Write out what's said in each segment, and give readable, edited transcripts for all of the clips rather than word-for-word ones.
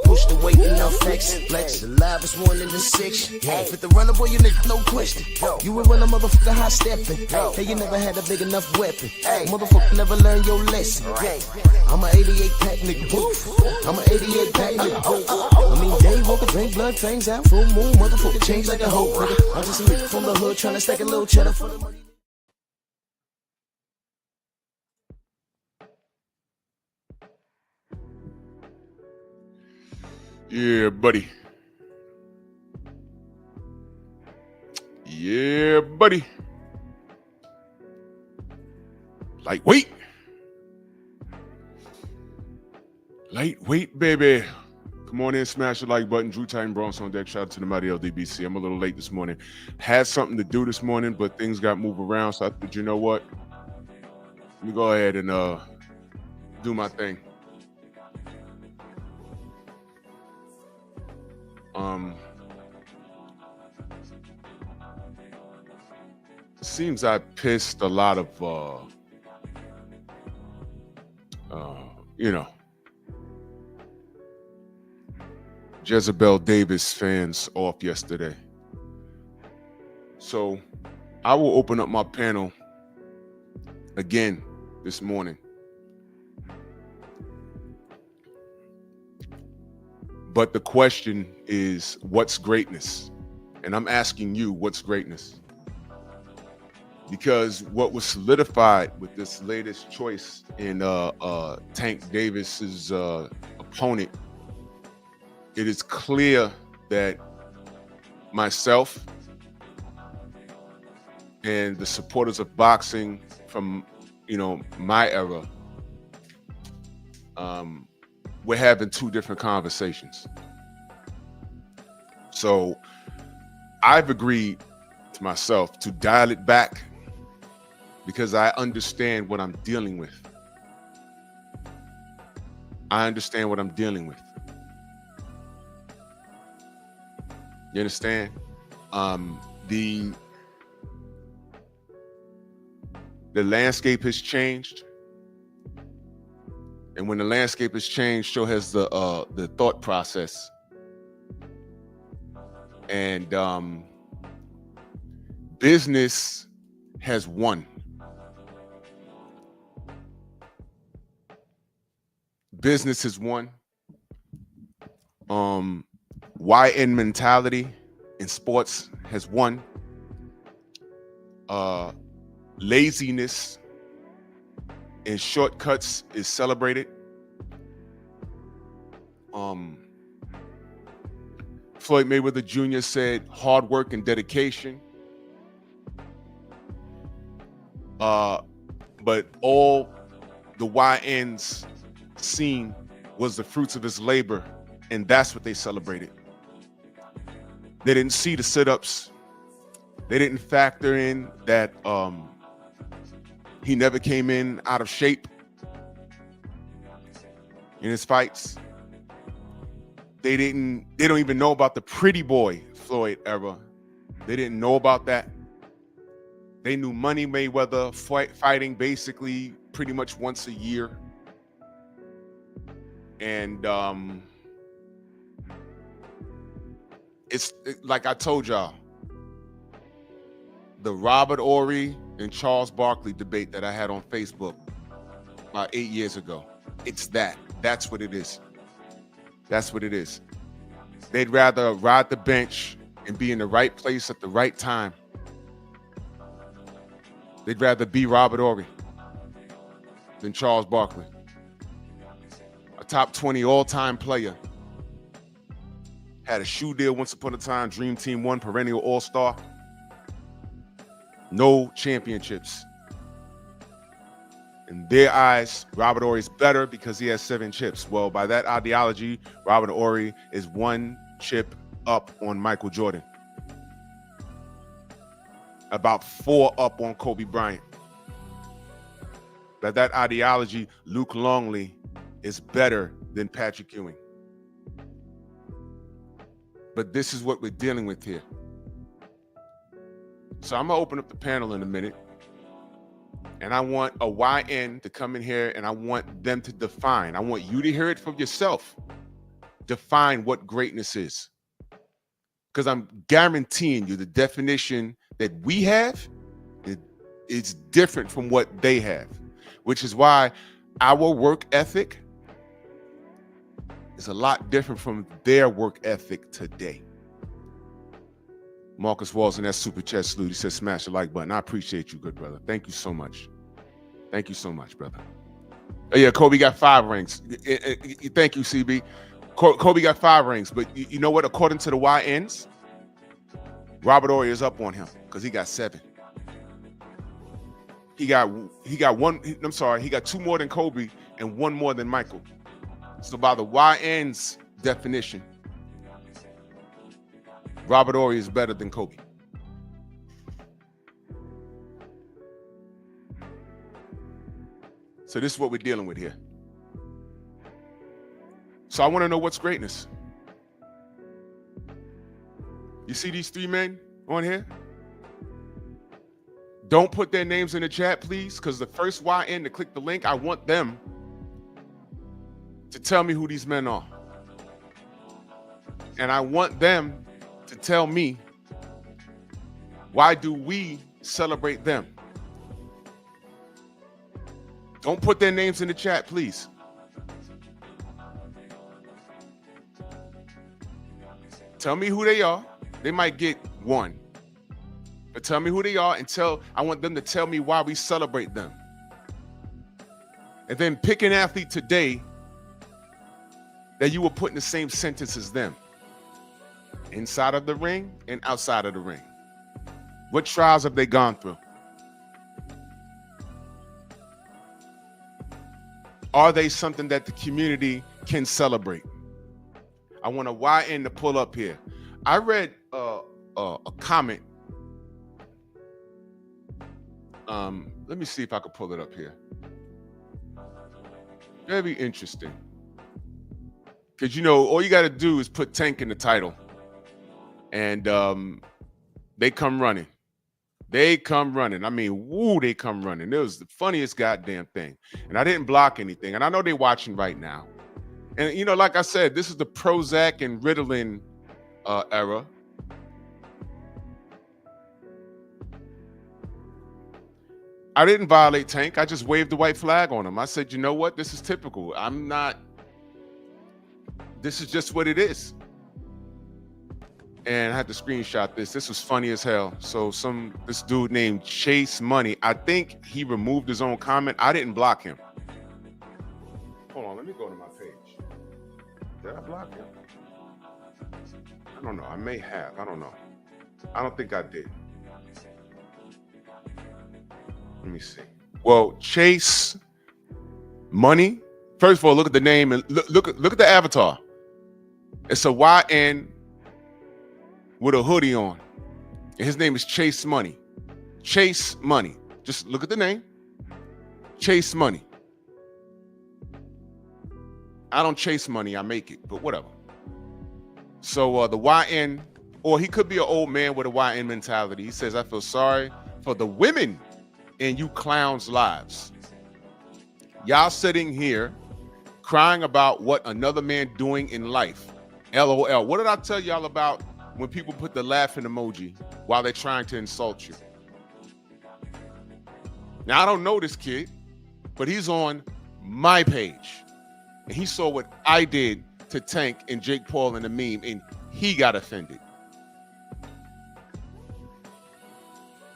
Push the weight and now flex. The live is 1 in the 6. With the runner, boy, you nigga, no question. You will run a motherfucker high stepping. Hey, you never had a big enough weapon. Motherfucker never learned your lesson. I'm a 88 pack nigga. I'm a 88 pack nigga. I mean, day walker, drink blood, fangs out, full moon, motherfucker change like a hoe, nigga. I'm just a nigga from the hood trying to stack a little cheddar for the money. Yeah, buddy. Yeah, buddy. Lightweight. Lightweight, baby. Come on in, smash the like button. Drew Titan Bronx on deck. Shout out to the mighty LDBC. I'm a little late this morning. Had something to do this morning, but things got moved around. So I thought, you know what? Let me go ahead and do my thing. Seems I pissed a lot of Jezebel Davis fans off yesterday. So I will open up my panel again this morning. But the question is, what's greatness? And I'm asking you, what's greatness? Because what was solidified with this latest choice in Tank Davis's opponent, it is clear that myself and the supporters of boxing from, my era, we're having two different conversations. So I've agreed to myself to dial it back because I understand what I'm dealing with. I understand what I'm dealing with. You understand? The landscape has changed. And when the landscape has changed, so has the thought process. And business has won. Business has won. YN mentality in sports has won. Laziness and shortcuts is celebrated. Floyd Mayweather Jr. said hard work and dedication. But all the YNs seen was the fruits of his labor, and that's what they celebrated. They didn't see the sit-ups. They didn't factor in that he never came in out of shape in his fights. They don't even know about the pretty boy Floyd era. They didn't know about that. They knew Money Mayweather fighting basically pretty much once a year. And it's like I told y'all, the Robert Horry and Charles Barkley debate that I had on Facebook about 8 years ago. It's that. That's what it is. That's what it is. They'd rather ride the bench and be in the right place at the right time. They'd rather be Robert Horry than Charles Barkley. A top 20 all-time player. Had a shoe deal once upon a time. Dream Team 1, perennial all-star. No championships. In their eyes, Robert Horry's better because he has 7 chips. Well, by that ideology, Robert Horry is 1 chip up on Michael Jordan. About 4 up on Kobe Bryant. By that ideology, Luke Longley is better than Patrick Ewing. But this is what we're dealing with here. So I'm gonna open up the panel in a minute. And I want a YN to come in here and I want them to define. I want you to hear it for yourself. Define what greatness is. Because I'm guaranteeing you the definition that we have is different from what they have, which is why our work ethic is a lot different from their work ethic today. Marcus Walls in that super chat salute. He says, smash the like button. I appreciate you, good brother. Thank you so much. Thank you so much, brother. Oh, yeah, Kobe got 5 rings. Thank you, CB. Kobe got 5 rings. But you know what? According to the YNs, Robert Horry is up on him because he got 7. He got 1. I'm sorry. He got 2 more than Kobe and 1 more than Michael. So by the YN's definition, Robert Horry is better than Kobe. So this is what we're dealing with here. So I want to know what's greatness. You see these 3 men on here? Don't put their names in the chat, please, because the first YN to click the link, I want them to tell me who these men are. And I want them to tell me, why do we celebrate them? Don't put their names in the chat, please. Tell me who they are. They might get 1. But tell me who they are and I want them to tell me why we celebrate them. And then pick an athlete today that you will put in the same sentence as them. Inside of the ring and outside of the ring. What trials have they gone through? Are they something that the community can celebrate? I want a YN to pull up here. I read a comment. Let me see if I can pull it up here. Very interesting. Because, you know, all you got to do is put Tank in the title. And they come running. They come running. I mean, woo, they come running. It was the funniest goddamn thing. And I didn't block anything. And I know they're watching right now. And, you know, like I said, this is the Prozac and Ritalin era. I didn't violate Tank. I just waved the white flag on him. I said, you know what? This is typical. This is just what it is. And I had to screenshot this. This was funny as hell. So this dude named Chase Money, I think he removed his own comment. I didn't block him. Hold on, let me go to my page. Did I block him? I don't know. I may have. I don't know. I don't think I did. Let me see. Well, Chase Money. First of all, look at the name and look at the avatar. It's a YN with a hoodie on. And his name is Chase Money. Chase Money. Just look at the name. Chase Money. I don't chase money, I make it, but whatever. So the YN, or he could be an old man with a YN mentality. He says, I feel sorry for the women in you clowns' lives. Y'all sitting here crying about what another man doing in life. LOL. What did I tell y'all about when people put the laughing emoji while they're trying to insult you? Now, I don't know this kid, but he's on my page. And he saw what I did to Tank and Jake Paul in the meme, and he got offended.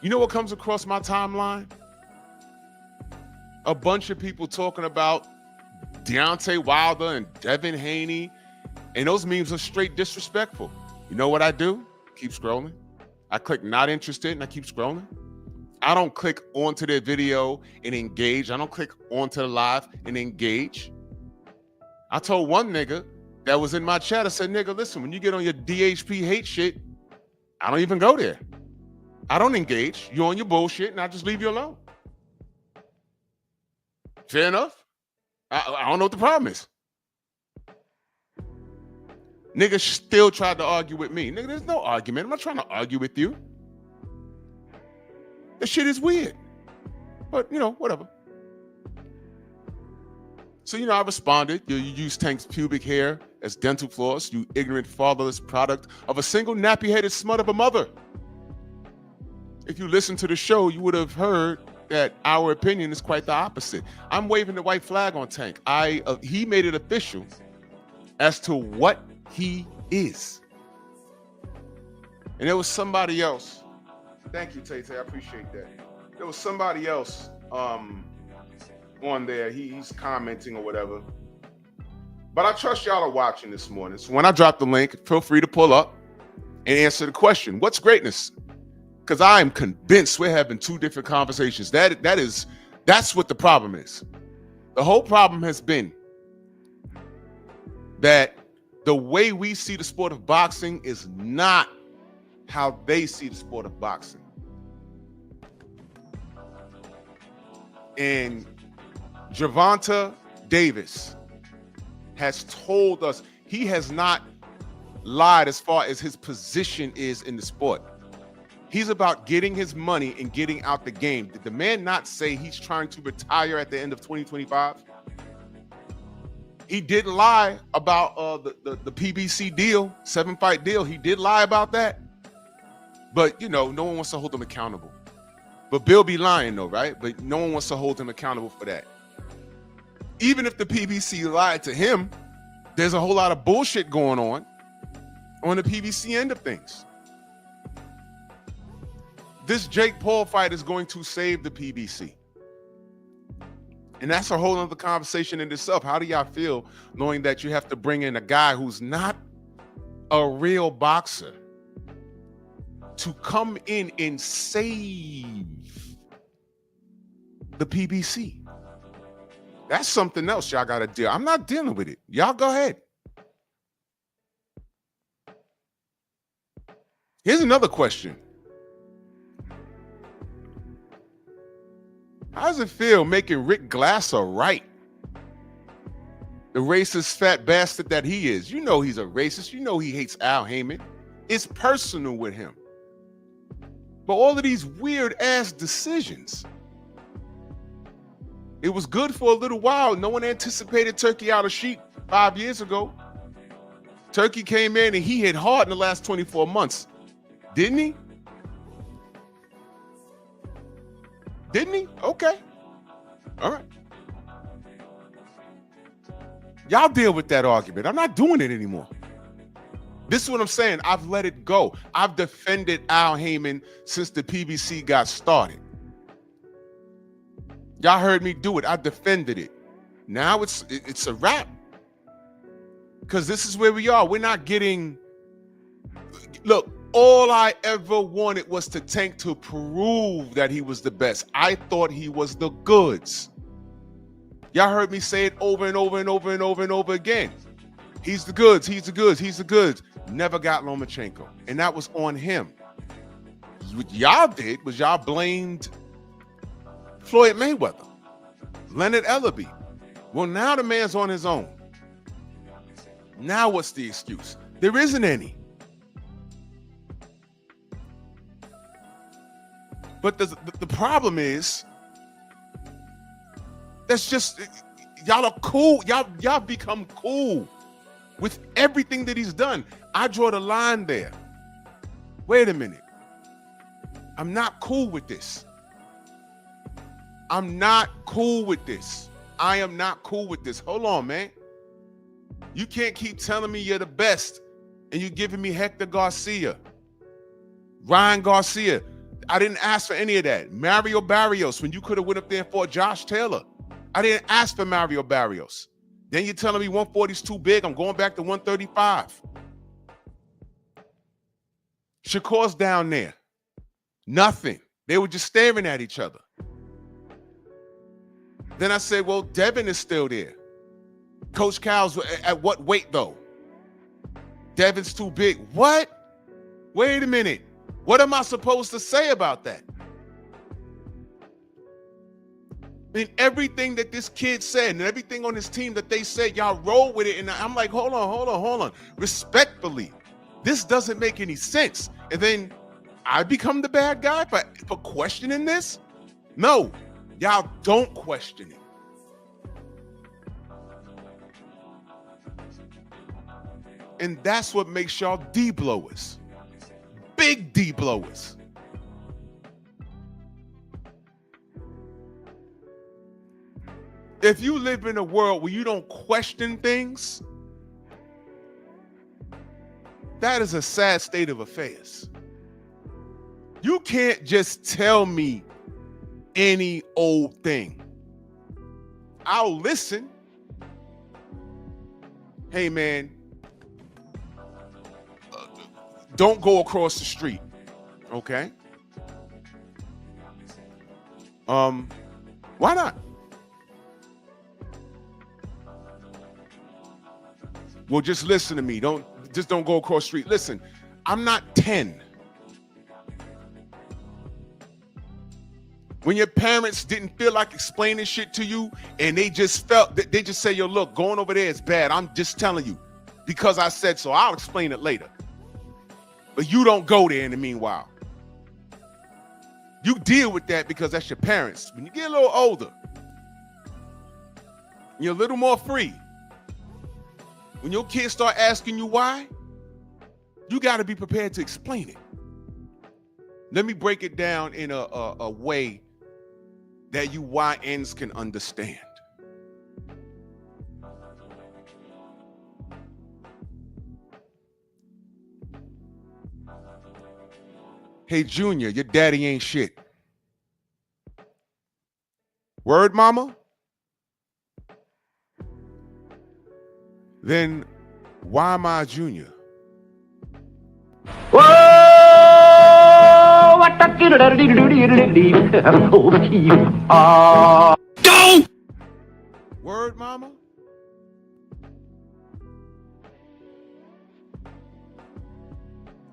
You know what comes across my timeline? A bunch of people talking about Deontay Wilder and Devin Haney, and those memes are straight disrespectful. You know what I do? Keep scrolling. I click not interested and I keep scrolling. I don't click onto their video and engage. I don't click onto the live and engage. I told one nigga that was in my chat, I said, nigga, listen, when you get on your DHP hate shit, I don't even go there. I don't engage. You're on your bullshit and I just leave you alone. Fair enough. I don't know what the problem is. Nigga still tried to argue with me. Nigga, there's no argument. I'm not trying to argue with you. This shit is weird. But, whatever. So, I responded, you use Tank's pubic hair as dental floss, you ignorant, fatherless product of a single nappy-headed smut of a mother. If you listened to the show, you would have heard that our opinion is quite the opposite. I'm waving the white flag on Tank. He made it official as to what he is. And there was somebody else. Thank you, Tay-Tay. I appreciate that. There was somebody else on there. He's commenting or whatever. But I trust y'all are watching this morning. So when I drop the link, feel free to pull up and answer the question. What's greatness? Because I am convinced we're having two different conversations. That's what the problem is. The whole problem has been that the way we see the sport of boxing is not how they see the sport of boxing. And Gervonta Davis has told us he has not lied as far as his position is in the sport. He's about getting his money and getting out the game. Did the man not say he's trying to retire at the end of 2025? He did lie about the PBC deal, 7-fight deal. He did lie about that. But, no one wants to hold him accountable. But Bill be lying, though, right? But no one wants to hold him accountable for that. Even if the PBC lied to him, there's a whole lot of bullshit going on the PBC end of things. This Jake Paul fight is going to save the PBC. And that's a whole other conversation in itself. How do y'all feel knowing that you have to bring in a guy who's not a real boxer to come in and save the PBC? That's something else y'all got to deal. I'm not dealing with it. Y'all go ahead. Here's another question. How does it feel making Rick Glasser right? The racist fat bastard that he is. You know he's a racist. You know he hates Al Heyman. It's personal with him. But all of these weird ass decisions. It was good for a little while. No one anticipated Turkey out of Sheik 5 years ago. Turkey came in and he hit hard in the last 24 months. Didn't he? Didn't he? Okay. All right. Y'all deal with that argument. I'm not doing it anymore. This is what I'm saying. I've let it go. I've defended Al Heyman since the PBC got started. Y'all heard me do it. I defended it. Now it's a wrap. Because this is where we are. We're not getting... Look, all I ever wanted was to Tank to prove that he was the best. I thought he was the goods. Y'all heard me say it over and over and over and over and over again. He's the goods. He's the goods. He's the goods. Never got Lomachenko. And that was on him. What y'all did was y'all blamed Floyd Mayweather, Leonard Ellerbe. Well, now the man's on his own. Now what's the excuse? There isn't any. But the problem is, that's just, y'all are cool. Y'all become cool with everything that he's done. I draw the line there. Wait a minute. I'm not cool with this. I'm not cool with this. I am not cool with this. Hold on, man. You can't keep telling me you're the best and you're giving me Hector Garcia, Ryan Garcia. I didn't ask for any of that. Mario Barrios, when you could have went up there and fought Josh Taylor. I didn't ask for Mario Barrios. Then you're telling me 140 is too big. I'm going back to 135. Shakur's down there. Nothing. They were just staring at each other. Then I said, well, Devin is still there. Coach Cal's at what weight, though? Devin's too big. What? Wait a minute. What am I supposed to say about that? I mean, everything that this kid said and everything on his team that they said, y'all roll with it. And I'm like, hold on. Respectfully, this doesn't make any sense. And then I become the bad guy for questioning this? No, Y'all don't question it. And that's what makes y'all D-blowers. Big D-blowers. If you live in a world where you don't question things, that is a sad state of affairs. You can't just tell me any old thing. I'll listen. Hey, man, don't go across the street, okay? Why not? Well, just listen to me. Don't go across the street. Listen, I'm not 10. When your parents didn't feel like explaining shit to you and they just say, yo, look, going over there is bad. I'm just telling you because I said so. I'll explain it later. But you don't go there in the meanwhile. You deal with that because that's your parents. When you get a little older, you're a little more free. When your kids start asking you why, you got to be prepared to explain it. Let me break it down in a way that you YNs can understand. Hey, Junior, your daddy ain't shit. Word, mama? Then why am I Junior? Whoa! What the Go! Word, mama?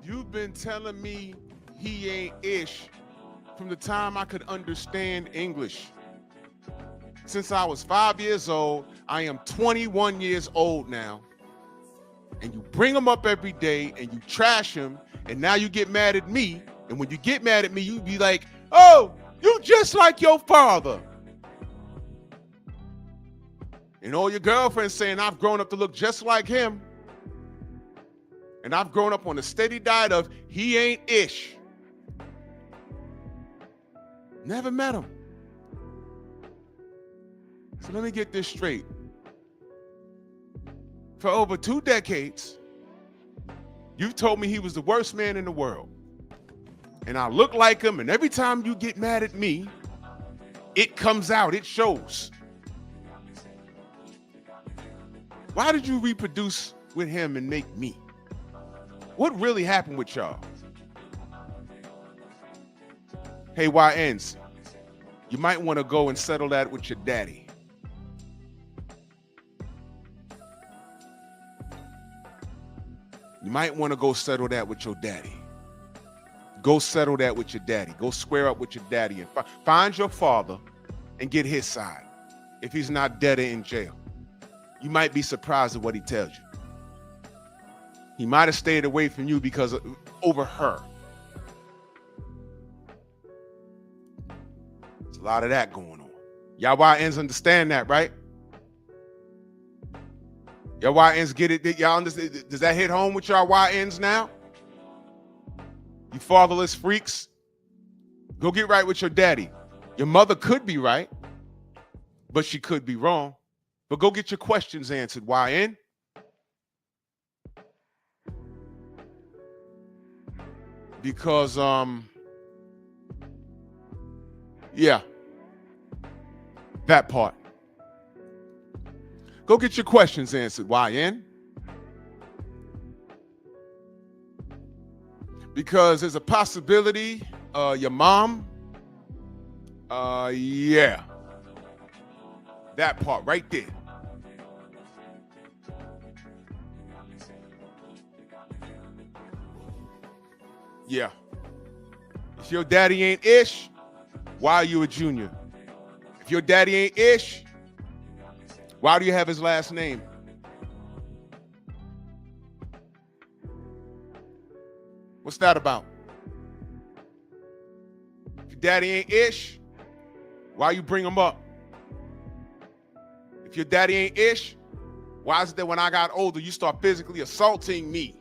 You've been telling me he ain't ish from the time I could understand English. Since I was 5 years old, I am 21 years old now. And you bring him up every day and you trash him, and now you get mad at me. And when you get mad at me, you be like, oh, you just like your father. And all your girlfriends saying I've grown up to look just like him. And I've grown up on a steady diet of he ain't ish. Never met him. So let me get this straight. For over 2 decades, you've told me he was the worst man in the world. And I look like him, and every time you get mad at me, it comes out, it shows. Why did you reproduce with him and make me? What really happened with y'all? Hey, YNs, you might want to go and settle that with your daddy. You might want to go settle that with your daddy. Go settle that with your daddy. Go square up with your daddy and find your father and get his side. If he's not dead or in jail, you might be surprised at what he tells you. He might have stayed away from you because over her. There's a lot of that going on. Y'all YNs understand that, right? Y'all YNs get it? Y'all understand? Does that hit home with y'all YNs now? You fatherless freaks, go get right with your daddy. Your mother could be right, but she could be wrong. But go get your questions answered, YN. Because, yeah, that part. Go get your questions answered, YN. Because there's a possibility your mom, yeah, that part right there. Yeah. If your daddy ain't ish, why are you a junior? If your daddy ain't ish, why do you have his last name? What's that about? If your daddy ain't ish, Why you bring him up? If your daddy ain't ish, why is it that when I got older, you start physically assaulting me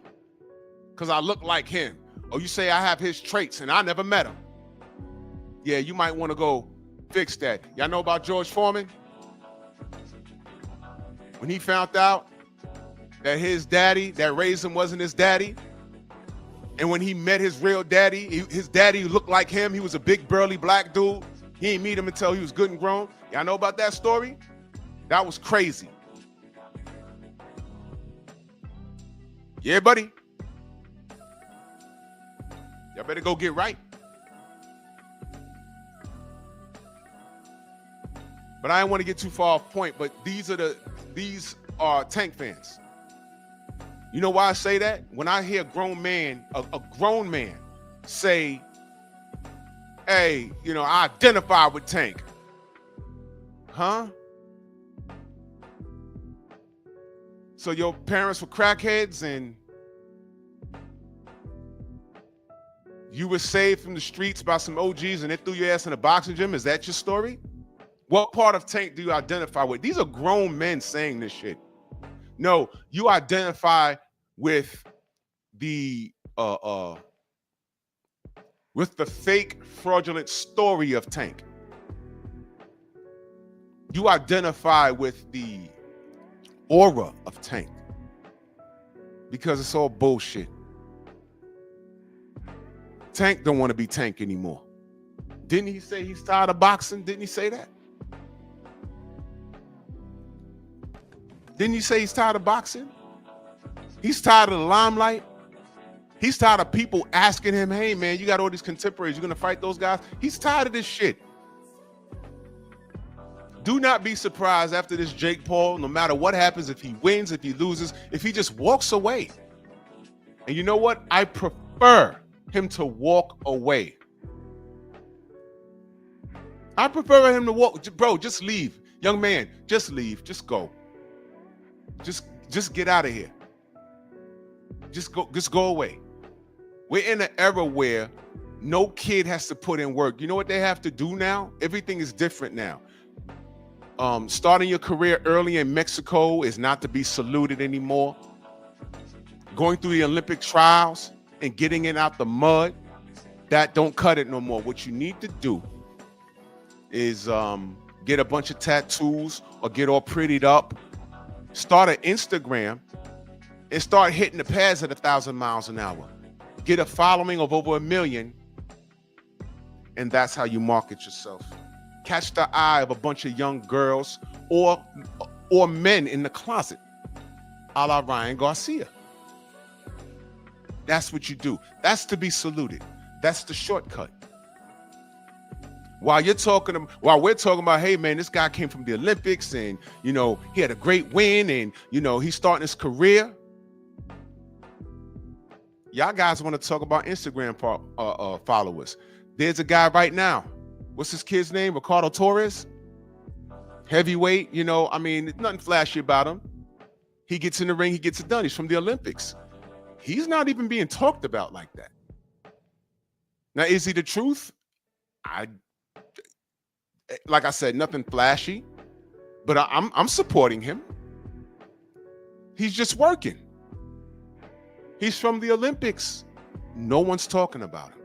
because I look like him? Or you say I have his traits and I never met him. Yeah, you might want to go fix that. Y'all know about George Foreman? When he found out that his daddy that raised him wasn't his daddy, and when he met his real daddy, his daddy looked like him. He was a big, burly black dude. He didn't meet him until he was good and grown. Y'all know about that story? That was crazy. Yeah, buddy. Y'all better go get right. But I didn't want to get too far off point, but these are Tank fans. You know why I say that? When I hear a grown man say, hey, you know, I identify with Tank. Huh? So your parents were crackheads and you were saved from the streets by some OGs and they threw your ass in a boxing gym? Is that your story? What part of Tank do you identify with? These are grown men saying this shit. No, you identify with the fake fraudulent story of Tank. You identify with the aura of Tank because it's all bullshit. Tank don't want to be Tank anymore. Didn't he say he's tired of boxing? Didn't he say that? Didn't he say he's tired of boxing? He's tired of the limelight. He's tired of people asking him, hey, man, you got all these contemporaries. You're going to fight those guys? He's tired of this shit. Do not be surprised after this Jake Paul, no matter what happens, if he wins, if he loses, if he just walks away. And you know what? I prefer him to walk away. I prefer him to walk. Bro, just leave. Young man, just leave. Just go. Just get out of here. Just go away. We're in an era where no kid has to put in work. You know what they have to do now? Everything is different now. Starting your career early in Mexico is not to be saluted anymore. Going through the Olympic trials and getting it out the mud, that don't cut it no more. What you need to do is get a bunch of tattoos or get all prettied up. Start an Instagram and start hitting the pads at 1,000 miles an hour. Get a following of over 1 million, and that's how you market yourself. Catch the eye of a bunch of young girls or men in the closet, a la Ryan Garcia. That's what you do. That's to be saluted. That's the shortcut. While we're talking about, hey man, this guy came from the Olympics and you know he had a great win and you know he's starting his career. Y'all guys want to talk about Instagram followers. There's a guy right now. What's his kid's name? Ricardo Torres. Heavyweight, you know, I mean, there's nothing flashy about him. He gets in the ring, he gets it done. He's from the Olympics. He's not even being talked about like that. Now, is he the truth? Like I said, nothing flashy, but I'm supporting him. He's just working. He's from the Olympics. No one's talking about him.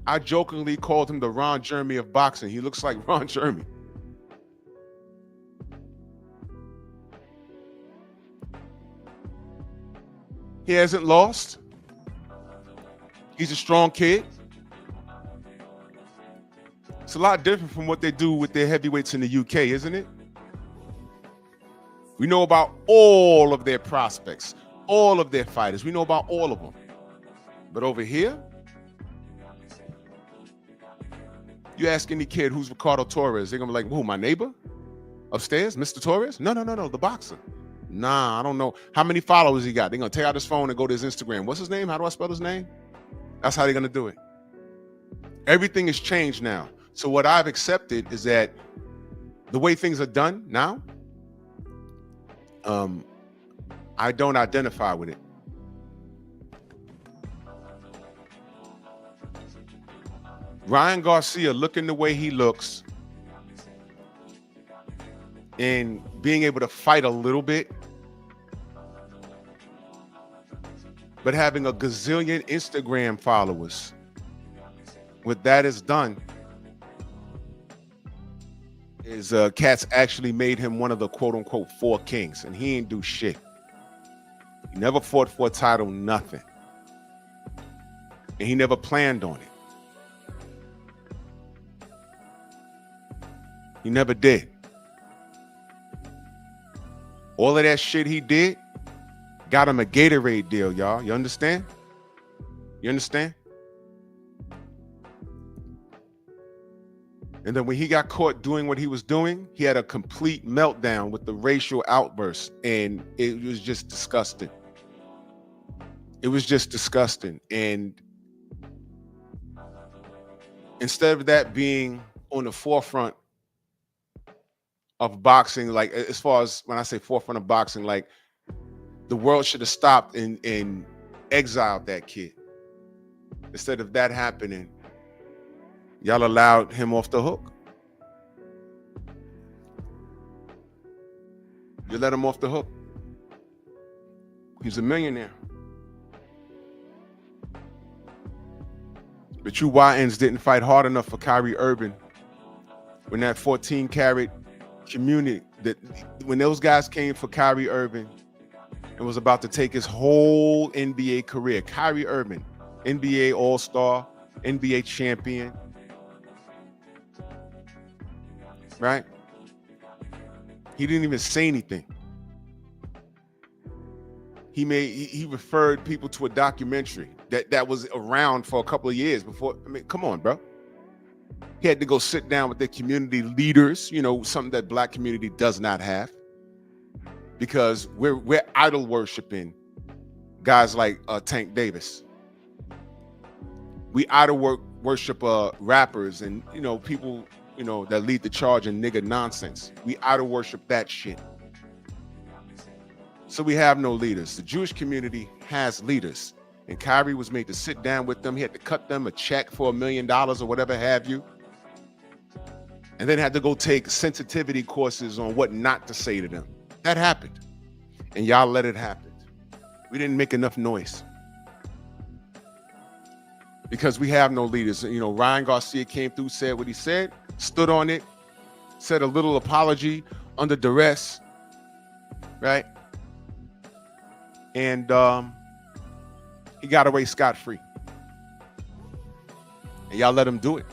I jokingly called him the Ron Jeremy of boxing. He looks like Ron Jeremy. He hasn't lost. He's a strong kid. It's a lot different from what they do with their heavyweights in the UK, isn't it? We know about all of their prospects, all of their fighters. We know about all of them. But over here, you ask any kid who's Ricardo Torres, they're gonna be like, who, my neighbor? Upstairs, Mr. Torres? No, the boxer. Nah, I don't know. How many followers he got? They're gonna take out his phone and go to his Instagram. What's his name? How do I spell his name? That's how they're gonna do it. Everything has changed now. So what I've accepted is that the way things are done now, I don't identify with it. Ryan Garcia looking the way he looks and being able to fight a little bit, but having a gazillion Instagram followers, what that has done is cats actually made him one of the quote unquote 4 kings, and he ain't do shit. He never fought for a title, nothing. And he never planned on it. He never did. All of that shit he did got him a Gatorade deal, y'all. You understand? You understand? And then when he got caught doing what he was doing, he had a complete meltdown with the racial outburst, and it was just disgusting. It was just disgusting. And instead of that being on the forefront of boxing, like as far as when I say forefront of boxing, like the world should have stopped and exiled that kid. Instead of that happening, y'all allowed him off the hook. You let him off the hook. He's a millionaire. But you YNs didn't fight hard enough for Kyrie Irving when that 14-karat community, that when those guys came for Kyrie Irving and was about to take his whole NBA career. Kyrie Irving, NBA All-Star, NBA champion, right? He didn't even say anything. He referred people to a documentary that was around for a couple of years before. I mean, come on, bro. He had to go sit down with the community leaders, you know, something that black community does not have, because we're idol worshiping guys like Tank Davis. We idol worship rappers and, you know, people, you know, that lead the charge in nigga nonsense. We idol worship that shit. So we have no leaders. The Jewish community has leaders. And Kyrie was made to sit down with them. He had to cut them a check for $1 million or whatever have you. And then had to go take sensitivity courses on what not to say to them. That happened. And y'all let it happen. We didn't make enough noise. Because we have no leaders. You know, Ryan Garcia came through, said what he said, stood on it, said a little apology under duress, right? And he got away scot-free. And y'all let him do it.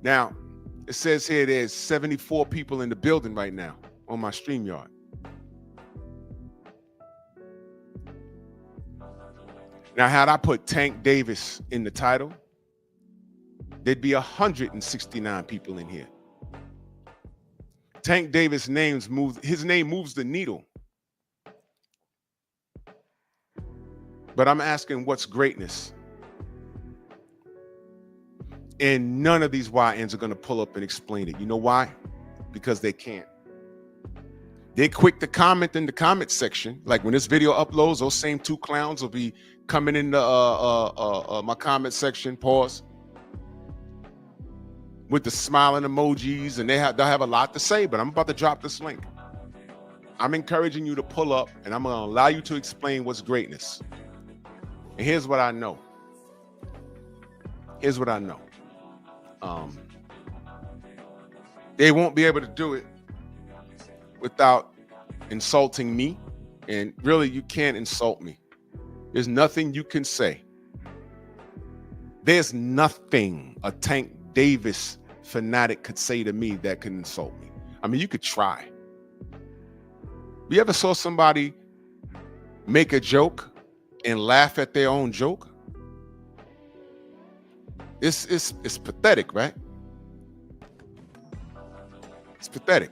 Now, it says here there's 74 people in the building right now on my StreamYard. Now, had I put Tank Davis in the title, there'd be 169 people in here. Tank Davis' his name moves the needle. But I'm asking, what's greatness? And none of these YNs are going to pull up and explain it. You know why? Because they can't. They're quick to comment in the comment section. Like when this video uploads, those same 2 clowns will be coming in the my comment section, pause, with the smiling emojis, and they'll have a lot to say, but I'm about to drop this link. I'm encouraging you to pull up, and I'm going to allow you to explain what's greatness. And here's what I know. Here's what I know. They won't be able to do it without insulting me. And really, you can't insult me. There's nothing you can say. There's nothing a Tank Davis fanatic could say to me that could insult me. I mean, you could try. You ever saw somebody make a joke and laugh at their own joke? It's pathetic, right? It's pathetic.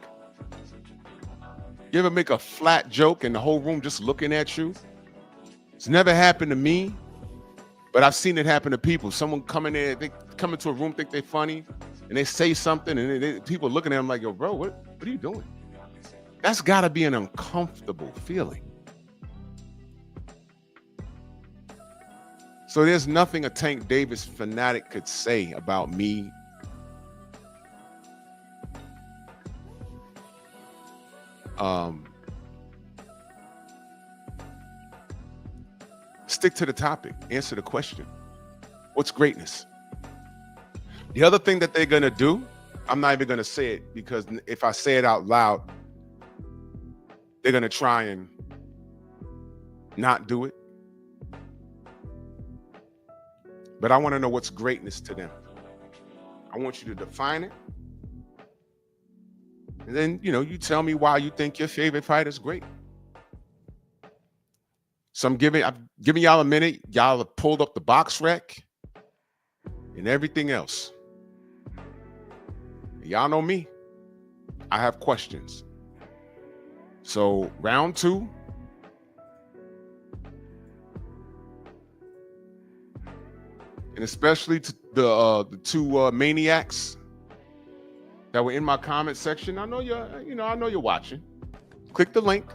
You ever make a flat joke and the whole room just looking at you? It's never happened to me, but I've seen it happen to people. Someone come in there, they come into a room, think they're funny, and they say something, and people looking at them like, yo, bro, what are you doing? That's got to be an uncomfortable feeling. So there's nothing a Tank Davis fanatic could say about me Stick to the topic. Answer the question. What's greatness? The other thing that they're going to do, I'm not even going to say it, because if I say it out loud, they're going to try and not do it. But I want to know what's greatness to them. I want you to define it. And then, you tell me why you think your favorite fighter is great. So I'm giving y'all a minute. Y'all have pulled up the box rec and everything else. Y'all know me. I have questions. So round 2. And especially to the 2 maniacs that were in my comment section. I know you're watching. Click the link.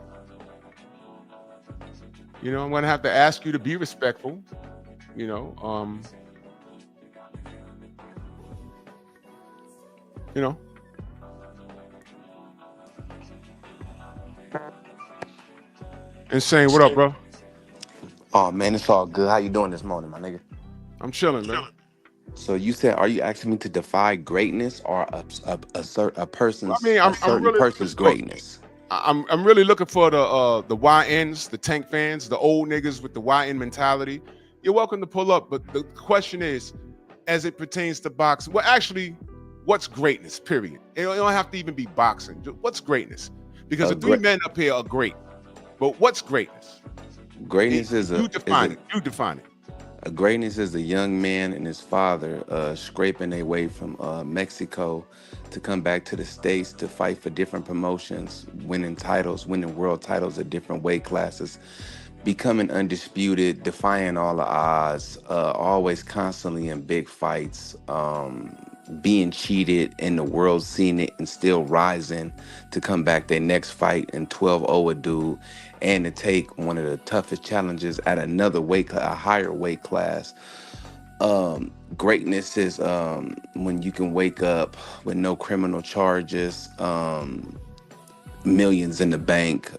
I'm gonna have to ask you to be respectful. Insane, what up, bro? Oh man, it's all good. How you doing this morning, my nigga? I'm chilling, man. So you said, are you asking me to defy greatness or a person's really person's greatness? I'm really looking for the YNs, the tank fans, the old niggas with the YN mentality. You're welcome to pull up, but the question is, as it pertains to boxing, well, actually, what's greatness? Period. It don't have to even be boxing. What's greatness? Because the 3 men up here are great, but what's greatness? Greatness you define it. Greatness is a young man and his father scraping their way from Mexico to come back to the States to fight for different promotions, winning world titles at different weight classes, becoming undisputed, defying all the odds, always constantly in big fights, being cheated and the world seeing it and still rising to come back their next fight in 12-0 a dude, and to take one of the toughest challenges at another a higher weight class. Greatness is when you can wake up with no criminal charges, millions in the bank,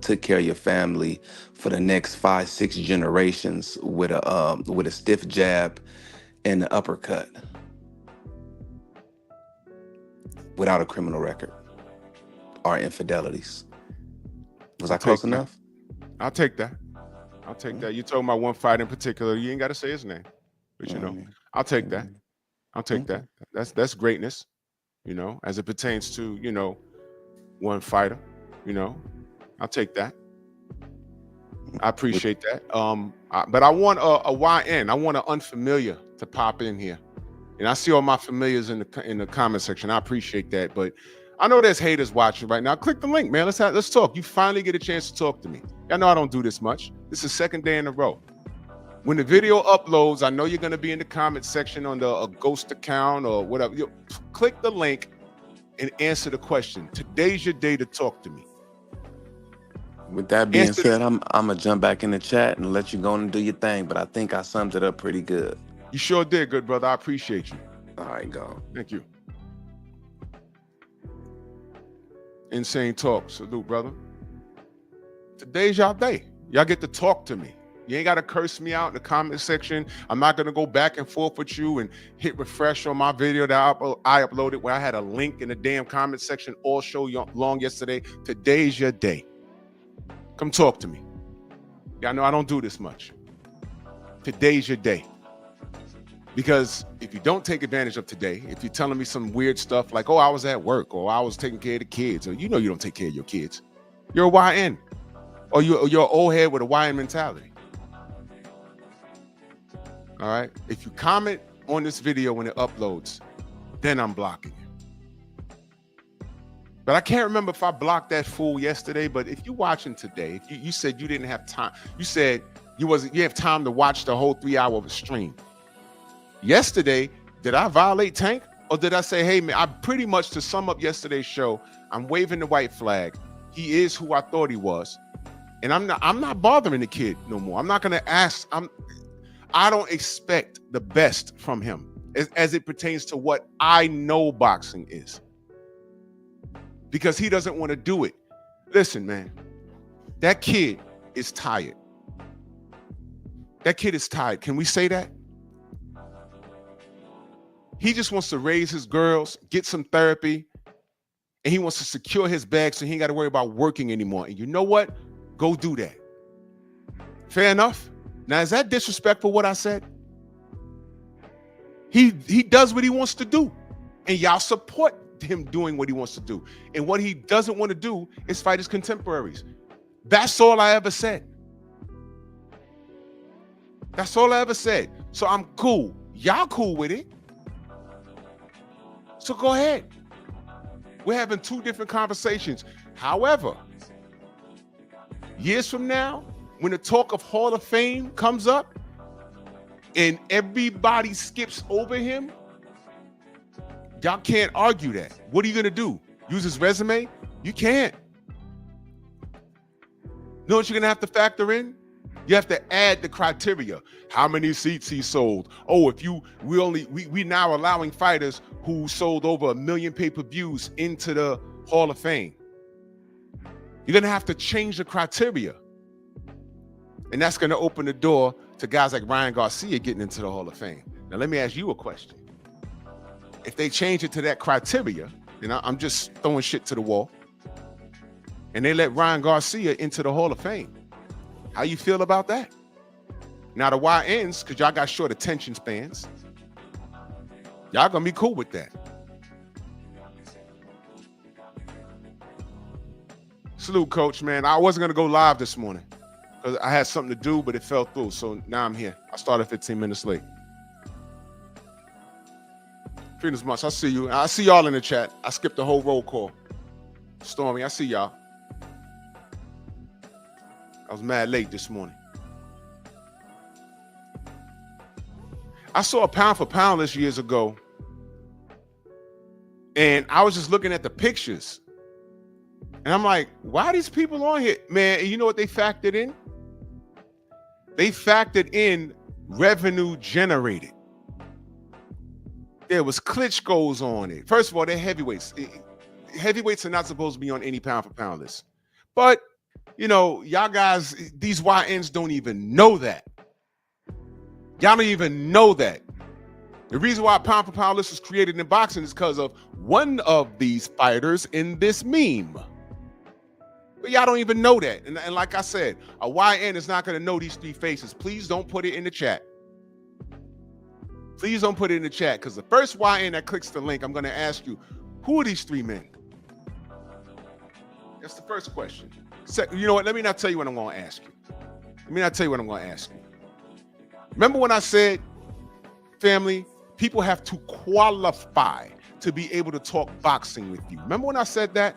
took care of your family for the next 5-6 generations with a stiff jab and an uppercut, without a criminal record or infidelities. Was I close enough? I'll take that. You told my one fight in particular. You ain't got to say his name, but I'll take that. That's greatness, as it pertains to, one fighter, I'll take that. I appreciate that. But I want a YN. I want an unfamiliar to pop in here. And I see all my familiars in the comment section. I appreciate that. But I know there's haters watching right now. Click the link, man. Let's talk. You finally get a chance to talk to me. I know I don't do this much. This is the 2nd day in a row. When the video uploads, I know you're going to be in the comment section on a ghost account or whatever. Click the link and answer the question. Today's your day to talk to me. With that being said, I'm going to jump back in the chat and let you go and do your thing. But I think I summed it up pretty good. You sure did, good brother. I appreciate you. All right, go. Thank you. Insane talk. Salute, brother. Today's y'all day. Y'all get to talk to me. You ain't got to curse me out in the comment section. I'm not going to go back and forth with you and hit refresh on my video that I uploaded where I had a link in the damn comment section all show long yesterday. Today's your day. Come talk to me. Y'all know I don't do this much. Today's your day. Because if you don't take advantage of today, if you're telling me some weird stuff like, oh, I was at work, or I was taking care of the kids, or you don't take care of your kids, you're a YN. Or you're an old head with a YN mentality. All right? If you comment on this video when it uploads, then I'm blocking you. But I can't remember if I blocked that fool yesterday, but if you're watching today, if you said you didn't have time, you said you have time to watch the whole 3 hour of a stream. Yesterday, did I violate Tank? Or did I say, hey, man, I pretty much, to sum up yesterday's show, I'm waving the white flag. He is who I thought he was. And I'm not bothering the kid no more. I'm not going to ask. I don't expect the best from him as it pertains to what I know boxing is. Because he doesn't want to do it. Listen, man, that kid is tired. That kid is tired. Can we say that? He just wants to raise his girls, get some therapy, and he wants to secure his bag so he ain't got to worry about working anymore. And you know what? Go do that. Fair enough. Now, is that disrespectful what I said? He does what he wants to do, and y'all support him doing what he wants to do. And what he doesn't want to do is fight his contemporaries. That's all I ever said. That's all I ever said. So I'm cool. Y'all cool with it. So go ahead. We're having two different conversations. However, years from now, when the talk of Hall of Fame comes up and everybody skips over him, y'all can't argue that. What are you going to do? Use his resume? You can't. Know what you're going to have to factor in? You have to add the criteria. How many seats he sold? Oh, we now allowing fighters who sold over 1 million pay-per-views into the Hall of Fame. You're going to have to change the criteria. And that's going to open the door to guys like Ryan Garcia getting into the Hall of Fame. Now, let me ask you a question. If they change it to that criteria, and I'm just throwing shit to the wall, and they let Ryan Garcia into the Hall of Fame, how you feel about that? Now, the YNs, because y'all got short attention spans, y'all going to be cool with that. Salute, Coach, man. I wasn't going to go live this morning because I had something to do, but it fell through. So now I'm here. I started 15 minutes late. Freedom's March, I see you. I see y'all in the chat. I skipped the whole roll call. Stormy, I see y'all. I was mad late this morning. I saw a pound for pound list years ago, and I was just looking at the pictures, and I'm like, why are these people on here? Man, and you know what they factored in? They factored in revenue generated. There was Klitschko's on it. First of all, they're heavyweights. Heavyweights are not supposed to be on any pound for pound list. But, you know, y'all guys, these YNs don't even know that. Y'all don't even know that. The reason why pound for pound list was created in boxing is because of one of these fighters in this meme. But y'all don't even know that. And like I said, a YN is not going to know these three faces. Please don't put it in the chat. Please don't put it in the chat, because the first YN that clicks the link, I'm going to ask you, who are these three men? That's the first question. You know what? Let me not tell you what I'm going to ask you. Let me not tell you what I'm going to ask you. Remember when I said, family, people have to qualify to be able to talk boxing with you? Remember when I said that?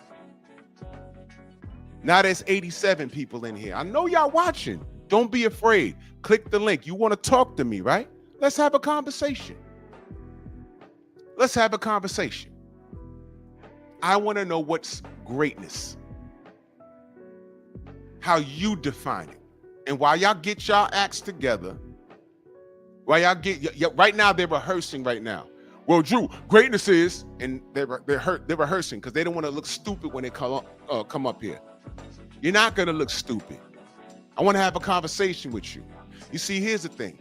Now there's 87 people in here. I know y'all watching. Don't be afraid. Click the link. You want to talk to me, right? Let's have a conversation. Let's have a conversation. I want to know what's greatness. How you define it. And while y'all get y'all acts together, while y'all get, right now they're rehearsing right now. Well, Drew, greatness is, and they're rehearsing because they don't want to look stupid when they come up here. You're not going to look stupid. I want to have a conversation with you. You see, here's the thing.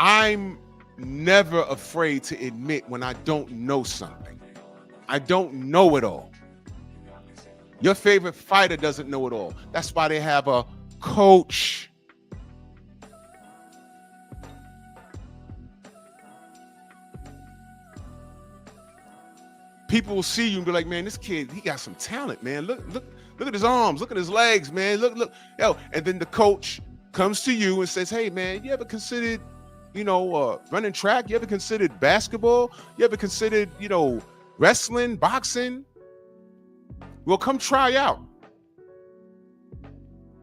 I'm never afraid to admit when I don't know something. I don't know it all. Your favorite fighter doesn't know it all. That's why they have a coach. People will see you and be like, man, this kid, he got some talent, man. Look at his arms, look at his legs, man. Look. Yo, and then the coach comes to you and says, hey, man, you ever considered, running track? You ever considered basketball? You ever considered, wrestling, boxing? Well, come try out.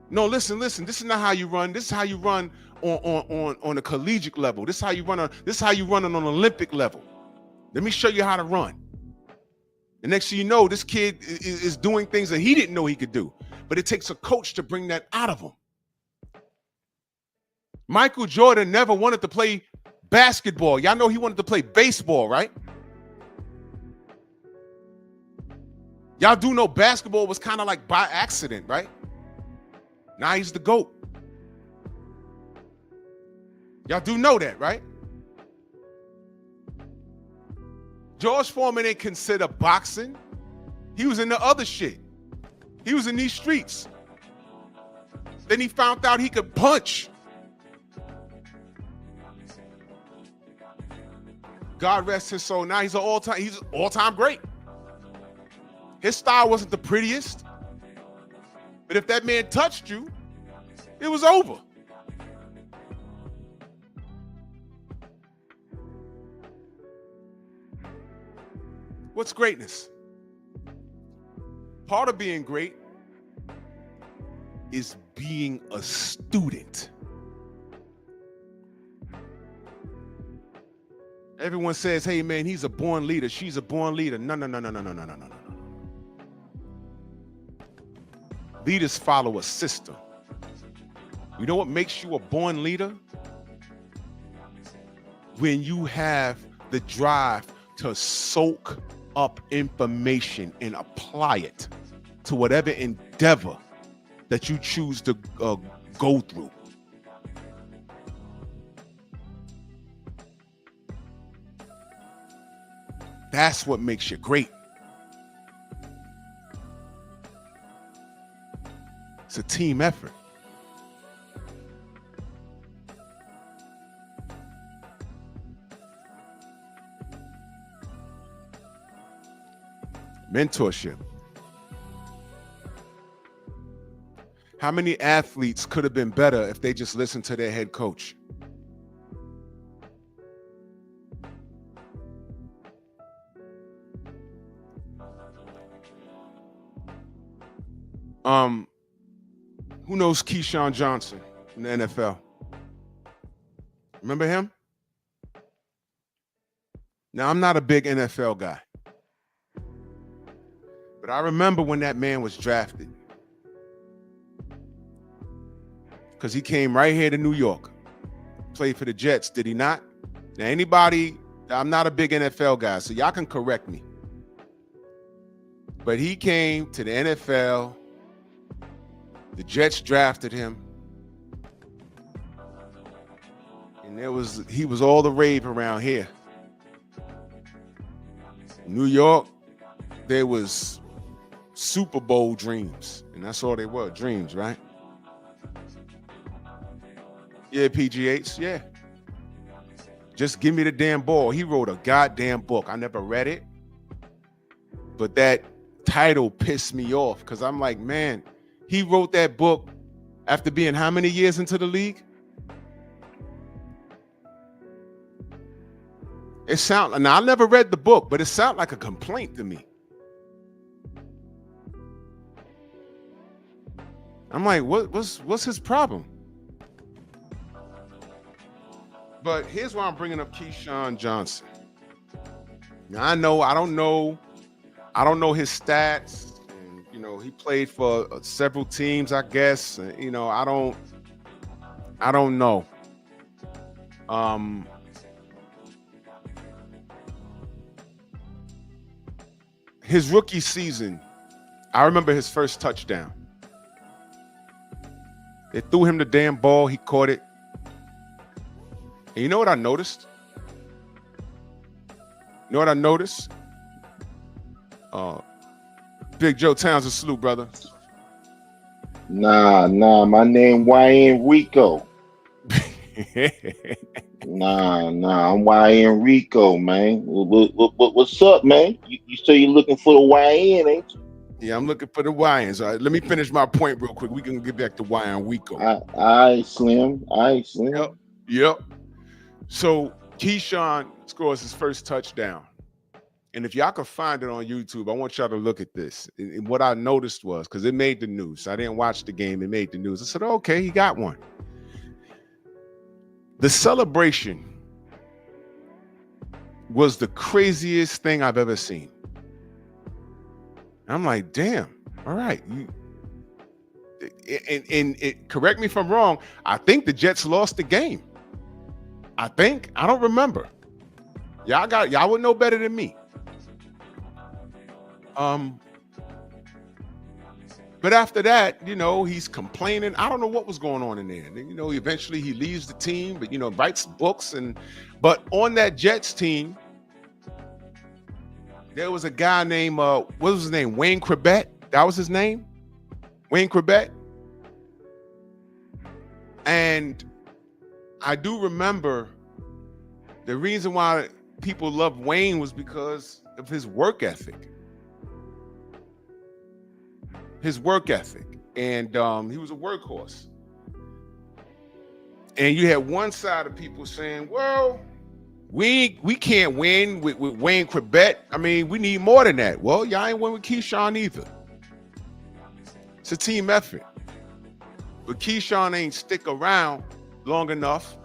No, listen. This is not how you run. This is how you run on a collegiate level. This is how you run on an Olympic level. Let me show you how to run. And next thing you know, this kid is doing things that he didn't know he could do. But it takes a coach to bring that out of him. Michael Jordan never wanted to play basketball. Y'all know he wanted to play baseball, right? Y'all do know basketball was kind of like by accident, right? Now he's the GOAT. Y'all do know that, right? George Foreman ain't consider boxing. He was in the other shit. He was in these streets. Then he found out he could punch. God rest his soul. Now he's an all-time great. His style wasn't the prettiest, but if that man touched you, it was over. What's greatness? Part of being great is being a student. Everyone says, hey man, he's a born leader, she's a born leader. No. Leaders follow a system. You know what makes you a born leader? When you have the drive to soak up information and apply it to whatever endeavor that you choose to go through. That's what makes you great. It's a team effort. Mentorship. How many athletes could have been better if they just listened to their head coach? Who knows Keyshawn Johnson in the NFL? Remember him? Now, I'm not a big NFL guy, but I remember when that man was drafted, because he came right here to New York, played for the Jets, did he not? Now, anybody, I'm not a big NFL guy, so y'all can correct me, but he came to the NFL. The Jets drafted him, and he was all the rave around here. New York, there was Super Bowl dreams, and that's all they were, dreams, right? Yeah, PGH, yeah. Just give me the damn ball. He wrote a goddamn book. I never read it, but that title pissed me off because I'm like, man, he wrote that book after being how many years into the league? Now I never read the book, but it sounded like a complaint to me. I'm like, what's his problem? But here's why I'm bringing up Keyshawn Johnson. Now I don't know his stats. You know, he played for several teams, I guess. You know, I don't know. His rookie season, I remember his first touchdown. They threw him the damn ball. He caught it. And you know what I noticed? Big Joe Townsend, salute, brother. Nah, my name YN Rico. Nah, I'm YN Rico, man. What's up, man? You say you're looking for the YN, ain't you? Yeah, I'm looking for the YNs. All right, let me finish my point real quick. We can get back to YN Rico. All right, Slim. Yep. So Keyshawn scores his first touchdown. And if y'all can find it on YouTube, I want y'all to look at this. And what I noticed was, because it made the news. I didn't watch the game. It made the news. I said, okay, he got one. The celebration was the craziest thing I've ever seen. I'm like, damn, all right. Correct me if I'm wrong. I think the Jets lost the game. I don't remember. Y'all would know better than me. But after that, he's complaining. I don't know what was going on in there. And, eventually he leaves the team, but writes books. But on that Jets team, there was a guy named what was his name? Wayne Corbett. That was his name, Wayne Corbett. And I do remember the reason why people loved Wayne was because of his work ethic. And he was a workhorse. And you had one side of people saying, well, we can't win with Wayne Corbett. I mean, we need more than that. Well, y'all ain't win with Keyshawn either. It's a team effort. But Keyshawn ain't stick around long enough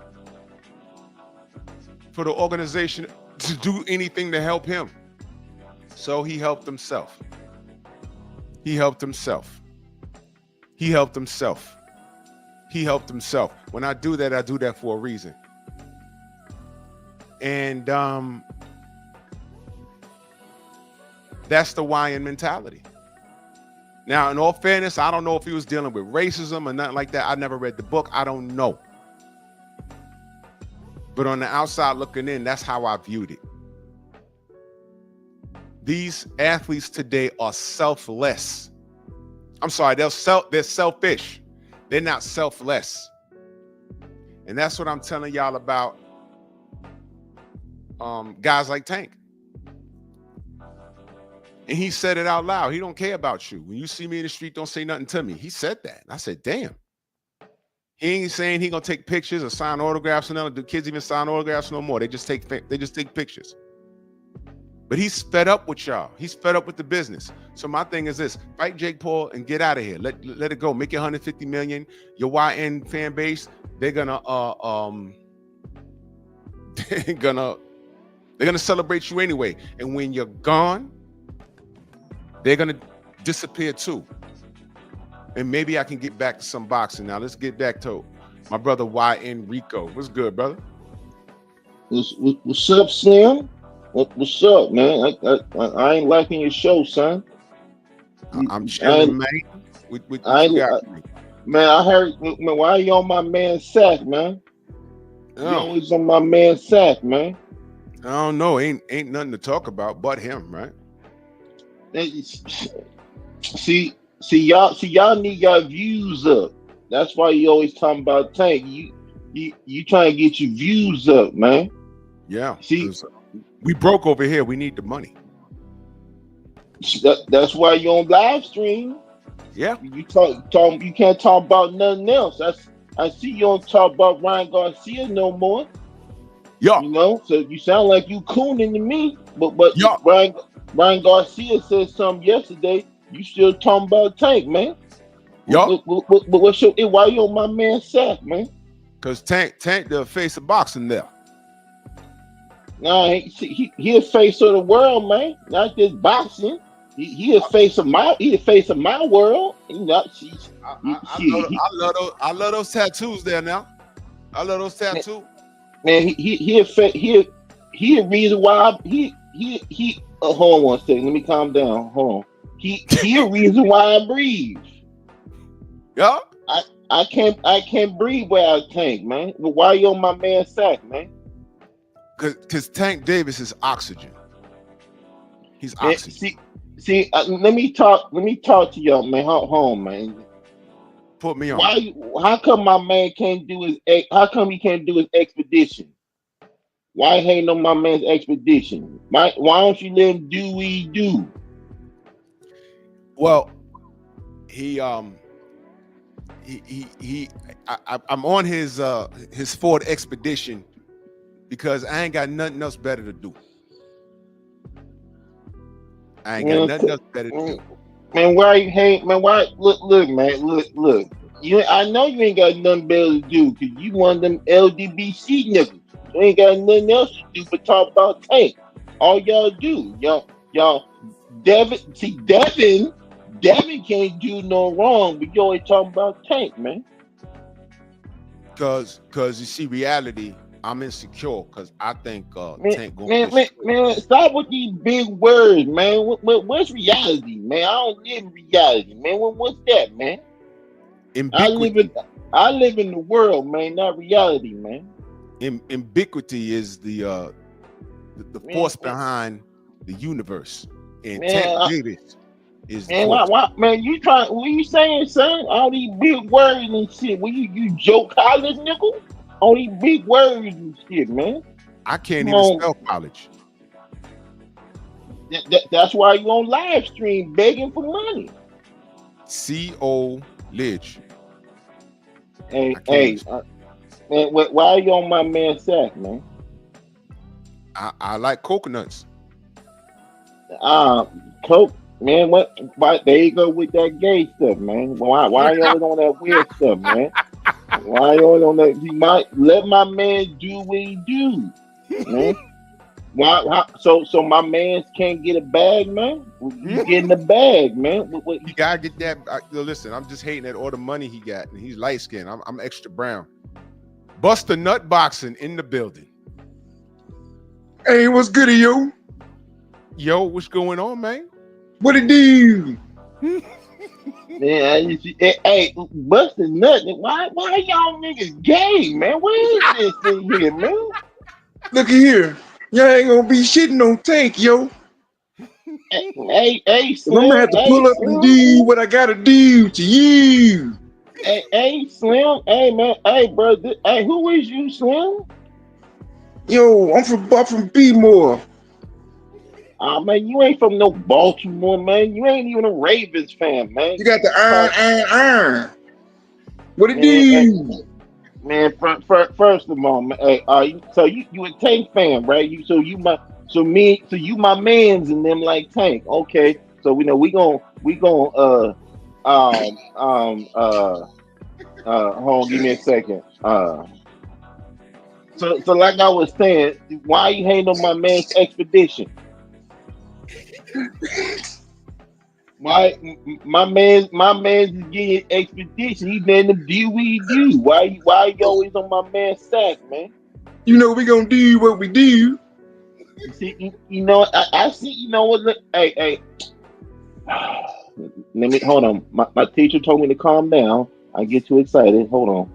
for the organization to do anything to help him. So he helped himself. When I do that for a reason. And that's the YN mentality. Now, in all fairness, I don't know if he was dealing with racism or nothing like that. I never read the book. I don't know. But on the outside looking in, that's how I viewed it. These athletes today are selfless. I'm sorry, they're selfish. They're not selfless. And that's what I'm telling y'all about guys like Tank. And he said it out loud. He don't care about you. When you see me in the street, don't say nothing to me. He said that. I said, damn. He ain't saying he gonna take pictures or sign autographs, and none of the kids even sign autographs no more. They just take pictures. But he's fed up with y'all. He's fed up with the business. So my thing is this: fight Jake Paul and get out of here. Let it go. Make it 150 million. Your YN fan base, they're gonna they're gonna celebrate you anyway. And when you're gone, they're gonna disappear too. And maybe I can get back to some boxing. Now let's get back to my brother YN Rico. What's good, brother? What's up, Slim? What's up, man? I ain't liking your show, son. I'm chilling, man. Man, I heard. Man, why are you on my man Sack, man? You always on my man Sack, man. I don't know. Ain't nothing to talk about but him, right? See, y'all need your views up. That's why you always talking about Tank. You trying to get your views up, man. Yeah. See, we broke over here. We need the money. That's why you on live stream. Yeah. You talk. You can't talk about nothing else. I see you don't talk about Ryan Garcia no more. Yeah. So you sound like you cooning to me. But yeah. Ryan Garcia said something yesterday. You still talking about Tank, man? Yeah. But what's your? Why you on my man Sack, man? Because Tank the face of boxing there. Nah, he a face of the world, man. Not just boxing. He a face of my world. I love those tattoos there now. I love those tattoos. Man, he a reason why he hold on one second. Let me calm down. Hold on. He a reason why I breathe. Yeah. I can't breathe without Tank, man. But why you on my man Sack, man? Because Tank Davis is oxygen. He's oxygen. See. Let me talk to y'all, man. Hold on, man. Put me on. How come my man can't do his? How come he can't do his expedition? Why hating on my man's expedition? Why don't you let him do what he do? Well, I'm on his Ford Expedition because I ain't got nothing else better to do. Man, why you hate, man? Why look, man, look. I know you ain't got nothing better to do because you one of them LDBC niggas. You ain't got nothing else to do but talk about Tank. All y'all do, y'all. Devin can't do no wrong, but you always talking about Tank, man. Cause you see, reality I'm insecure because I think Man, Tank gonna man, get man, straight. man, stop with these big words, man. What's reality, man? I don't live in reality, man. What's that, man? I live Ubiquity. in I live in the world, man, not reality, man. Ubiquity is the Man, force behind the universe, and man, Tank Davis is the man, why, force. man, you trying? What you saying, son? All these big words and shit. What you Joe Collins, nickel? All these big words and shit, man. I can't Come even on, spell college. that's why you on live stream begging for money. C.O. Lidge. Hey, I can't even man, why are you on my man sack, man? I like coconuts. Coke, man. Why? There you go with that gay stuff, man. Why you always on that weird stuff, man? Why you always on that? You might let my man do what he do, man. Why? So my man can't get a bag, man. You getting the bag, man. You gotta get that. Listen, I'm just hating at all the money he got, and he's light skinned. I'm extra brown. Buster Nut Boxing in the building. Hey, what's good, yo? Yo, what's going on, man? What it do? Man, hey, busting nothing. Why y'all niggas gay, man? What is this thing here, man? Look at here. Y'all ain't gonna be shitting on Tank, yo. Hey, I'm Slim. gonna have to pull up and Slim. do what I gotta do to you. Hey, Slim. Hey, man. Hey, bro. Hey, who is you, Slim? Yo, I'm from B-More. Man, you ain't from no Baltimore, man. You ain't even a Ravens fan, man. You got the iron. What it Man, do? Man, first of all, man, hey, so you a Tank fan, right? You my mans and them like Tank. Okay, so we know we gon' hold on, give me a second. So like I was saying, why you hating on my man's expedition? Why my man's is getting expedition? He letting them do what he do. Why you always on my man's sack, man? You know we gonna do what we do. You see, you know, I see. You know what? Hey. Let me hold on. My teacher told me to calm down. I get too excited. Hold on.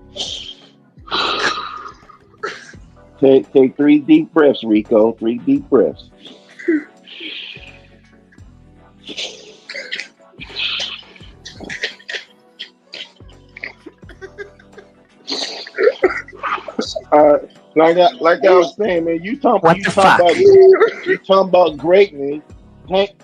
Take 3 deep breaths, Rico. 3 deep breaths. Like I was saying, man, you talking about greatness. Tank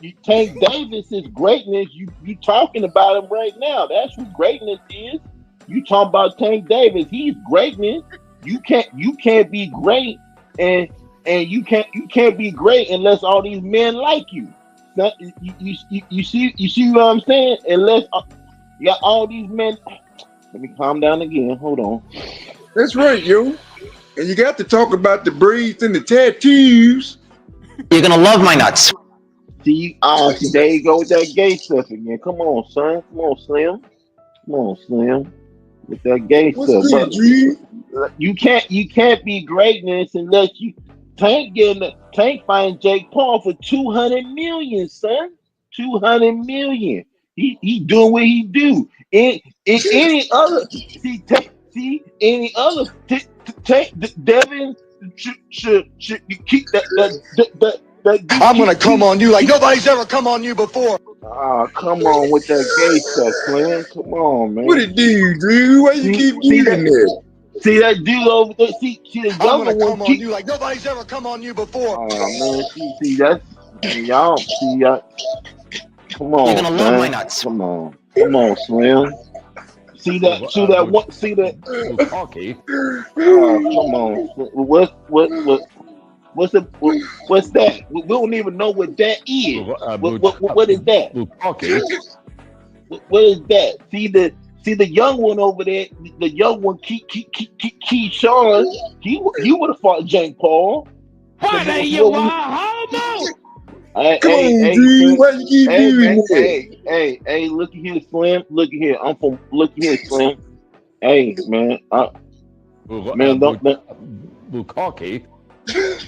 Davis is greatness. You talking about him right now. That's who greatness is. You talking about Tank Davis. He's greatness. You can't be great and you can't be great unless all these men like you. You see what I'm saying? Unless you got all these men. Let me calm down again. Hold on. That's right, yo. And you got to talk about the braids and the tattoos. You're gonna love my nuts. See, there you go with that gay stuff again. Come on, son. Come on, Slim. Come on, Slim. With that gay What's stuff. good, Dream? You can't be greatness unless you Tank find Jake Paul for 200 million, son. 200 million. He doing what he do. In any other any other Devin should keep that I'm gonna come on you like nobody's ever come on you before. Come on with that gay stuff, man. Come on, man. What it do, Drew? Why you keep doing that? See that dude over there? See the I'm younger gonna one. come on you like nobody's ever come on you before. Oh man, see that's y'all. See y'all. Come on, You're gonna love my son. nuts. Come on, Slim. See that? See that? What? See that? Okay. Come on. What's that? We don't even know what that is. What is that? Okay. What is that? See the young one over there. The young one, Keyshawn. He would have fought Jake Paul. What are you, homo? Come on, Drew. Why you keep doing that? Hey, look at here, Slim. Look at here. Look at here, Slim. Hey, man. Man, don't. Bukaki.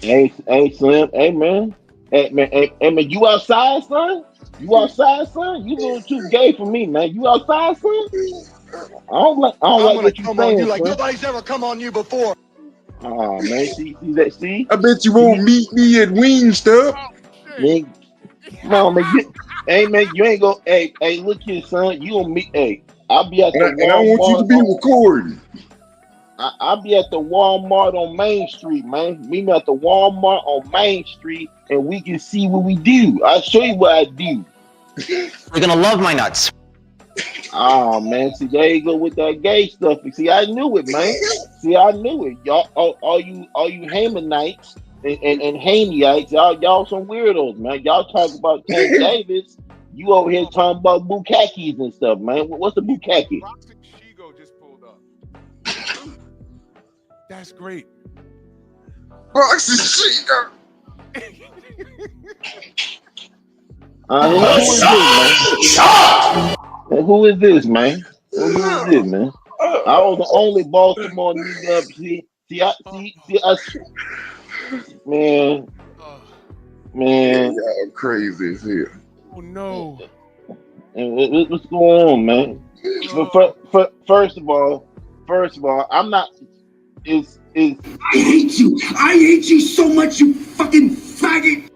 Hey, Slim. Hey, man. Hey, man, you outside, son? You outside, son? You a little too gay for me, man. You outside, son? I don't like I'm gonna what you come on saying, you like son. nobody's ever come on you before. Oh, man, see that? See, I bet you won't meet me at Wingstop. man, no, man, you ain't go. Hey, look here, son. You gonna meet? Hey, I'll be at the And I want you to be recording. I'll be at the Walmart on Main Street, man. Meet me at the Walmart on Main Street, and we can see what we do. I'll show you what I do. You're gonna love my nuts. Oh man, see there you go with that gay stuff. See, I knew it, man. See, I knew it. Y'all, all you Hamanites and Hameites, y'all some weirdos, man. Y'all talk about Tank Davis. You over here talking about bukakis and stuff, man. What's the bukaki? Roxy Shigo just pulled up. That's great. Roxy Shigo. Who is this, man? Who is this, man? I was the only Baltimore nigga up. See, man. Y'all crazy as hell. Oh no. What's going on, man? First of all, I'm not. I hate you. I hate you so much, you fucking faggot.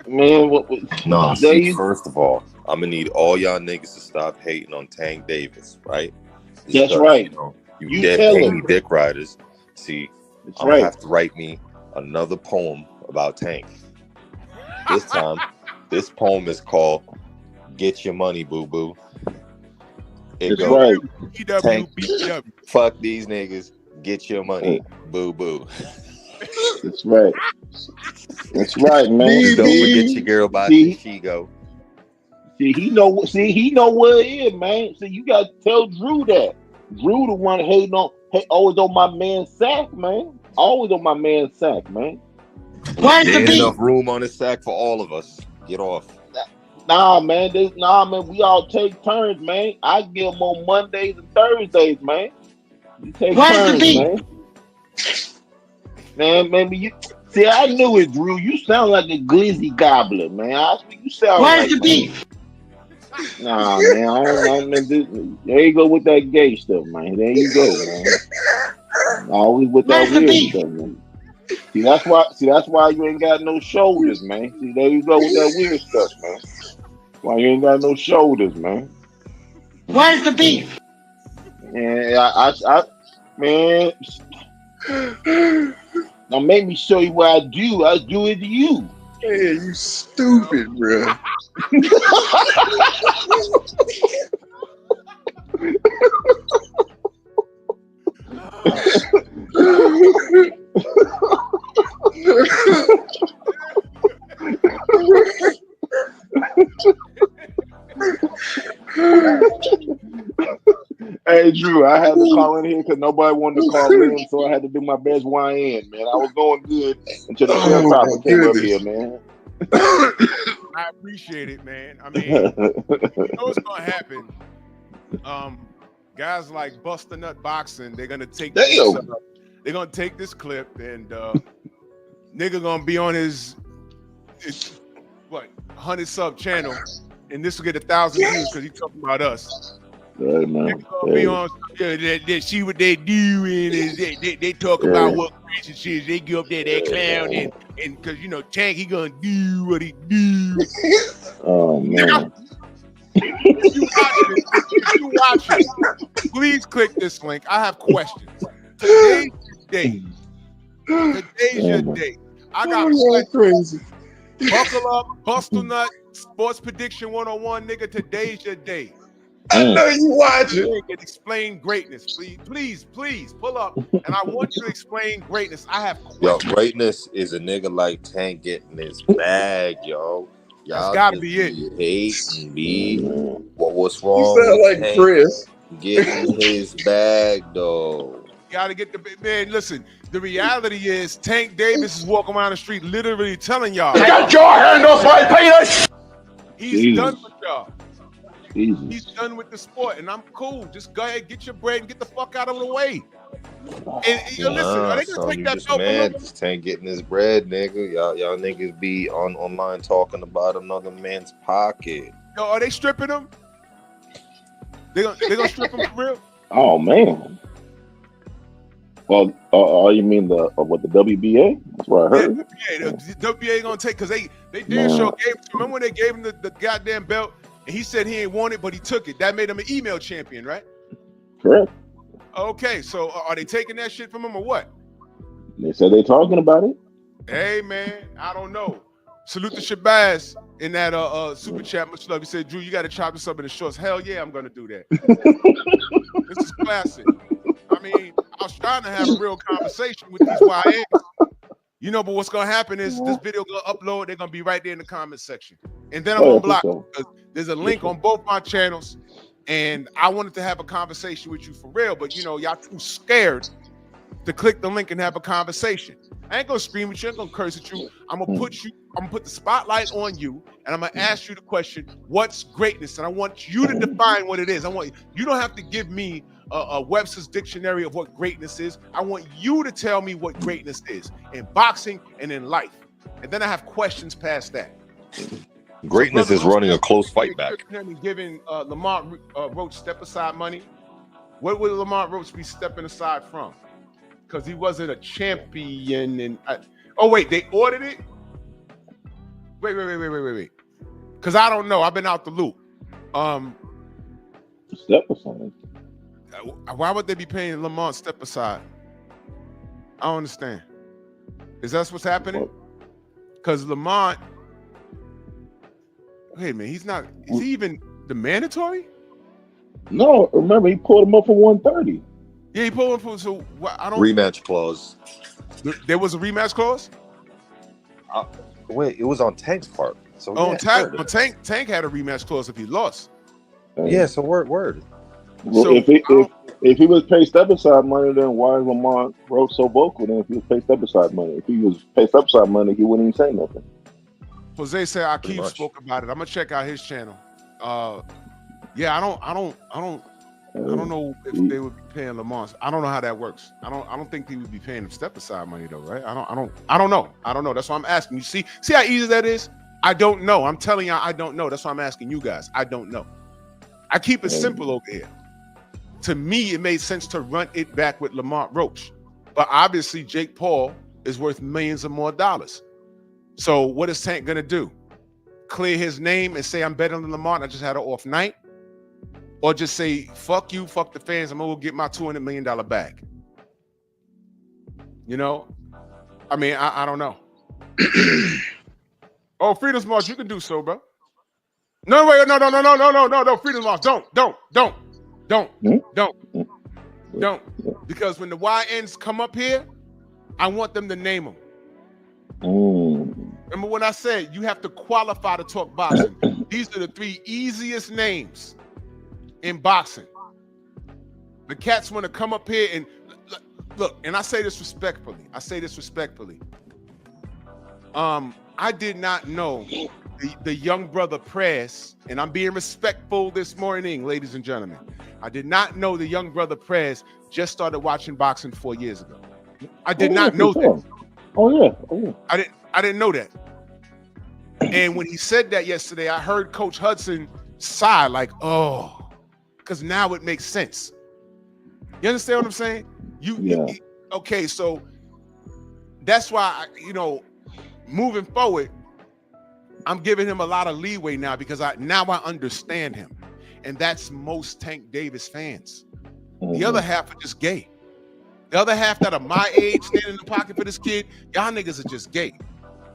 Man, what? No, see, first of all, I'm gonna need all y'all niggas to stop hating on Tank Davis, right? That's right. You dead pay dick riders. See, I'm gonna have to write me another poem about Tank. This time, this poem is called "Get Your Money, Boo Boo." It goes, Tank, fuck these niggas. Get your money, boo boo. That's right. That's right, man. Don't forget your girl by Shigo. See, he know what it is, man. See, you gotta tell Drew that. Drew the one hating on, always on my man Sack, man. Always on my man Sack, man. There's enough room on this sack for all of us. Get off. Nah, man. We all take turns, man. I give them on Mondays and Thursdays, man. You take turns, man. Man, maybe you see. I knew it, Drew. You sound like a glizzy gobbler, man. You sound like the beef? Nah, man. I don't know. There you go with that gay stuff, man. There you go, man. Always with that weird stuff, man. See, that's why you ain't got no shoulders, man. See, there you go with that weird stuff, man. Why you ain't got no shoulders, man? Where's the beef? Yeah, man. Now make me show you what I do. I do it to you. Hey, you stupid, bro. Hey Drew, I had to call in here because nobody wanted to call in, so I had to do my best YN, man. I was going good until the sharecropper came up here, man. I appreciate it, man. I mean, you know what's gonna happen? Guys like Buster Nut Boxing, they're gonna take this clip and nigga gonna be on his 100 sub channel, and this will get 1,000 views because he's talking about us. Right, man. Be on that see what they do and they talk about what crazy shit they give up there, that clown and because you know Tank he gonna do what he do. Oh man. If you watch it, please click this link. I have questions. Today's your day. I got crazy. Buckle up, Bustle Nut, Sports Prediction 101, nigga. Today's your day. I know you watch it. You can explain greatness, please pull up, and I want you to explain greatness. I have questions. Yo, greatness is a nigga like Tank getting his bag, yo. That's gotta be it. Hating me. What's wrong? You sound like Tank Chris. getting his bag, though. Gotta get the man. Listen, the reality is Tank Davis is walking around the street, literally telling y'all, Get your hand off my penis! he's done with y'all. Jesus. He's done with the sport, and I'm cool. Just go ahead, get your bread, and get the fuck out of the way. And listen, are they gonna take that belt from him? Just Tank getting his bread, nigga. Y'all niggas be online talking about another man's pocket. Yo, are they stripping him? They gonna strip him for real? Oh man. Well, you mean the WBA? That's what I heard. Yeah, the WBA gonna take because they did show gave. Remember when they gave him the goddamn belt and he said he ain't want it, but he took it. That made him an email champion, right? Correct. Okay, so are they taking that shit from him or what? They said they're talking about it. Hey man, I don't know. Salute to Shabazz in that super chat. Much love. He said, Drew, you got to chop this up in the shorts. Hell yeah, I'm gonna do that. This is classic. I mean, I was trying to have a real conversation with these YNs, you know, but what's gonna happen is this video gonna upload. They're gonna be right there in the comment section, and then I'm gonna block them because there's a link on both my channels, and I wanted to have a conversation with you for real, but you know, y'all too scared to click the link and have a conversation. I ain't gonna scream at you, I ain't gonna curse at you. I'm gonna put the spotlight on you, and I'm gonna ask you the question, what's greatness? And I want you to define what it is. You don't have to give me a Webster's dictionary of what greatness is. I want you to tell me what greatness is in boxing and in life. And then I have questions past that. Greatness is running a close fight back. Giving Lamont Roach step aside money. What would Lamont Roach be stepping aside from? Because he wasn't a champion. And wait, they ordered it? Wait. Because I don't know. I've been out the loop. Step aside. Why would they be paying Lamont step aside? I don't understand. Is that what's happening? Because Lamont, wait a minute, is he even the mandatory? No, remember he pulled him up for 130. Yeah, he pulled him for, so I don't. Rematch clause. There was a rematch clause? Wait, it was on Tank's part. So Tank had a rematch clause if he lost. Yeah, so word. Well, So, if he was paid step aside money, then why is Lamont Roach so vocal? Then if he was paid step aside money, if he was paid step aside money, he wouldn't even say nothing. Jose said Akeem spoke about it. I'm gonna check out his channel. Yeah, I don't know if they would be paying Lamont. I don't know how that works. I don't think they would be paying him step aside money though, right? I don't know. That's why I'm asking. You see how easy that is? I don't know. I'm telling you, I don't know. That's why I'm asking you guys. I don't know. I keep it simple over here. To me, it made sense to run it back with Lamont Roach. But obviously, Jake Paul is worth millions of more dollars. So what is Tank gonna do? Clear his name and say I'm better than Lamont, I just had an off night? Or just say, fuck you, fuck the fans, I'm gonna go get my $200 million bag. You know? I mean, I don't know. Oh, Freedom's March, you can do so, bro. No, wait, no, Freedom's March, don't. Because when the YNs come up here, I want them to name them. Remember when I said you have to qualify to talk boxing? These are the 3 easiest names in boxing. The cats want to come up here and look, and I say this respectfully. I did not know the young brother Prez, and I'm being respectful this morning, ladies and gentlemen. I did not know the young brother Prez just started watching boxing 4 years ago. I did not know that. Oh yeah. I didn't know that. And when he said that yesterday, I heard Coach Hudson sigh like, oh, because now it makes sense. You understand what I'm saying? Okay, so that's why, moving forward, I'm giving him a lot of leeway now because I understand him. And that's most Tank Davis fans. The other half are just gay. The other half that are my age standing in the pocket for this kid, y'all niggas are just gay.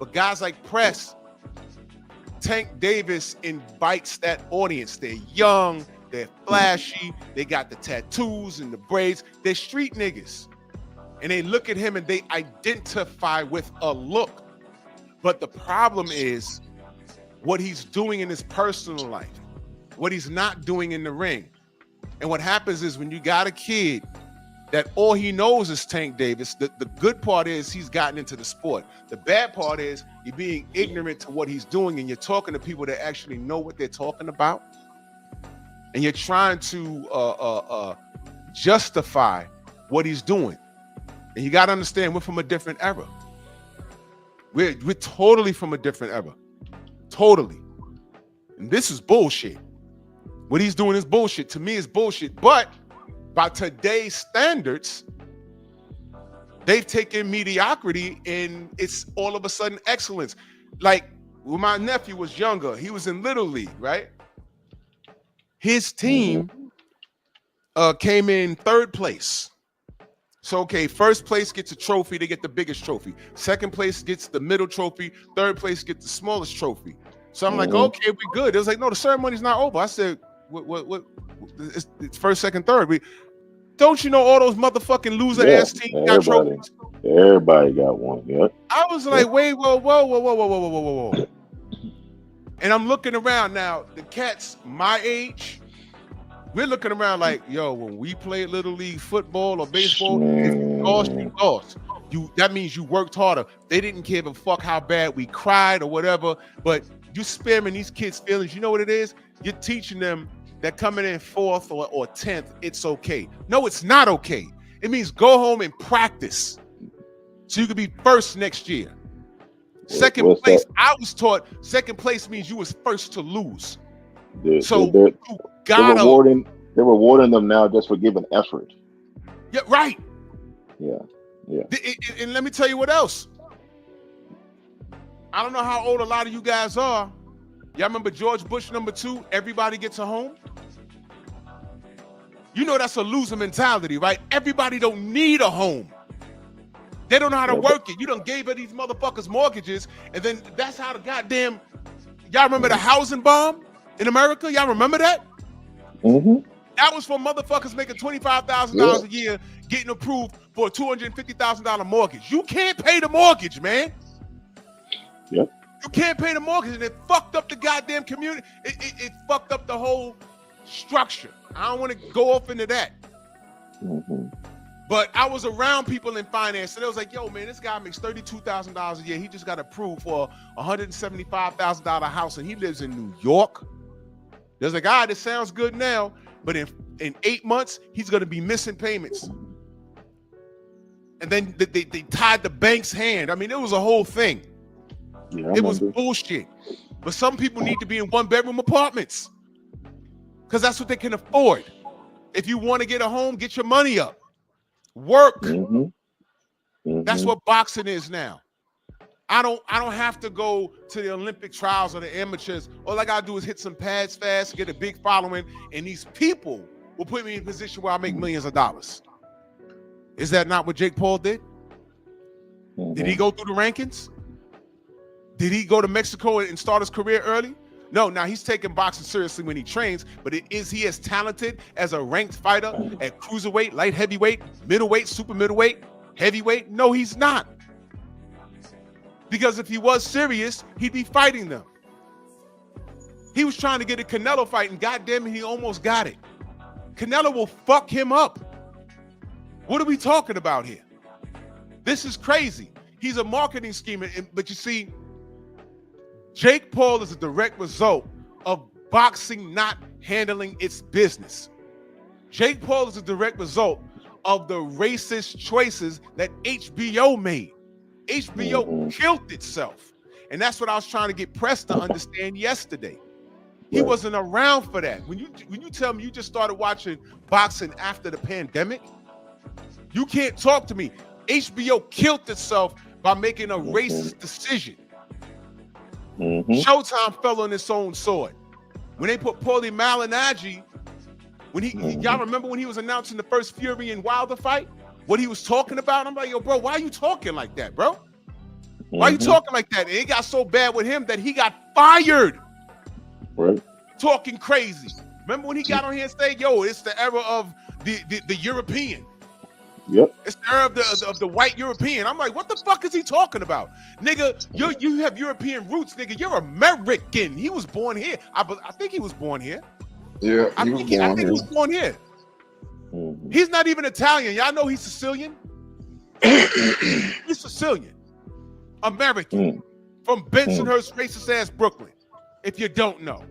But guys like Press, Tank Davis invites that audience. They're young, they're flashy, they got the tattoos and the braids. They're street niggas. And they look at him and they identify with a look. But the problem is what he's doing in his personal life, what he's not doing in the ring. And what happens is when you got a kid that all he knows is Tank Davis, the good part is he's gotten into the sport. The bad part is you're being ignorant to what he's doing and you're talking to people that actually know what they're talking about. and you're trying to justify what he's doing. And you got to understand, we're from a different era. We're totally from a different era. Totally. And this is bullshit. What he's doing is bullshit. To me, it's bullshit. But by today's standards, they've taken mediocrity and it's all of a sudden excellence. Like when my nephew was younger, he was in Little League, right? His team came in 3rd place. So, okay, 1st place gets a trophy. They get the biggest trophy. 2nd place gets the middle trophy. 3rd place gets the smallest trophy. So I'm like, okay, we good. It was like, no, the ceremony's not over. I said, what? It's 1st, 2nd, 3rd. Don't you know all those motherfucking loser ass teams got trophies? Everybody got one. Yeah. I was like, wait, whoa. And I'm looking around now. The cats my age, we're looking around like, yo, when we played Little League football or baseball, if you lost, you lost. That means you worked harder. They didn't give a fuck how bad we cried or whatever, but you sparing these kids' feelings. You know what it is? You're teaching them that coming in 4th or 10th, it's okay. No, it's not okay. It means go home and practice so you could be 1st next year. 2nd place, I was taught 2nd place means you was 1st to lose. So you gotta. They're rewarding them now just for giving effort. Yeah, right. Yeah. And let me tell you what else. I don't know how old a lot of you guys are. Y'all remember George Bush #2? Everybody gets a home. You know that's a loser mentality, right? Everybody don't need a home. They don't know how to work it. You done gave these motherfuckers mortgages, and then that's how the goddamn. Y'all remember the housing bomb in America? Y'all remember that? That was for motherfuckers making $25,000 a year getting approved for a $250,000 mortgage. You can't pay the mortgage, man. Yep. You can't pay the mortgage, and it fucked up the goddamn community. It fucked up the whole structure. I don't want to go off into that. But I was around people in finance, and they was like, yo, man, this guy makes $32,000 a year. He just got approved for a $175,000 house, and he lives in New York. There's a guy that sounds good now, but in 8 months, he's going to be missing payments. And then they tied the bank's hand. I mean, it was a whole thing. It was bullshit. But some people need to be in 1-bedroom apartments because that's what they can afford. If you want to get a home, get your money up. Work. That's what boxing is now. I don't have to go to the Olympic trials or the amateurs. All I gotta do is hit some pads fast, get a big following, and these people will put me in a position where I make millions of dollars. Is that not what Jake Paul did? Did he go through the rankings? Did he go to Mexico and start his career early? No, now he's taking boxing seriously when he trains, but is he as talented as a ranked fighter at cruiserweight, light heavyweight, middleweight, super middleweight, heavyweight? No, he's not. Because if he was serious, he'd be fighting them. He was trying to get a Canelo fight, and goddamn it, he almost got it. Canelo will fuck him up. What are we talking about here? This is crazy. He's a marketing scheme, but you see, Jake Paul is a direct result of boxing not handling its business. Jake Paul is a direct result of the racist choices that HBO made. HBO killed itself. And that's what I was trying to get Press to understand yesterday. He wasn't around for that. When you tell me you just started watching boxing after the pandemic, you can't talk to me. HBO killed itself by making a racist decision. Showtime fell on its own sword. When they put Paulie Malignaggi, y'all remember when he was announcing the first Fury and Wilder fight? What he was talking about? I'm like, yo, bro, why are you talking like that, bro? Why are you talking like that? And it got so bad with him that he got fired. Right. Talking crazy. Remember when he got on here and said, yo, it's the era of the European. Yep. It's the era of the white European. I'm like, what the fuck is he talking about? Nigga, you have European roots, nigga. You're American. He was born here. I think he was born here. Yeah, I think he was born here. He's not even Italian. Y'all know he's Sicilian? He's Sicilian. American. From Bensonhurst, racist ass Brooklyn. If you don't know.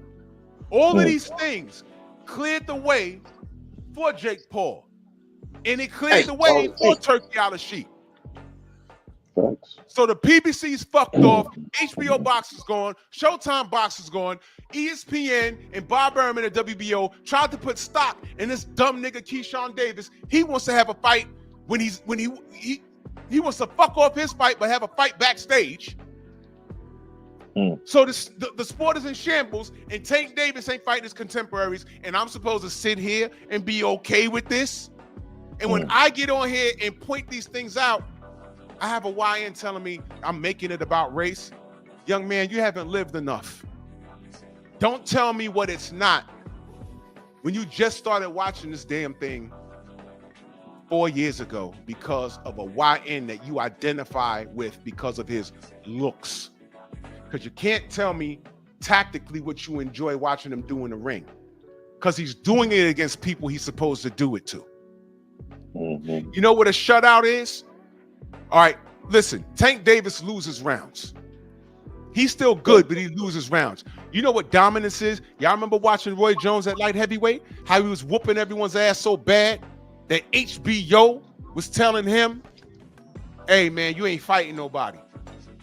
All of these things, cleared the way for Jake Paul. And it cleared the way for Turkey Al-Sheikh. Thanks. So the PBC's fucked off. HBO Box is gone. Showtime Box is gone. ESPN and Bob Berman at WBO tried to put stock in this dumb nigga Keyshawn Davis. He wants to have a fight when he wants to fuck off his fight, but have a fight backstage. So the sport is in shambles, and Tank Davis ain't fighting his contemporaries, and I'm supposed to sit here and be okay with this. And when I get on here and point these things out, I have a YN telling me I'm making it about race. Young man, you haven't lived enough. Don't tell me what it's not. When you just started watching this damn thing 4 years ago because of a YN that you identify with because of his looks. Because you can't tell me tactically what you enjoy watching him do in the ring. Because he's doing it against people he's supposed to do it to. You know what a shutout is? All right, listen, Tank Davis loses rounds. He's still good, but he loses rounds. You know what dominance is? Y'all remember watching Roy Jones at light heavyweight? How he was whooping everyone's ass so bad that HBO was telling him, hey, man, you ain't fighting nobody.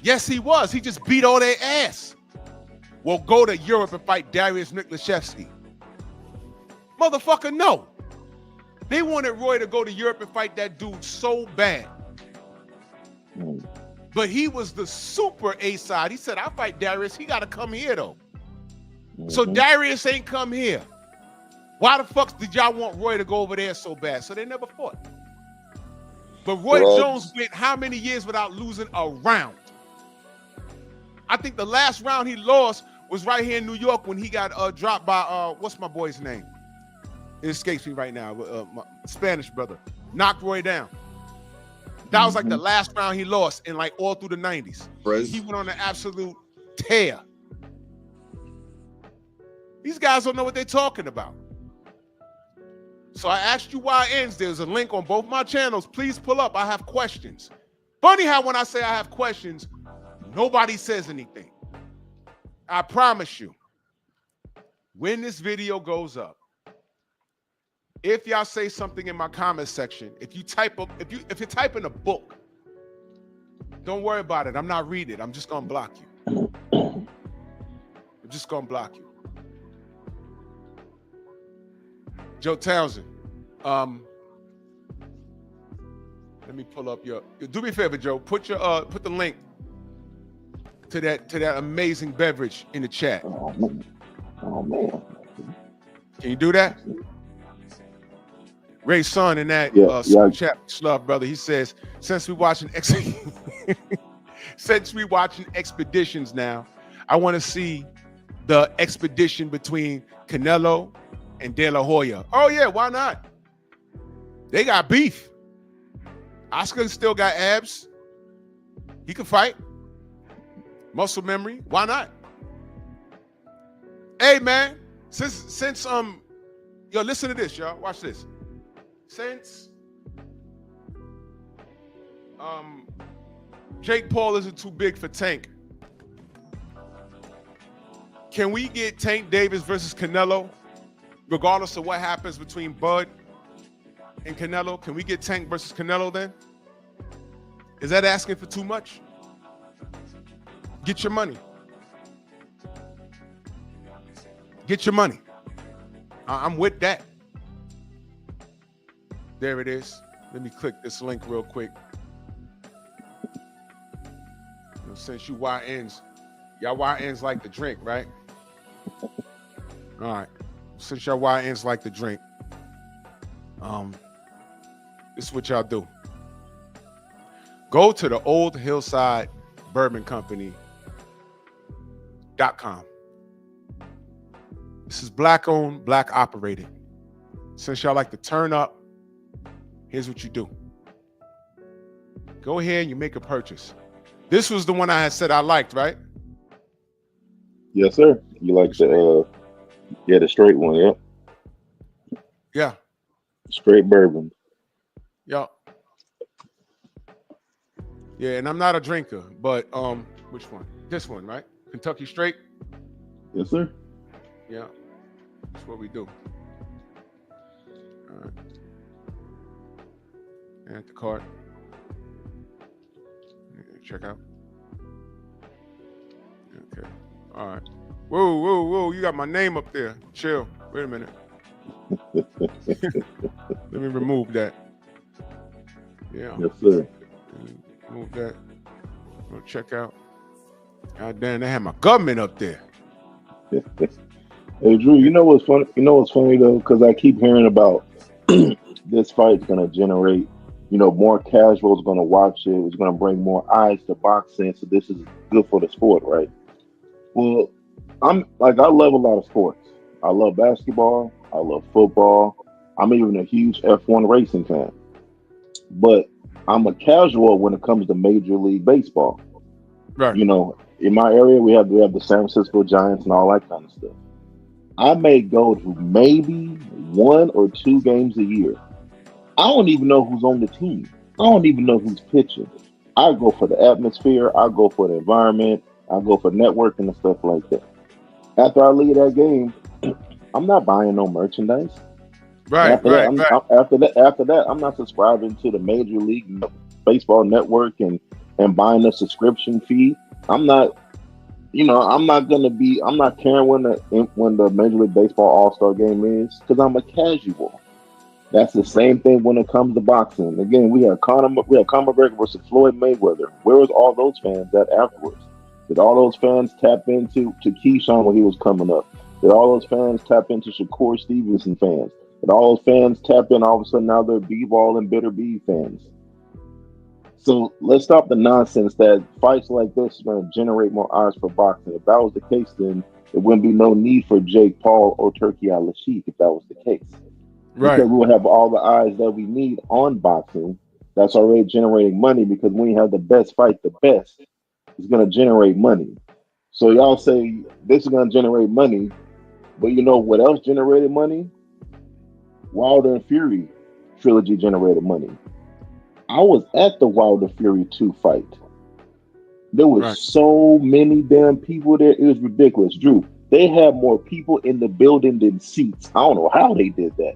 Yes, he was. He just beat all their ass. Well, go to Europe and fight Darius Miklaszewski. Motherfucker, no. They wanted Roy to go to Europe and fight that dude so bad. But he was the super A-side. He said, I'll fight Darius. He got to come here, though. So Darius ain't come here. Why the fuck did y'all want Roy to go over there so bad? So they never fought. But Roy Jones went how many years without losing a round? I think the last round he lost was right here in New York when he got dropped by, what's my boy's name? It escapes me right now. My Spanish brother. Knocked Roy down. That was like the last round he lost in like all through the 90s. He went on an absolute tear. These guys don't know what they're talking about. So I asked you why ends. There's a link on both my channels. Please pull up. I have questions. Funny how when I say I have questions, nobody says anything. I promise you, when this video goes up, if y'all say something in my comment section, if you type up, if you're typing a book, don't worry about it. I'm not reading it. I'm just gonna block you. I'm just gonna block you. Joe Townsend, let me pull up your. Do me a favor, Joe. Put the link to that amazing beverage in the chat. Oh man. Can you do that? Ray's son in that chat, Slug brother, he says, since we watching expeditions now, I want to see the expedition between Canelo and De La Hoya. Oh yeah, why not? They got beef. Oscar still got abs. He can fight. Muscle memory. Why not? Hey man, since yo, listen to this, y'all. Watch this. Since Jake Paul isn't too big for Tank, can we get Tank Davis versus Canelo, regardless of what happens between Bud and Canelo? Can we get Tank versus Canelo then? Is that asking for too much? Get your money. Get your money. I'm with that. There it is. Let me click this link real quick. Since you YNs, y'all YNs like to drink, right? All right. Since y'all YNs like to drink, this is what y'all do. Go to the Old Hillside Bourbon Company.com. This is black owned, black operated. Since y'all like to turn up, here's what you do. Go ahead and you make a purchase. This was the one I had said I liked, right? Yes, sir. You like the straight one, yeah. Yeah. Straight bourbon. Yeah. Yeah, and I'm not a drinker, but which one? This one, right? Kentucky Straight? Yes, sir. Yeah. That's what we do. All right. And the card. Check out. Okay. All right. Whoa. You got my name up there. Chill. Wait a minute. Let me remove that. Yeah. Yes, sir. Remove that. Go check out. God damn, they had my government up there. Hey, Drew, you know what's funny? You know what's funny though, because I keep hearing about this fight's going to generate, more casuals going to watch it. It's going to bring more eyes to boxing. So this is good for the sport, right? Well, I love a lot of sports. I love basketball. I love football. I'm even a huge F1 racing fan. But I'm a casual when it comes to Major League Baseball. Right. In my area, we have the San Francisco Giants and all that kind of stuff. I may go to maybe 1 or 2 games a year. I don't even know who's on the team. I don't even know who's pitching. I go for the atmosphere. I go for the environment. I go for networking and stuff like that. After I leave that game, I'm not buying no merchandise. Right. After that, I'm not subscribing to the Major League Baseball Network and buying a subscription fee. I'm not caring when the Major League Baseball All-Star game is, because I'm a casual. That's the same thing when it comes to boxing. Again, we have Conor McGregor versus Floyd Mayweather. Where was all those fans at afterwards? Did all those fans tap into Keyshawn when he was coming up? Did all those fans tap into Shakur Stevenson fans? Did all those fans tap in? All of a sudden now they're B-Ball and Bitter B fans. So let's stop the nonsense that fights like this are going to generate more eyes for boxing. If that was the case, then there wouldn't be no need for Jake Paul or Turki Al-Sheikh if that was the case. Right. Because we will have all the eyes that we need on boxing. That's already generating money, because when you have the best fight, the best is going to generate money. So y'all say this is going to generate money, but you know what else generated money? Wilder and Fury trilogy generated money. I was at the Wilder Fury 2 fight. There was so many damn people there. It was ridiculous. Drew, they had more people in the building than seats. I don't know how they did that.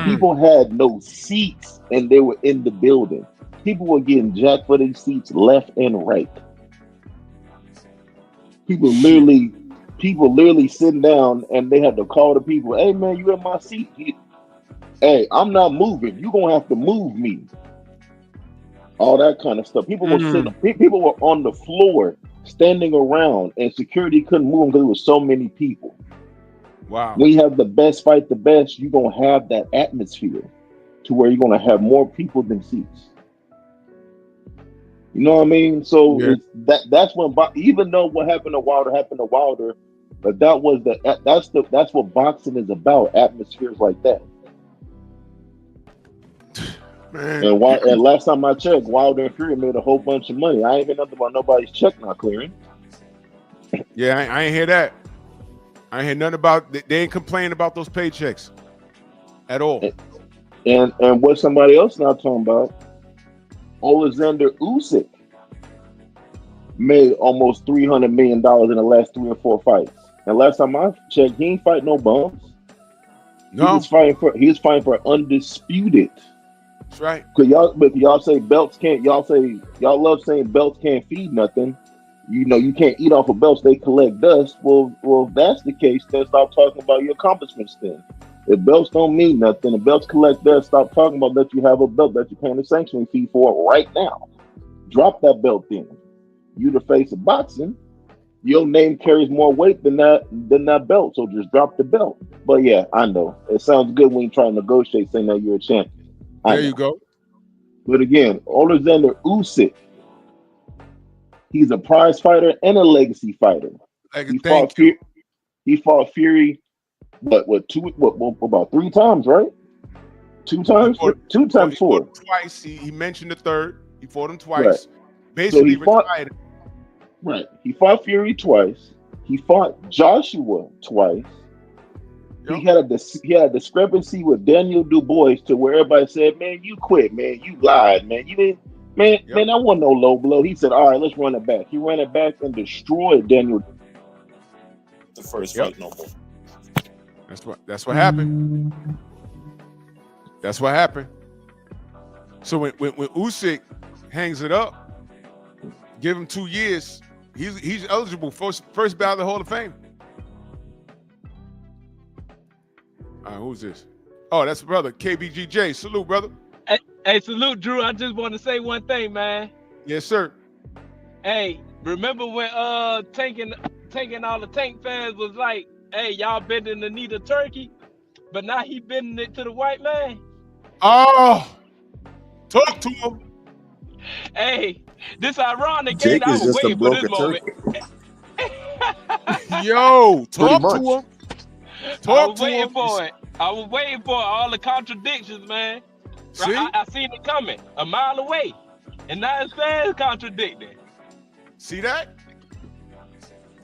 People had no seats and they were in the building. People were getting jacked for their seats left and right. People literally sitting down and they had to call the people, "Hey man, you in my seat? Hey, I'm not moving. You're gonna have to move me." All that kind of stuff. People were sitting. People were on the floor, standing around, and security couldn't move them because there were so many people. Wow. When you have the best fight, the best, you're gonna have that atmosphere to where you're gonna have more people than seats. You know what I mean? So that's when, even though what happened to Wilder, but that's what boxing is about. Atmospheres like that. Man. And last time I checked, Wilder and Fury made a whole bunch of money. I ain't hear nothing about nobody's check not clearing. Yeah, I ain't hear that. I ain't hear nothing about. They ain't complaining about those paychecks at all. And what somebody else not talking about, Alexander Usyk made almost $300 million in the last 3 or 4 fights. And last time I checked, he ain't fight no bums. No, he was fighting for undisputed. That's right. But y'all say belts can't. Y'all love saying belts can't feed nothing. You can't eat off of belts. They collect dust. Well, if that's the case, then stop talking about your accomplishments. Then, if belts don't mean nothing, if belts collect dust, stop talking about that you have a belt that you're paying a sanctioning fee for right now. Drop that belt then. You the face of boxing. Your name carries more weight than that belt. So just drop the belt. But yeah, I know it sounds good when you try to negotiate, saying that you're a champion. There you go. But again, Alexander Usyk, he's a prize fighter and a legacy fighter. He fought Fury, about 3 times, right? 2 times? 2 times 4. He fought him twice. He mentioned the third. He fought him twice. Right. Basically, so retired. Right. He fought Fury twice. He fought Joshua twice. Yep. He had a discrepancy with Daniel Dubois to where everybody said, "Man, you quit, man. You lied, man. You didn't, man. Yep. Man, that wasn't no low blow." He said, "All right, let's run it back." He ran it back and destroyed Daniel. The first fight, no more. That's what happened. That's what happened. So when Usyk hangs it up, give him 2 years, he's eligible for first ballot of the Hall of Fame. All right, who's this? Oh, that's brother KBGJ. Salute, brother. Hey, salute, Drew. I just want to say one thing, man. Yes, sir. Hey, remember when tanking all the Tank fans was like, hey, y'all bending the knee to Turkey, but now he bending it to the white man? Oh, talk to him. Hey, this ironic. Jake I is was just a waiting for this broken moment. turkey. Yo, talk to him. I Talk was to waiting him. for it. I was waiting for all the contradictions, man. See? I seen it coming a mile away, and now it's fans contradicting. See that?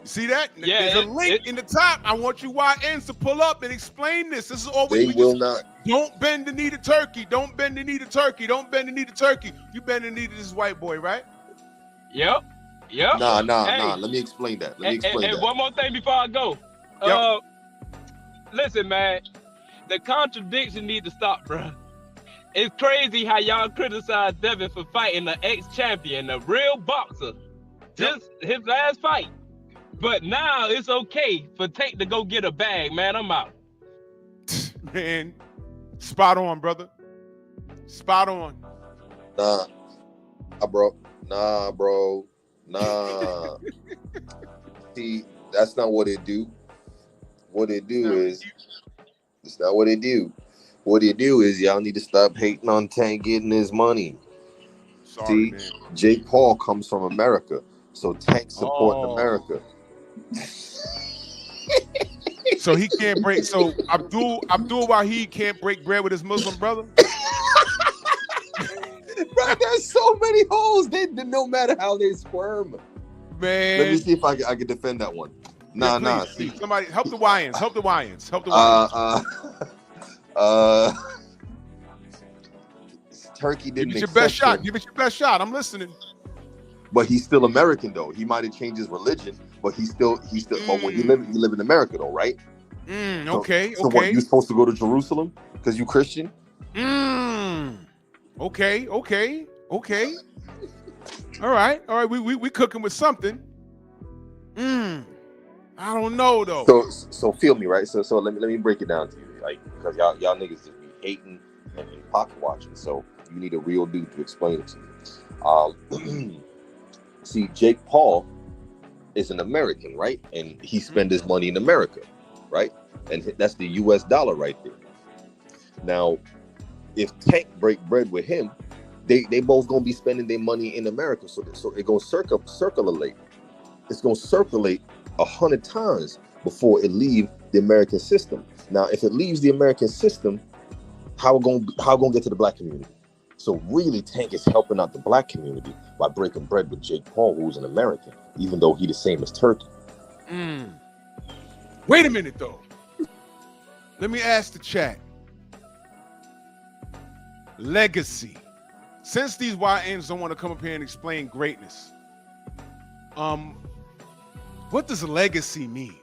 See that? Yeah, There's a link in the top. I want you YNs to pull up and explain this. This is all They will not. Don't bend the knee to Turkey. Don't bend the knee to Turkey. Don't bend the knee to Turkey. You bend the knee to this white boy, right? Yep. Nah. Hey. Let me explain that. And one more thing before I go. Yep. Listen, man. The contradiction need to stop, bro. It's crazy how y'all criticize Devin for fighting an ex-champion, a real boxer. Just his last fight. But now it's okay for Tank to go get a bag, man. I'm out. Man, spot on, brother. Spot on. Nah, bro. Nah. See, that's not what it do. What it do is, it's not what it do. What it do is y'all need to stop hating on Tank getting his money. Sorry, See, man. Jake Paul comes from America, so Tank supporting America. So he can't break. So Abdul Wahid can't break bread with his Muslim brother. Bro, there's so many holes. They no matter how they squirm. Man, Let me see if I can defend that one. Nah. Please. Somebody help the YNs. Help the YNs. Turkey didn't. Give it your best shot. Give it your best shot. I'm listening. But he's still American though. He might have changed his religion, but he's still. But when you live in America though, right? Okay. So what? You supposed to go to Jerusalem because you Christian? Okay. All right. We cooking with something. I don't know though. So feel me, right? So let me break it down to you, like, because y'all niggas just be hating and pocket watching. So you need a real dude to explain it to you. See, Jake Paul is an American, right? And he spent his money in America, right? And that's the US dollar right there. Now, if Tank break bread with him, they both gonna be spending their money in America. So it gonna circulate. It's gonna circulate 100 times before it leave the American system. Now, if it leaves the American system, how gonna get to the black community? So really, Tank is helping out the black community by breaking bread with Jake Paul, who's an American, even though he the same as Turkey. Wait a minute though. Let me ask the chat. Legacy. Since these YNs don't want to come up here and explain greatness, what does legacy mean?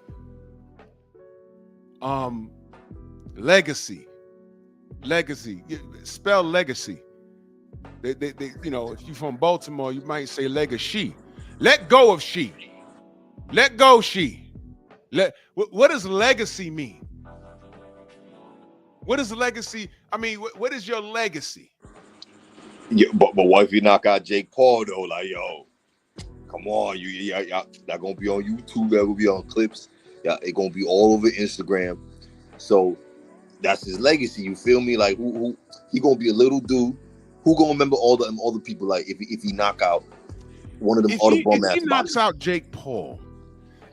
Legacy. Spell legacy. They if you're from Baltimore, you might say legacy. Let go of she. Let go she. What does legacy mean? What is legacy? I mean, what is your legacy? Yeah, but what if you knock out Jake Paul though? Like, yo, come on, y'all not gonna be on YouTube. That will be on clips. Yeah, it gonna be all over Instagram. So that's his legacy. You feel me? Like, who he gonna be a little dude? Who gonna remember all the people? Like, if he knock out one of them other bum ass If he knocks out Jake Paul,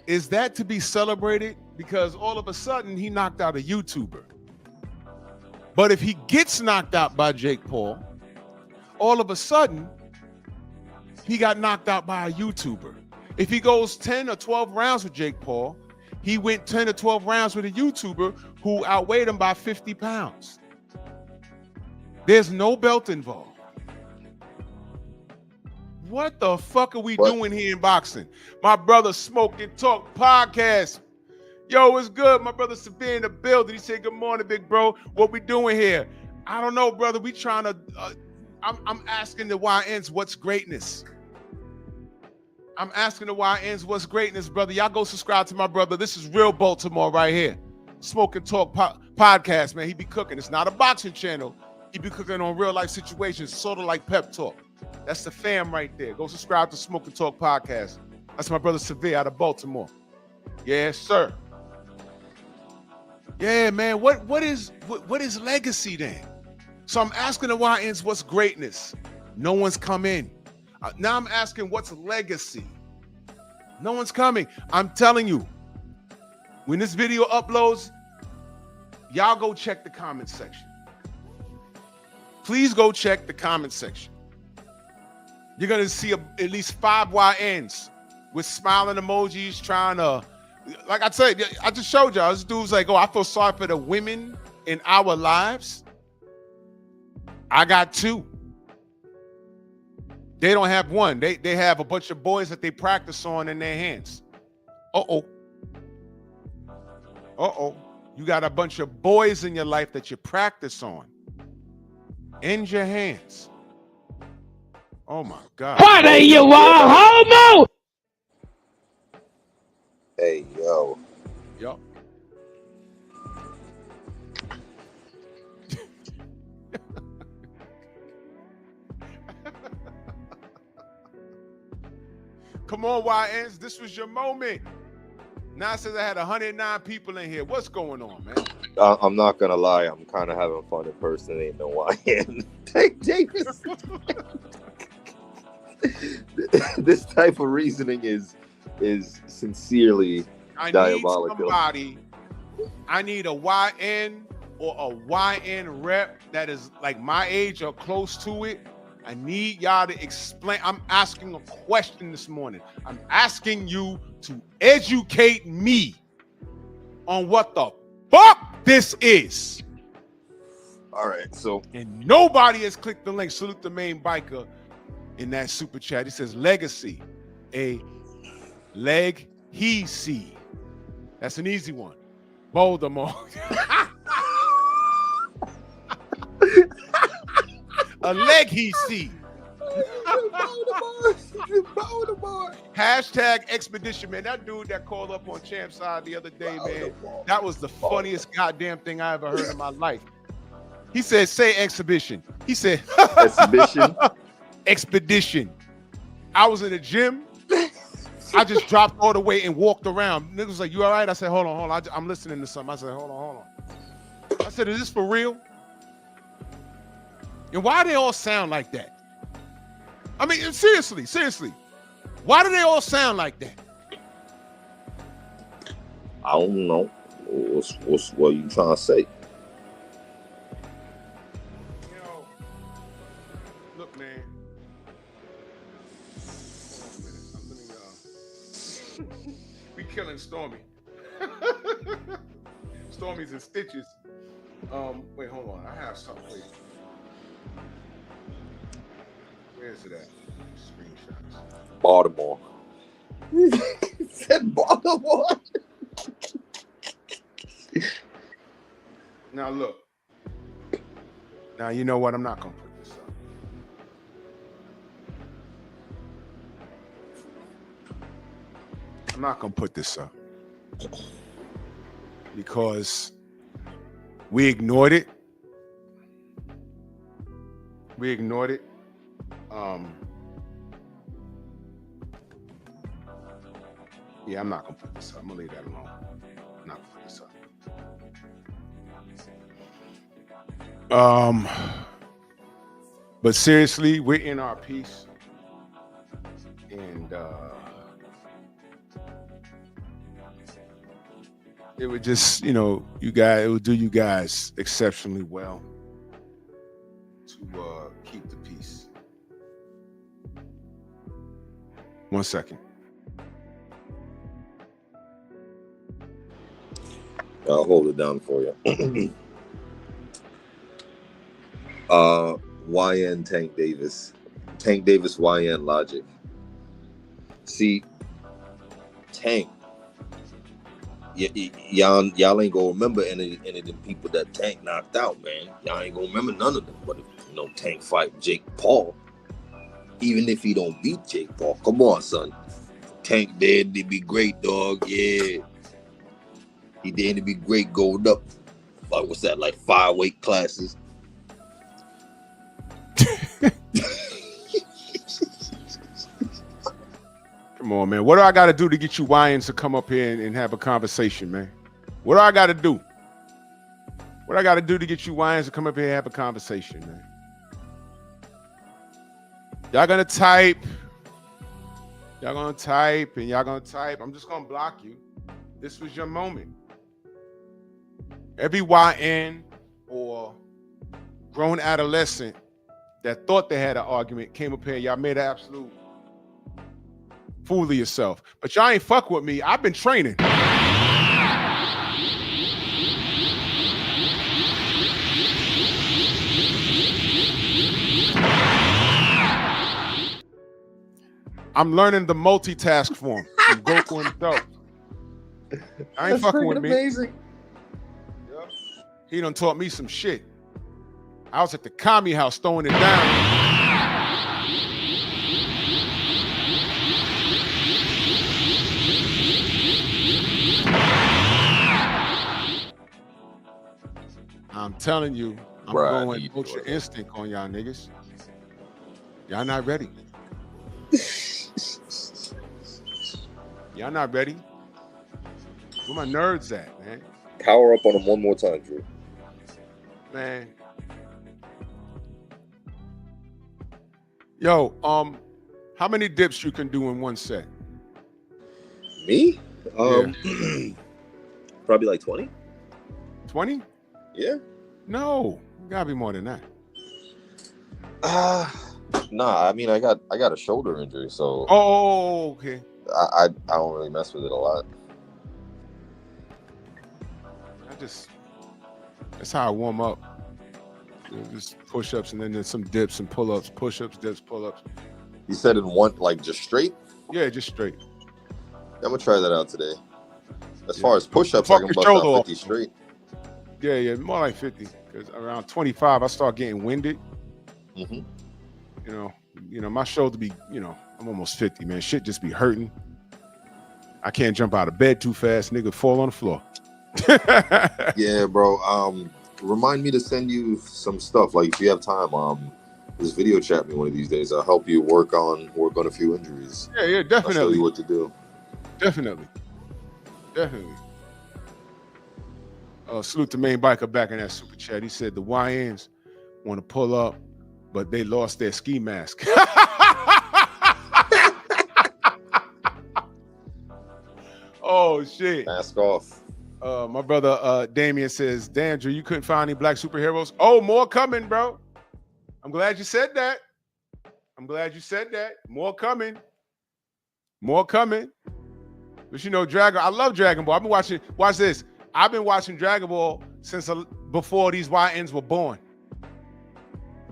is that to be celebrated? Because all of a sudden he knocked out a YouTuber. But if he gets knocked out by Jake Paul, all of a sudden he got knocked out by a YouTuber. If he goes 10 or 12 rounds with Jake Paul, he went 10 or 12 rounds with a YouTuber who outweighed him by 50 pounds. There's no belt involved. What the fuck are we doing here in boxing? My brother Smoke and Talk podcast. Yo, what's good? My brother Sabir in the building. He said, good morning, big bro. What we doing here? I don't know, brother. We trying to. I'm asking the YNs what's greatness. I'm asking the YNs what's greatness, brother. Y'all go subscribe to my brother. This is Real Baltimore right here. Smoke and Talk podcast, man. He be cooking. It's not a boxing channel. He be cooking on real life situations, sort of like Pep Talk. That's the fam right there. Go subscribe to Smoke and Talk podcast. That's my brother Severe out of Baltimore. Yes, sir. Yeah, man. What is legacy then? So I'm asking the YNs what's greatness. No one's come in. Now I'm asking what's legacy. No one's coming. I'm telling you, when this video uploads, y'all go check the comment section. Please go check the comment section. You're going to see at least 5 YNs with smiling emojis trying to, like I said, I just showed y'all. This dude's like, oh, I feel sorry for the women in our lives. I got 2. They don't have 1. They have a bunch of boys that they practice on in their hands. Uh-oh. Uh-oh. You got a bunch of boys in your life that you practice on. In your hands. Oh, my God. What are you, homo? Hey, yo. Yo. Come on, YNs. This was your moment. Now it says I had 109 people in here. What's going on, man? I'm not gonna lie. I'm kind of having fun impersonating the YN. Tank Davis. This type of reasoning is sincerely diabolical. I need a YN or a YN rep that is like my age or close to it. I need y'all to explain. I'm asking a question this morning. I'm asking you to educate me on what the fuck this is. All right, so. And nobody has clicked the link. Salute the main biker in that super chat. He says legacy, a leg he see. That's an easy one. Voldemort. A leg he see. Hashtag expedition, man. That dude that called up on Champ's side the other day, man, that was the funniest goddamn thing I ever heard in my life. He said, say exhibition. He said, exhibition. Expedition. I was in the gym. I just dropped all the weight and walked around. Niggas was like, you all right? I said, hold on. I'm listening to something. I said, hold on. I said, is this for real? And why they all sound like that? I mean, seriously. Why do they all sound like that? I don't know. What are you trying to say? You know, look, man. Hold on a minute. We killing Stormy. Stormy's in stitches. Wait, hold on. I have something for you. Where's it at? Screenshots. Baltimore. Said Baltimore. Now look. Now you know what? I'm not gonna put this up. I'm not gonna put this up because we ignored it. Yeah, I'm not gonna put this up. I'm gonna leave that alone. I'm not gonna put this up. But seriously, we're in our piece, and it would just, it would do you guys exceptionally well to keep the peace. 1 second. I'll hold it down for you. YN Tank Davis. Tank Davis YN Logic. See, Tank y'all ain't gonna remember any of them people that Tank knocked out, man. Y'all ain't gonna remember none of them. But if, Tank fight Jake Paul, even if he don't beat Jake Paul, come on, son. Tank dead to be great, dog. Yeah, he dead to be great. Going up, what's that? Like 5 weight classes. Come on, man. What do I got to do to get you YNs to come up here and have a conversation, man? What do I got to do? What I got to do to get you YNs to come up here and have a conversation, man? Y'all going to type. Y'all going to type and y'all going to type. I'm just going to block you. This was your moment. Every YN or grown adolescent that thought they had an argument came up here. Y'all made an absolute fool of yourself. But y'all ain't fuck with me. I've been training. I'm learning the multitask form from Goku himself. I ain't fucking with me. Amazing. Yep. He done taught me some shit. I was at the Kami house throwing it down. I'm telling you, I'm going Ultra Instinct on y'all niggas. Y'all not ready. Y'all not ready. Where my nerds at, man? Power up on them one more time, Drew. Man. Yo, how many dips you can do in one set? Me? Probably like 20. 20? Yeah. No, gotta be more than that. Nah, I mean I got a shoulder injury, so okay. I don't really mess with it a lot. That's how I warm up. Just push-ups and then there's some dips and pull-ups, push-ups, dips, pull-ups. You said in one, like just straight? Yeah, just straight. I'm gonna try that out today. As far as push-ups, I can bust out 50 straight. Yeah, more like 50. Because around 25, I start getting winded. Mm-hmm. You know, my shoulder be, I'm almost 50, man. Shit just be hurting. I can't jump out of bed too fast. Nigga fall on the floor. Yeah, bro. Remind me to send you some stuff. Like if you have time, just video chat me one of these days. I'll help you work on a few injuries. Yeah, definitely. I'll show you what to do. Definitely. Salute the main biker back in that super chat. He said the YNs want to pull up, but they lost their ski mask. Oh shit! Mask off. My brother Damien says, "Damn, Drew, you couldn't find any black superheroes." Oh, more coming, bro. I'm glad you said that. More coming. But Dragon. I love Dragon Ball. I've been watching. Watch this. I've been watching Dragon Ball since before these YNs were born.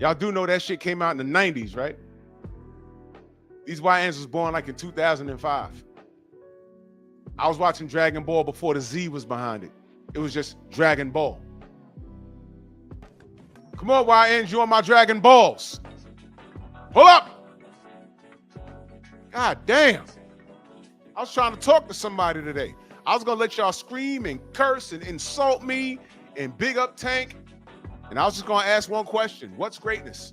Y'all do know that shit came out in the 90s, right? These YNs was born like in 2005. I was watching Dragon Ball before the Z was behind it. It was just Dragon Ball. Come on, YNs, you on my Dragon Balls. Pull up. God damn. I was trying to talk to somebody today. I was going to let y'all scream and curse and insult me and big up Tank. And I was just going to ask one question. What's greatness?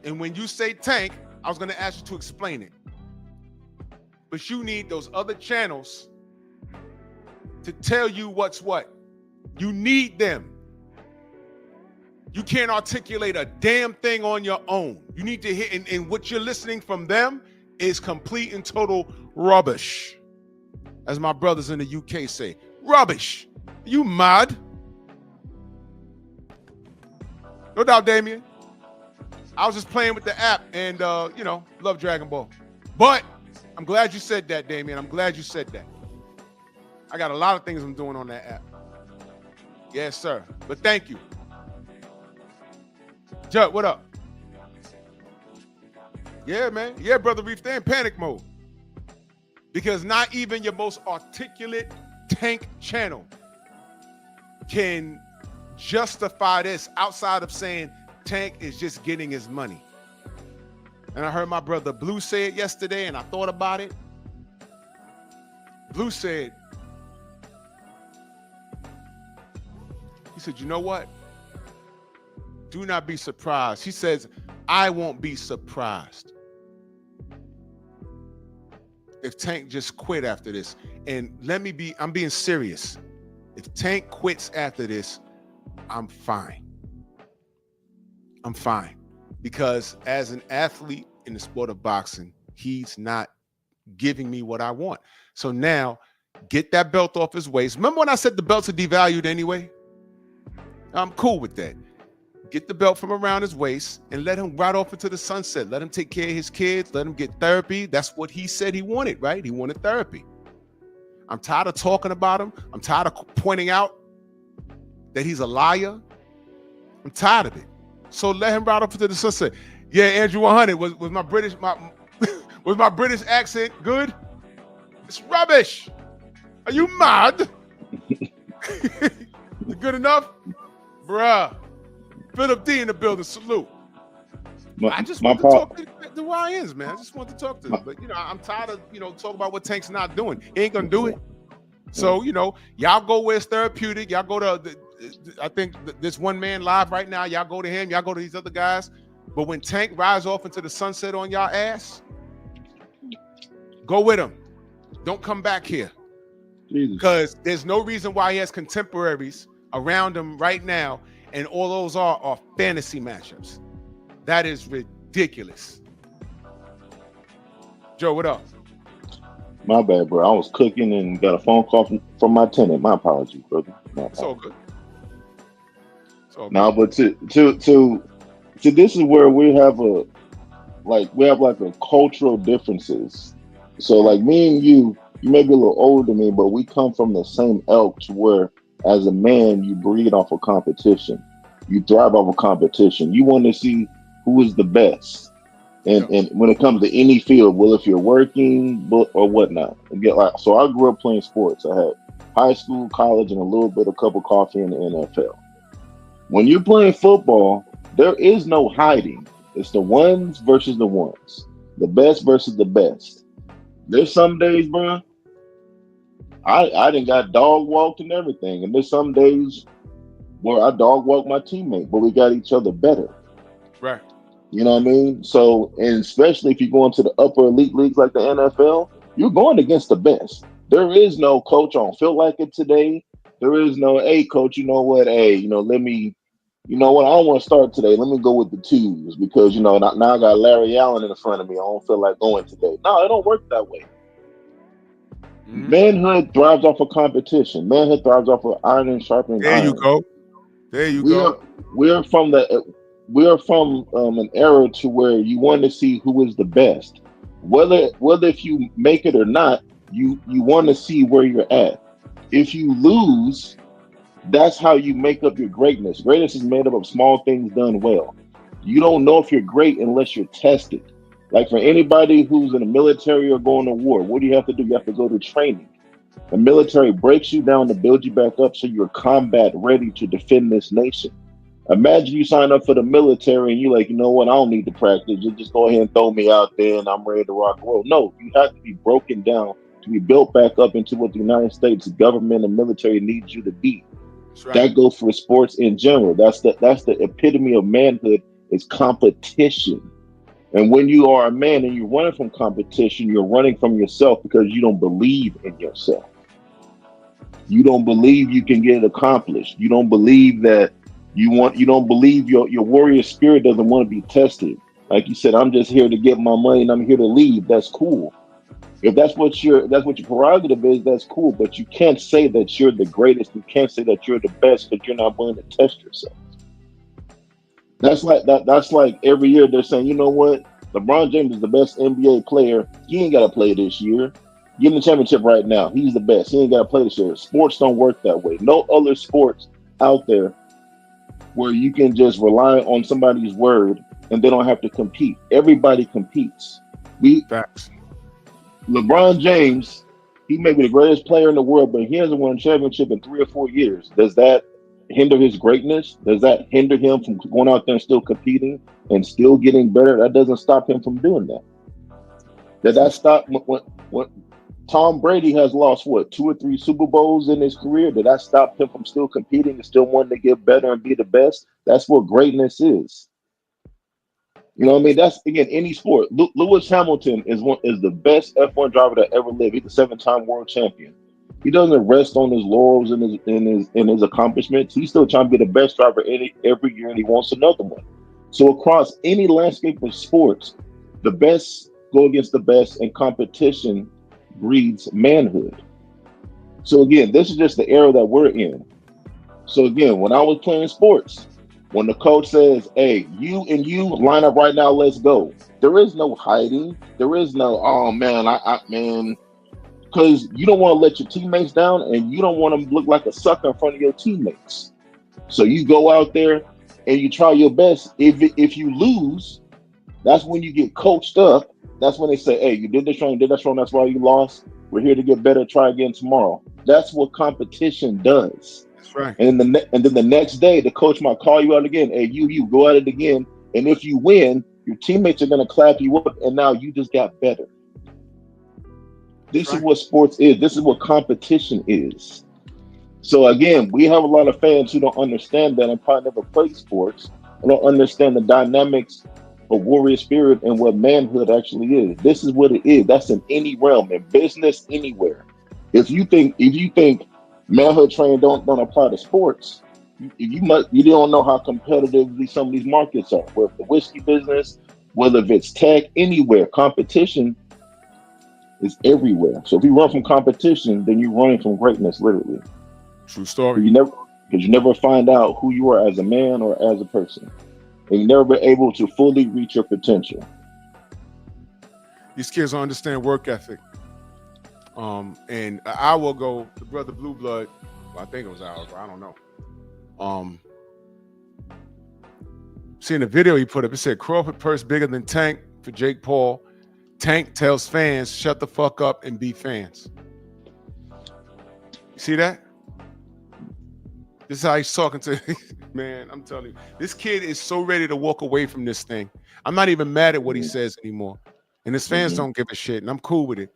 And when you say Tank, I was going to ask you to explain it. But you need those other channels to tell you what's what. You need them. You can't articulate a damn thing on your own. You need to hit, and what you're listening from them is complete and total rubbish. As my brothers in the UK say, rubbish. You mad? No doubt, Damien. I was just playing with the app and, love Dragon Ball. But I'm glad you said that, Damien. I'm glad you said that. I got a lot of things I'm doing on that app. Yes, sir. But thank you. Judd, what up? Yeah, man. Yeah, Brother Reef, they're in panic mode. Because not even your most articulate Tank channel can justify this outside of saying Tank is just getting his money. And I heard my brother Blue say it yesterday, and I thought about it. Blue said, he said, you know what? Do not be surprised. He says, I won't be surprised if Tank just quit after this. And I'm being serious. If Tank quits after this, I'm fine. I'm fine. Because as an athlete in the sport of boxing, he's not giving me what I want. So now, get that belt off his waist. Remember when I said the belts are devalued anyway? I'm cool with that. Get the belt from around his waist and let him ride off into the sunset. Let him take care of his kids. Let him get therapy. That's what he said he wanted, right? He wanted therapy. I'm tired of talking about him. I'm tired of pointing out that he's a liar. I'm tired of it. So let him ride off into the sunset. Yeah, Andrew 100 was my British was my British accent good? It's rubbish. Are you mad? Good enough, bruh. Philip D in the building. Salute. I just want to talk to the YNs, man. I just want to talk to them. But, I'm tired of, talking about what Tank's not doing. He ain't going to do it. So, y'all go where it's therapeutic. Y'all go to, I think this one man live right now. Y'all go to him. Y'all go to these other guys. But when Tank rides off into the sunset on y'all ass, go with him. Don't come back here. Because there's no reason why he has contemporaries around him right now. And all those are fantasy matchups. That is ridiculous. Joe, what up? My bad, bro. I was cooking and got a phone call from my tenant. My apologies, brother. It's all good. No, but to this is where we have a cultural differences. So like me and you may be a little older than me, but we come from the same ilk to where as a man, you breed off of competition. You thrive off of competition. You want to see who is the best. And when it comes to any field, well, if you're working or whatnot. So I grew up playing sports. I had high school, college, and a cup of coffee in the NFL. When you're playing football, there is no hiding. It's the ones versus the ones. The best versus the best. There's some days, bro, I done got dog walked and everything. And there's some days where I dog walk my teammate, but we got each other better. Right. You know what I mean? So, and especially if you go into the upper elite leagues like the NFL, you're going against the best. There is no coach, I don't feel like it today. There is no, hey, coach, you know what? Hey, I don't want to start today. Let me go with the twos because, now I got Larry Allen in front of me. I don't feel like going today. No, it don't work that way. Mm-hmm. Manhood thrives off of competition. Manhood thrives off of iron and sharpening iron. There you go. We're from an era to where you want to see who is the best. Whether if you make it or not, you want to see where you're at. If you lose, that's how you make up your greatness. Greatness is made up of small things done well. You don't know if you're great unless you're tested. Like for anybody who's in the military or going to war, what do you have to do? You have to go to training. The military breaks you down to build you back up so you're combat ready to defend this nation. Imagine you sign up for the military and you're like, you know what, I don't need to practice. Just go ahead and throw me out there and I'm ready to rock and roll. No, you have to be broken down to be built back up into what the United States government and military needs you to be. Right. That goes for sports in general. That's the epitome of manhood is competition. And when you are a man and you're running from competition, you're running from yourself because you don't believe in yourself. You don't believe you can get it accomplished. You don't believe that you don't believe your warrior spirit doesn't want to be tested. Like you said, I'm just here to get my money and I'm here to leave. That's cool. If that's what your prerogative is, that's cool. But you can't say that you're the greatest. You can't say that you're the best because you're not willing to test yourself. That's like every year they're saying, you know what? LeBron James is the best NBA player. He ain't got to play this year. Give him the championship right now. He's the best. He ain't got to play this year. Sports don't work that way. No other sports out there where you can just rely on somebody's word and they don't have to compete. Everybody competes. Facts. LeBron James he may be the greatest player in the world, but he hasn't won a championship in 3 or 4 years. Does that hinder his greatness? Does that hinder him from going out there and still competing and still getting better? That doesn't stop him from doing that. Did that stop when Tom Brady has lost, what, 2 or 3 Super Bowls in his career? Did that stop him from still competing and still wanting to get better and be the best? That's what greatness is. You know what I mean? That's, again, any sport. Lewis Hamilton is the best F1 driver that ever lived. He's a 7-time world champion. He doesn't rest on his laurels and his accomplishments. He's still trying to be the best driver every year, and he wants another one. So across any landscape of sports, the best go against the best, and competition breeds manhood. So again, this is just the era that we're in. So again, when I was playing sports, when the coach says, hey, you and you line up right now, let's go. There is no hiding. There is no, oh man, man, because you don't want to let your teammates down, and you don't want to look like a sucker in front of your teammates. So you go out there and you try your best. If you lose, that's when you get coached up. That's when they say, hey, you did this wrong, that's why you lost. We're here to get better, try again tomorrow. That's what competition does. That's right. And then the next day, the coach might call you out again. Hey, you go at it again. And if you win, your teammates are going to clap you up, and now you just got better. This is what sports is. This is what competition is. So again, we have a lot of fans who don't understand that and probably never played sports and don't understand the dynamics of warrior spirit and what manhood actually is. This is what it is. That's in any realm, in business, anywhere. If you think manhood training don't apply to sports, you don't know how competitively some of these markets are. Whether the whiskey business, whether if it's tech, anywhere, competition is everywhere. So if you run from competition, then you're running from greatness, literally. True story. You never find out who you are as a man or as a person. And you never be able to fully reach your potential. These kids don't understand work ethic. And an hour ago, the brother Blue Blood, well, I think it was an hour ago, I don't know. Seeing a video he put up, it said Crawford purse bigger than Tank for Jake Paul. Tank tells fans, shut the fuck up and be fans. You see that? This is how he's talking to, man, I'm telling you. This kid is so ready to walk away from this thing. I'm not even mad at what he says anymore. And his fans don't give a shit, and I'm cool with it.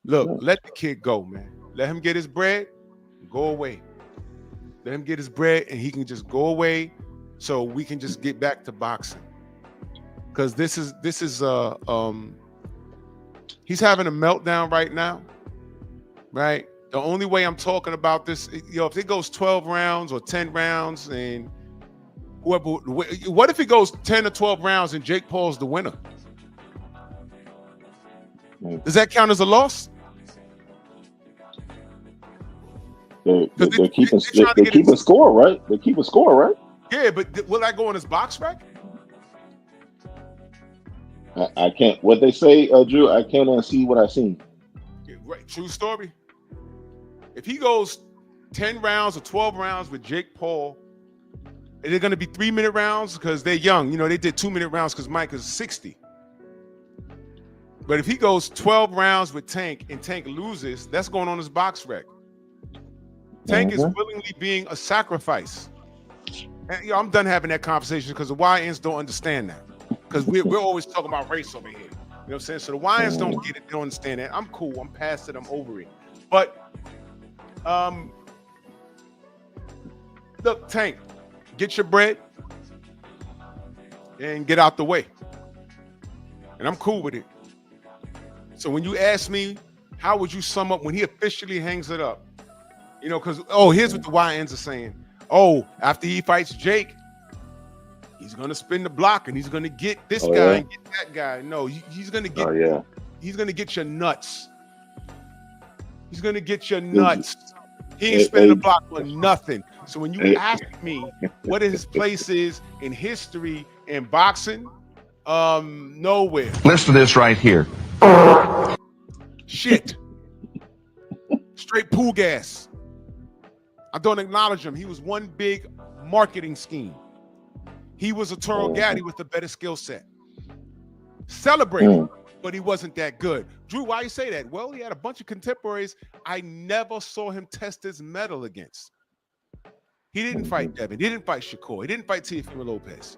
Look, let the kid go, man. Let him get his bread, go away. Let him get his bread, and he can just go away so we can just get back to boxing. Because this is he's having a meltdown right now, right? The only way I'm talking about this, if it goes 12 rounds or 10 rounds, and whoever, what if it goes 10 or 12 rounds and Jake Paul's the winner? Does that count as a loss? They're keeping score, right? They're keeping score, right? Yeah, but will that go on his box rack? I can't. What they say, Drew, I can't unsee what I've seen. Yeah, right, true story. If he goes 10 rounds or 12 rounds with Jake Paul, are they going to be 3-minute rounds? Because they're young. You know, they did 2-minute rounds because Mike is 60. But if he goes 12 rounds with Tank and Tank loses, that's going on his box rack. Tank is willingly being a sacrifice. And, I'm done having that conversation because the YNs don't understand that. Because we're always talking about race over here. You know what I'm saying? So the YNs don't get it. They don't understand that. I'm cool. I'm past it. I'm over it. But look, Tank, get your bread and get out the way. And I'm cool with it. So when you ask me, how would you sum up when he officially hangs it up? You know, because, here's what the YNs are saying. After he fights Jake, he's going to spin the block and he's going to get this guy and get that guy. No, he's going to get he's going to get your nuts. He's going to get your nuts. He ain't spinning the block for nothing. So when you ask me what his place is in history in boxing, nowhere. Listen to this right here. Shit. Straight pool gas. I don't acknowledge him. He was one big marketing scheme. He was a Toro Gaddy with a better skill set. Celebrate him. but he wasn't that good. Drew, why you say that? Well, he had a bunch of contemporaries I never saw him test his mettle against. He didn't fight Devin. He didn't fight Shakur. He didn't fight Teofimo Lopez.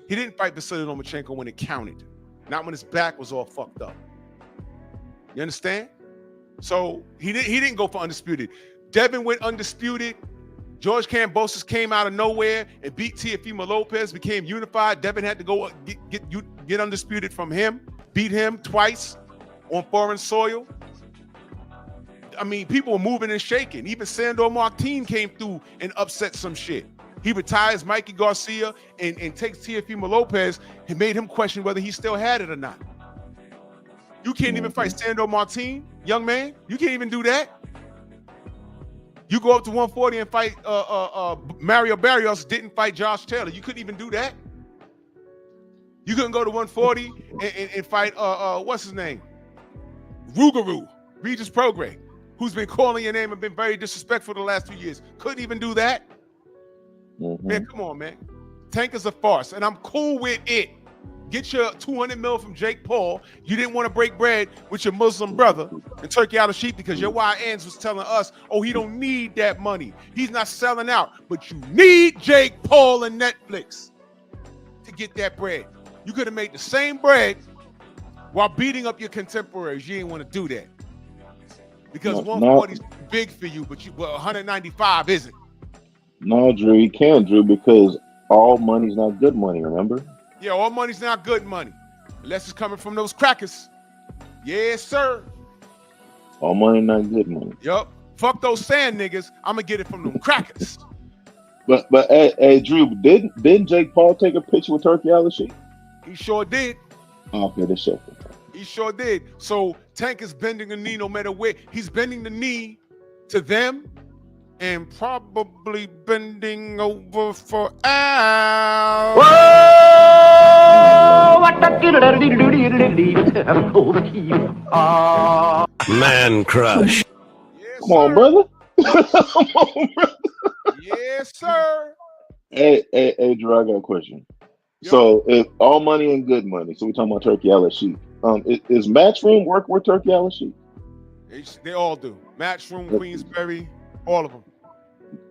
He didn't fight Vasily Lomachenko when it counted. Not when his back was all fucked up. You understand? So he didn't go for undisputed. Devin went undisputed. George Kambosos came out of nowhere and beat Teofimo Lopez, became unified. Devin had to go get undisputed from him, beat him twice on foreign soil. I mean, people were moving and shaking. Even Sandor Martin came through and upset some shit. He retires Mikey Garcia and takes Teofimo Lopez and made him question whether he still had it or not. You can't even fight Sandor Martin, young man. You can't even do that. You go up to 140 and fight Mario Barrios, didn't fight Josh Taylor. You couldn't even do that. You couldn't go to 140 and fight, what's his name? Rougarou, Regis Prograis, who's been calling your name and been very disrespectful the last 2 years. Couldn't even do that. Man, come on, man. Tank is a farce, and I'm cool with it. Get your 200 mil from Jake Paul. You didn't want to break bread with your Muslim brother and Turkey out of sheep because your YNs was telling us, oh, he don't need that money. He's not selling out. But you need Jake Paul and Netflix to get that bread. You could have made the same bread while beating up your contemporaries. You didn't want to do that. Because 140 is big for you, but 195 isn't. No, Drew, you can't, Drew, because all money's not good money, remember? Yeah, all money's not good money. Unless it's coming from those crackers. Yes, sir. All money not good money. Yup. Fuck those sand niggas. I'm going to get it from them crackers. But hey, Drew, didn't Jake Paul take a picture with Turkey Al-Sheikh? He sure did. Okay, that's shit. He sure did. So Tank is bending the knee no matter where. He's bending the knee to them and probably bending over for Al. Man crush. Yes, Come on, brother. Come on, brother. Yes, sir. Hey, Drew, I got a question. Yep. So, if all money and good money, so we're talking about Turkey Al-Sheikh. Is Matchroom work with Turkey Al-Sheikh? They all do. Matchroom, Queensberry, all of them.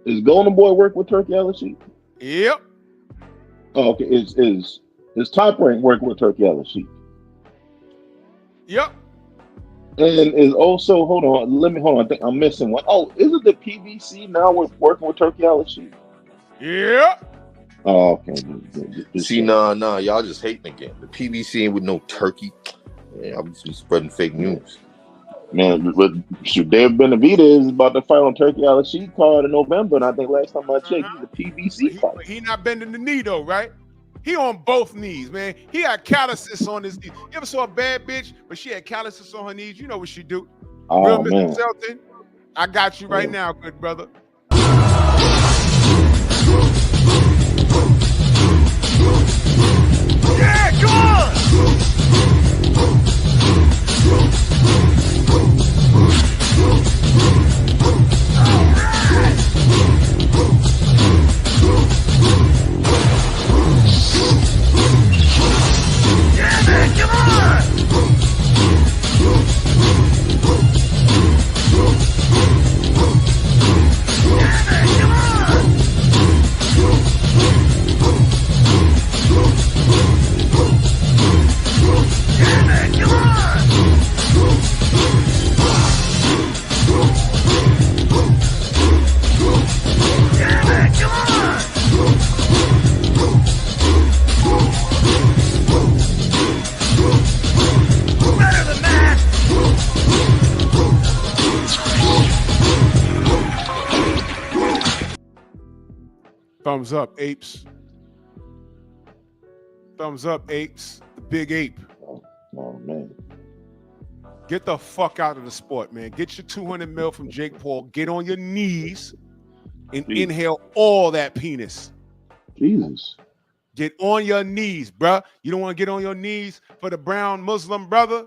Is Golden Boy work with Turkey Al-Sheikh? Yep. Oh, okay. Is Top Rank work with Turkey Al-Sheikh? Yep. And is also, hold on, I think I'm missing one. Oh, isn't the PBC now working with Turkey Al-Sheikh? Yeah. Oh, okay. See, nah, y'all just hating again. The PBC ain't with no Turkey. Yeah, I'm just spreading fake news. Man, but David Benavidez is about to fight on Turkey Al-Sheikh card in November, and I think last time I checked, he's a PBC fighter. He not bending the knee though, right? He on both knees, man. He had calluses on his knees. You ever saw a bad bitch, but she had calluses on her knees? You know what she do. Oh, Real man. Mr. Shelton, I got you right now, good brother. Yeah, come on! Thumbs up, apes. Thumbs up, apes. The big ape. Oh, man. Get the fuck out of the sport, man. Get your 200 mil from Jake Paul. Get on your knees and inhale all that penis. Jesus. Get on your knees, bruh. You don't want to get on your knees for the brown Muslim brother?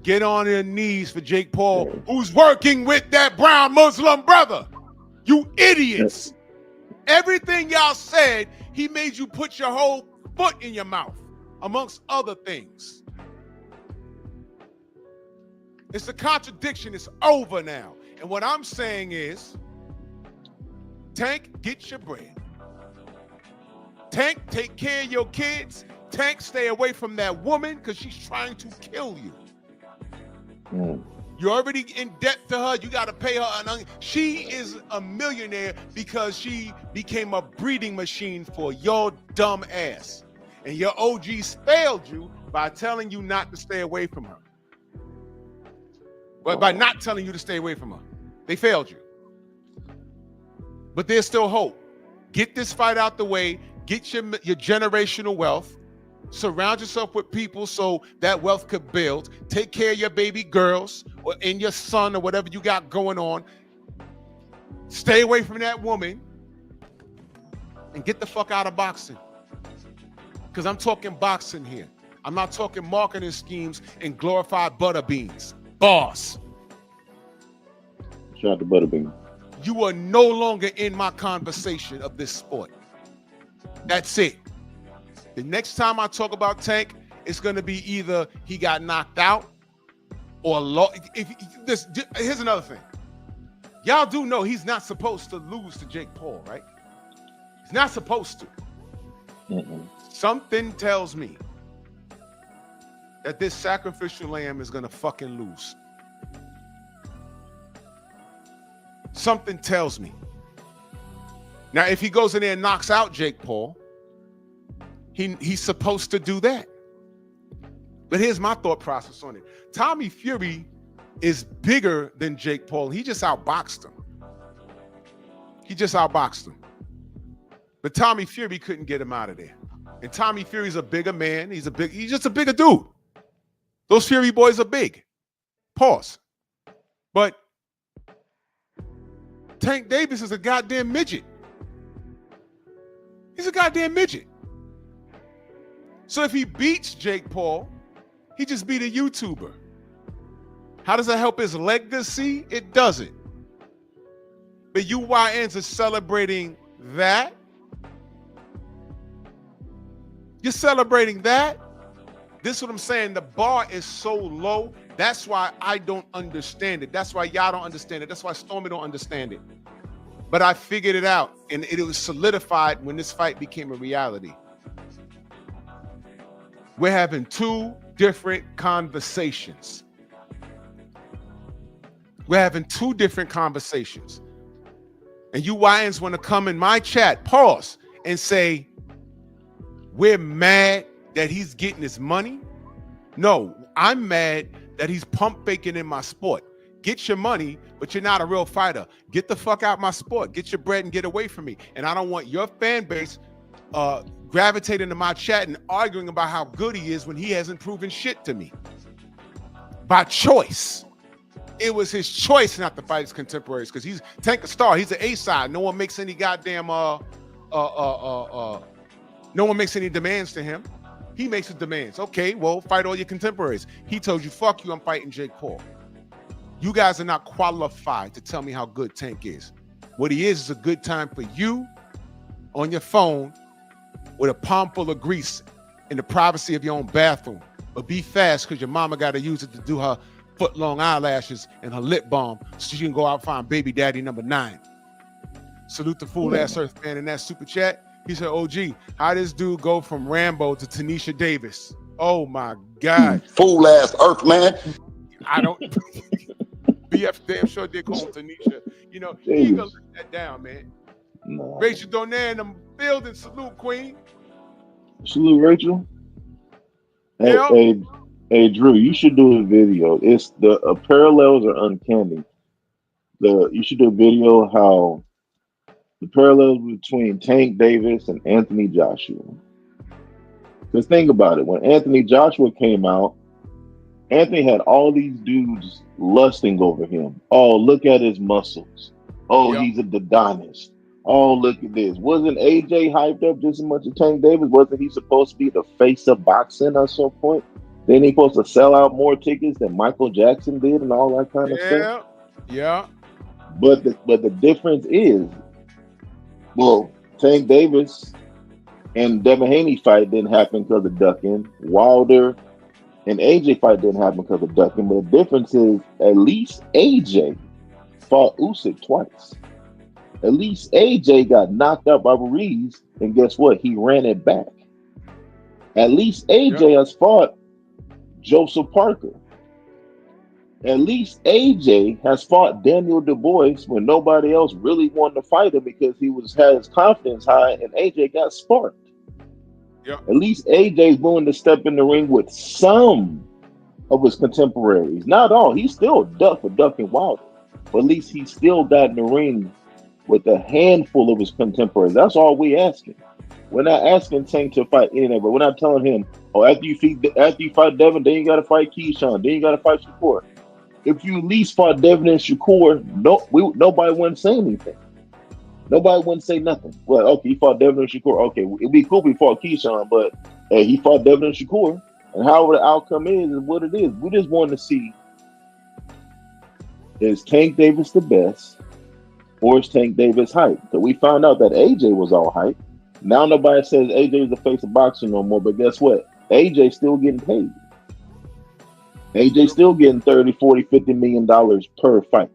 Get on your knees for Jake Paul, who's working with that brown Muslim brother. You idiots. Everything y'all said, he made you put your whole foot in your mouth, amongst other things. It's a contradiction. It's over now. And what I'm saying is, Tank, get your bread. Tank, take care of your kids. Tank, stay away from that woman because she's trying to kill you. You're already in debt to her. You got to pay her. She is a millionaire because she became a breeding machine for your dumb ass. And your OGs failed you by telling you not to stay away from her. But by not telling you to stay away from her. They failed you. But there's still hope. Get this fight out the way. Get your generational wealth. Surround yourself with people so that wealth could build. Take care of your baby girls and your son or whatever you got going on. Stay away from that woman and get the fuck out of boxing. Because I'm talking boxing here. I'm not talking marketing schemes and glorified butter beans. Boss. Shout out to Butterbean. You are no longer in my conversation of this sport. That's it. The next time I talk about Tank, it's going to be either he got knocked out or here's another thing. Y'all do know he's not supposed to lose to Jake Paul, right? He's not supposed to. Something tells me that this sacrificial lamb is going to fucking lose. Something tells me. Now, if he goes in there and knocks out Jake Paul, he's supposed to do that. But here's my thought process on it. Tommy Fury is bigger than Jake Paul. He just outboxed him. But Tommy Fury couldn't get him out of there. And Tommy Fury's a bigger man. He's just a bigger dude. Those Fury boys are big. Pause. But Tank Davis is a goddamn midget. He's a goddamn midget. So if he beats Jake Paul, he just beat a YouTuber. How does that help his legacy? It doesn't. But UYNs are celebrating that. You're celebrating that. This is what I'm saying. The bar is so low. That's why I don't understand it. That's why y'all don't understand it. That's why Stormy don't understand it. But I figured it out, and it was solidified when this fight became a reality. We're having two different conversations. We're having two different conversations. And you YNs want to come in my chat, pause, and say, we're mad that he's getting his money. No, I'm mad that he's pump faking in my sport. Get your money, but you're not a real fighter. Get the fuck out my sport. Get your bread and get away from me. And I don't want your fan base gravitating to my chat and arguing about how good he is when he hasn't proven shit to me. By choice. It was his choice not to fight his contemporaries because he's Tank a star. He's an A-side. No one makes any goddamn no one makes any demands to him. He makes the demands. Okay, well, fight all your contemporaries. He told you, fuck you, I'm fighting Jake Paul. You guys are not qualified to tell me how good Tank is. What he is a good time for you on your phone with a palm full of grease in the privacy of your own bathroom. But be fast because your mama got to use it to do her foot-long eyelashes and her lip balm so she can go out and find baby daddy number 9. Salute the fool-ass Earth man in that super chat. He said, OG, how this dude go from Rambo to Tanisha Davis? Oh, my God. Fool-ass Earth man. I don't... BF damn sure did call him Tanisha. You know, he ain't gonna let that down, man. No. Rachel Donaire in the building. Salute, Queen. Salute, Rachel. Hey, Drew, you should do a video. It's the parallels are uncanny. You should do a video how the parallels between Tank Davis and Anthony Joshua. Because think about it. When Anthony Joshua came out, Anthony had all these dudes lusting over him. Oh, look at his muscles. Oh, He's a Adonis. Oh, look at this. Wasn't AJ hyped up just as much as Tank Davis? Wasn't he supposed to be the face of boxing at some point? Then he supposed to sell out more tickets than Michael Jackson did and all that kind of stuff? Yeah. But the difference is, well, Tank Davis and Devin Haney fight didn't happen because of ducking. Wilder And AJ fight didn't happen because of ducking, but the difference is at least AJ fought Usyk twice. At least AJ got knocked out by Ruiz, and guess what? He ran it back. At least AJ has fought Joseph Parker. At least AJ has fought Daniel Dubois when nobody else really wanted to fight him because he had his confidence high, and AJ got sparked. Yep. At least AJ's willing to step in the ring with some of his contemporaries. Not all. He's still duck for ducking Wilder, but at least he still got in the ring with a handful of his contemporaries. That's all we asking. We're not asking Tank to fight anybody, but we're not telling him, oh, after you fight Devin, then you got to fight Keyshawn, then you got to fight Shakur. If you at least fought Devin and Shakur, nobody wouldn't say anything. Nobody wouldn't say nothing. Well, okay, he fought Devin and Shakur. Okay, it'd be cool if he fought Keyshawn, but hey, he fought Devin and Shakur. And however the outcome is what it is. We just want to see, is Tank Davis the best, or is Tank Davis hype? So we found out that AJ was all hype. Now nobody says AJ is the face of boxing no more, but guess what? AJ still getting paid. AJ still getting 30, 40, $50 million per fight.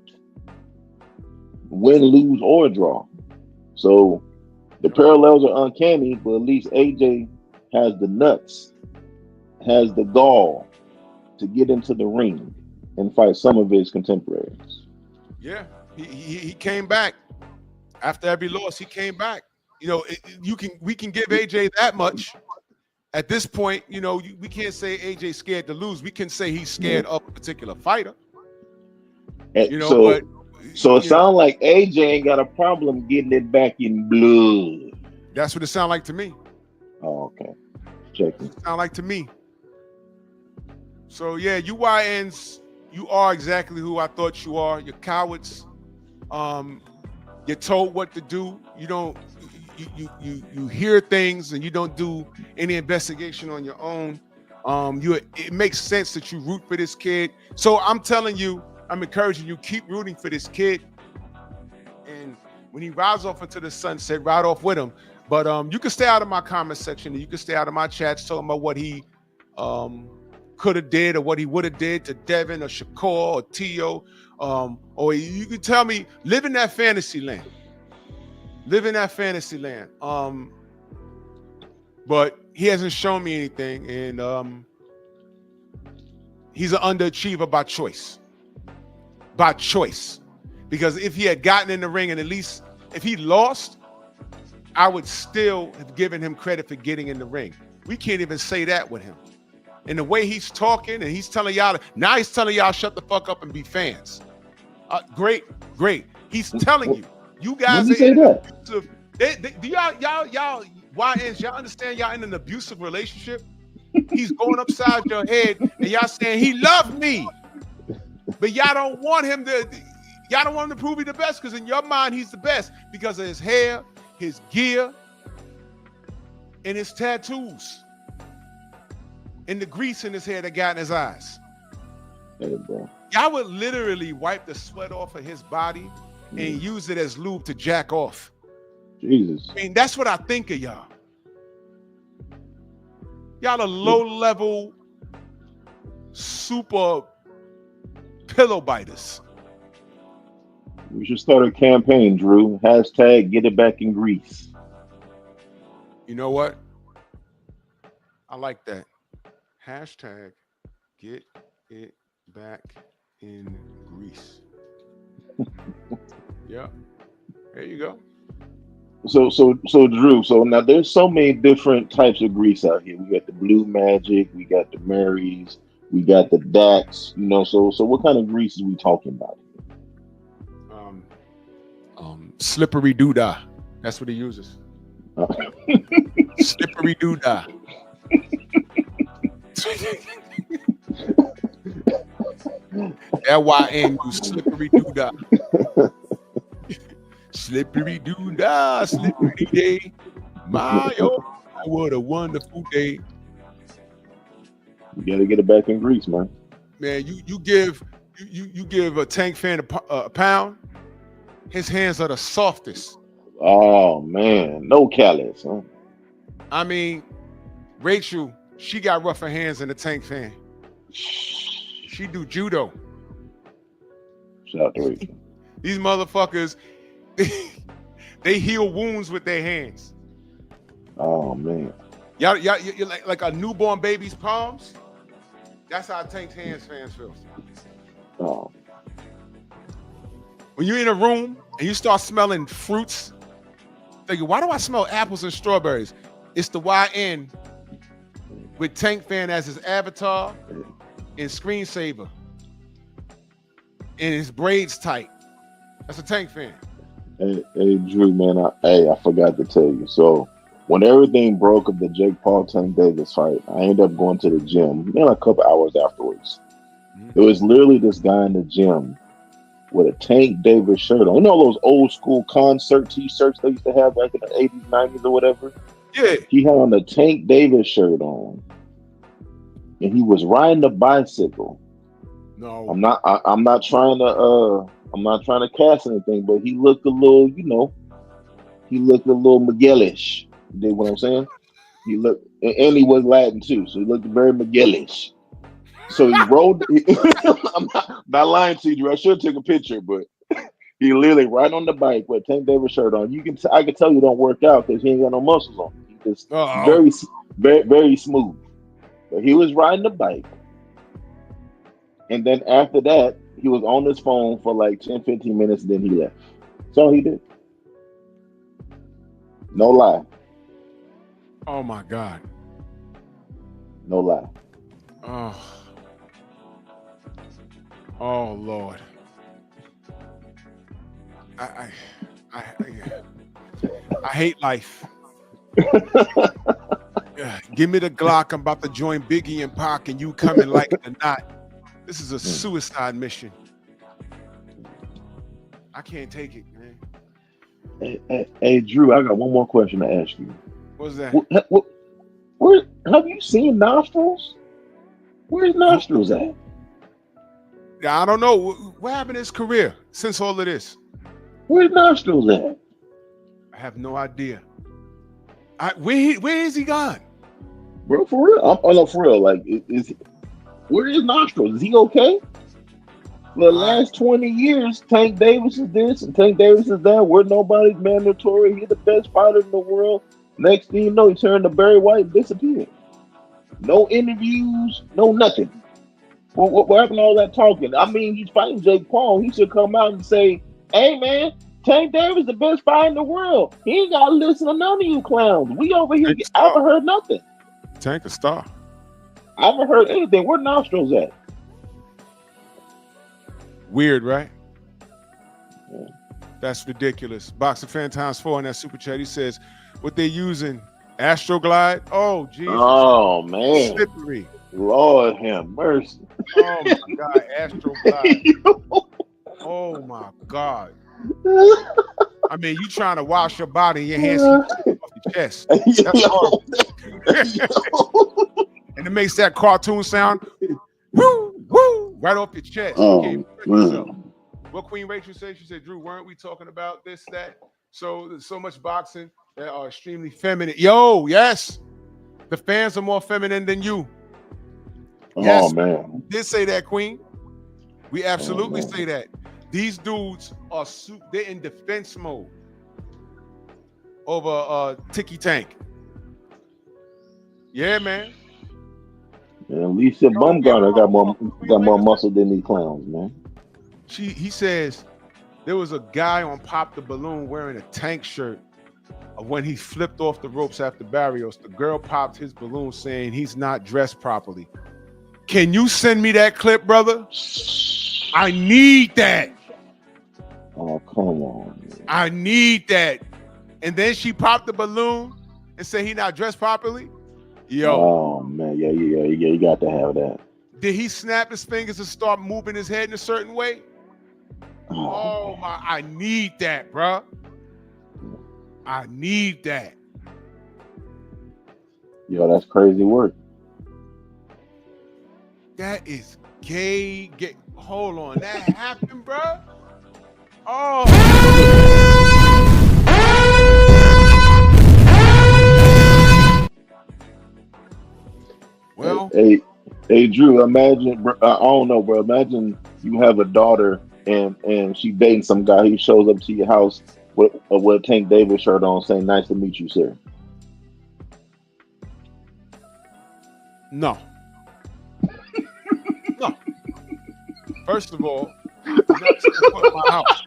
Win, lose, or draw. So the parallels are uncanny, but at least AJ has the nuts, has the gall to get into the ring and fight some of his contemporaries. Yeah, he came back. After every loss, he came back. You know, we can give AJ that much. At this point, you know, we can't say AJ's scared to lose. We can say he's scared of a particular fighter. You know, so it sounds like AJ ain't got a problem getting it back in blood. That's what it sounds like to me. Oh, okay. Check it. Sound like to me. So yeah, you YNs, you are exactly who I thought you are. You're cowards. You're told what to do. You don't. You hear things and you don't do any investigation on your own. It makes sense that you root for this kid. So I'm telling you, I'm encouraging you, keep rooting for this kid. And when he rides off into the sunset, ride off with him. But you can stay out of my comment section and you can stay out of my chats talking about what he could have did or what he would have did to Devin or Shakur or Tio. Or you can tell me, live in that fantasy land. Live in that fantasy land. But he hasn't shown me anything, and he's an underachiever by choice. By choice. Because if he had gotten in the ring and at least if he lost, I would still have given him credit for getting in the ring. We can't even say that with him. And the way he's talking and he's telling y'all, now he's telling y'all shut the fuck up and be fans. Great. He's telling you. You guys are in an abusive. Do y'all YNs, y'all understand y'all in an abusive relationship? He's going upside your head and y'all saying he loved me. But y'all don't want him to prove he's the best, because in your mind he's the best because of his hair, his gear, and his tattoos. And the grease in his hair that got in his eyes. Hey, bro. Y'all would literally wipe the sweat off of his body and use it as lube to jack off. Jesus. I mean, that's what I think of y'all. Y'all are low-level, super pillow biters. We should start a campaign, Drew. Hashtag get it back in Greece. You know what? I like that. Hashtag get it back in Greece. Yeah. There you go. So Drew, so now there's so many different types of grease out here. We got the Blue Magic, we got the Marys, we got the Dax, you know, so what kind of grease are we talking about? Slippery doodah. That's what he uses. Slippery doodah. LYN, you slippery doodah. Slippery doodah, slippery day. My, oh, what a wonderful day. You gotta get it back in Greece, man. Man, you give a Tank fan a pound, his hands are the softest. Oh man, no callous, huh? I mean, Rachel, she got rougher hands than a Tank fan. She do judo. Shout out to Rachel. These motherfuckers, they heal wounds with their hands. Oh man. Y'all like a newborn baby's palms. That's how Tank's hands fans feel. Oh. When you're in a room and you start smelling fruits, thinking, why do I smell apples and strawberries? It's the YN with Tank Fan as his avatar and screensaver. And his braids tight. That's a Tank Fan. Hey Drew, man, I forgot to tell you. So when everything broke of the Jake Paul Tank Davis fight, I ended up going to the gym, a couple hours afterwards. It was literally this guy in the gym with a Tank Davis shirt on. You know those old school concert t-shirts they used to have back in the 80s, 90s or whatever? Yeah. He had on a Tank Davis shirt on. And he was riding a bicycle. No. I'm not trying to cast anything, but he looked a little, he looked a little Miguelish. You dig what I'm saying? He looked, and he was Latin too, so he looked very Miguelish. So he rode. I'm not lying to you. I should have took a picture, but he literally right on the bike with a Tank Davis shirt on. I can tell you don't work out because he ain't got no muscles on. He's just very, very, very smooth. But he was riding the bike, and then after that, he was on his phone for like 10, 15 minutes. And then he left. That's all he did. No lie. Oh my God. No lie. Oh Lord. I hate life. Give me the Glock. I'm about to join Biggie and Pac, and you coming like it or not. This is a suicide mission. I can't take it, man. Hey, Drew, I got one more question to ask you. What's that? Where have you seen Nostrils? Where's Nostrils at? I don't know. What happened in his career since all of this? Where's Nostrils at? I have no idea. Where is he gone? Bro, for real? No, for real. Like, where is Nostrils? Is he okay? For the last 20 years, Tank Davis is this and Tank Davis is that. We're nobody's mandatory. He's the best fighter in the world. Next thing you know, he turned to Barry White and disappeared. No interviews, no nothing. What happened to all that talking? I mean, he's fighting Jake Paul. He should come out and say, hey, man, Tank Davis the best fighter in the world. He ain't got to listen to none of you clowns. We over here, I haven't heard nothing. Tank a star. I haven't heard anything. Where Nostrils at? Weird, right? Yeah. That's ridiculous. Boxing Fan ×4 in that super chat. He says, what they using? Astroglide? Oh, Jesus. Oh, man. Slippery. Lord have mercy. Oh, my God. Astroglide. Oh, my God. I mean, you trying to wash your body and your hands off your chest. That's horrible. And it makes that cartoon sound. Woo, woo, right off your chest. Oh, what Queen Rachel said, she said, Drew, weren't we talking about this, that? So there's so much boxing that are extremely feminine. Yo, yes. The fans are more feminine than you. Yes, oh, man. We did say that, Queen. We absolutely say that. These dudes are they're in defense mode over Tiki Tank. Yeah, man. And Lisa Bumgarner got more muscle than these clowns, man. He says there was a guy on Pop the Balloon wearing a Tank shirt when he flipped off the ropes after Barrios. The girl popped his balloon saying he's not dressed properly. Can you send me that clip, brother? I need that. Oh, come on, man. I need that. And then she popped the balloon and said he not dressed properly. Yo. Oh, man. Yeah. You got to have that. Did he snap his fingers and start moving his head in a certain way? Oh my, I need that, bro. I need that. Yo, that's crazy work. That is gay. Hold on, that happened, bro. Oh. Well, hey, Hey Drew, imagine. I don't know, bro. Imagine you have a daughter and she dating some guy who shows up to your house with a Tank Davis shirt on, saying "Nice to meet you, sir." No. No. First of all, you're not stepping foot in my house.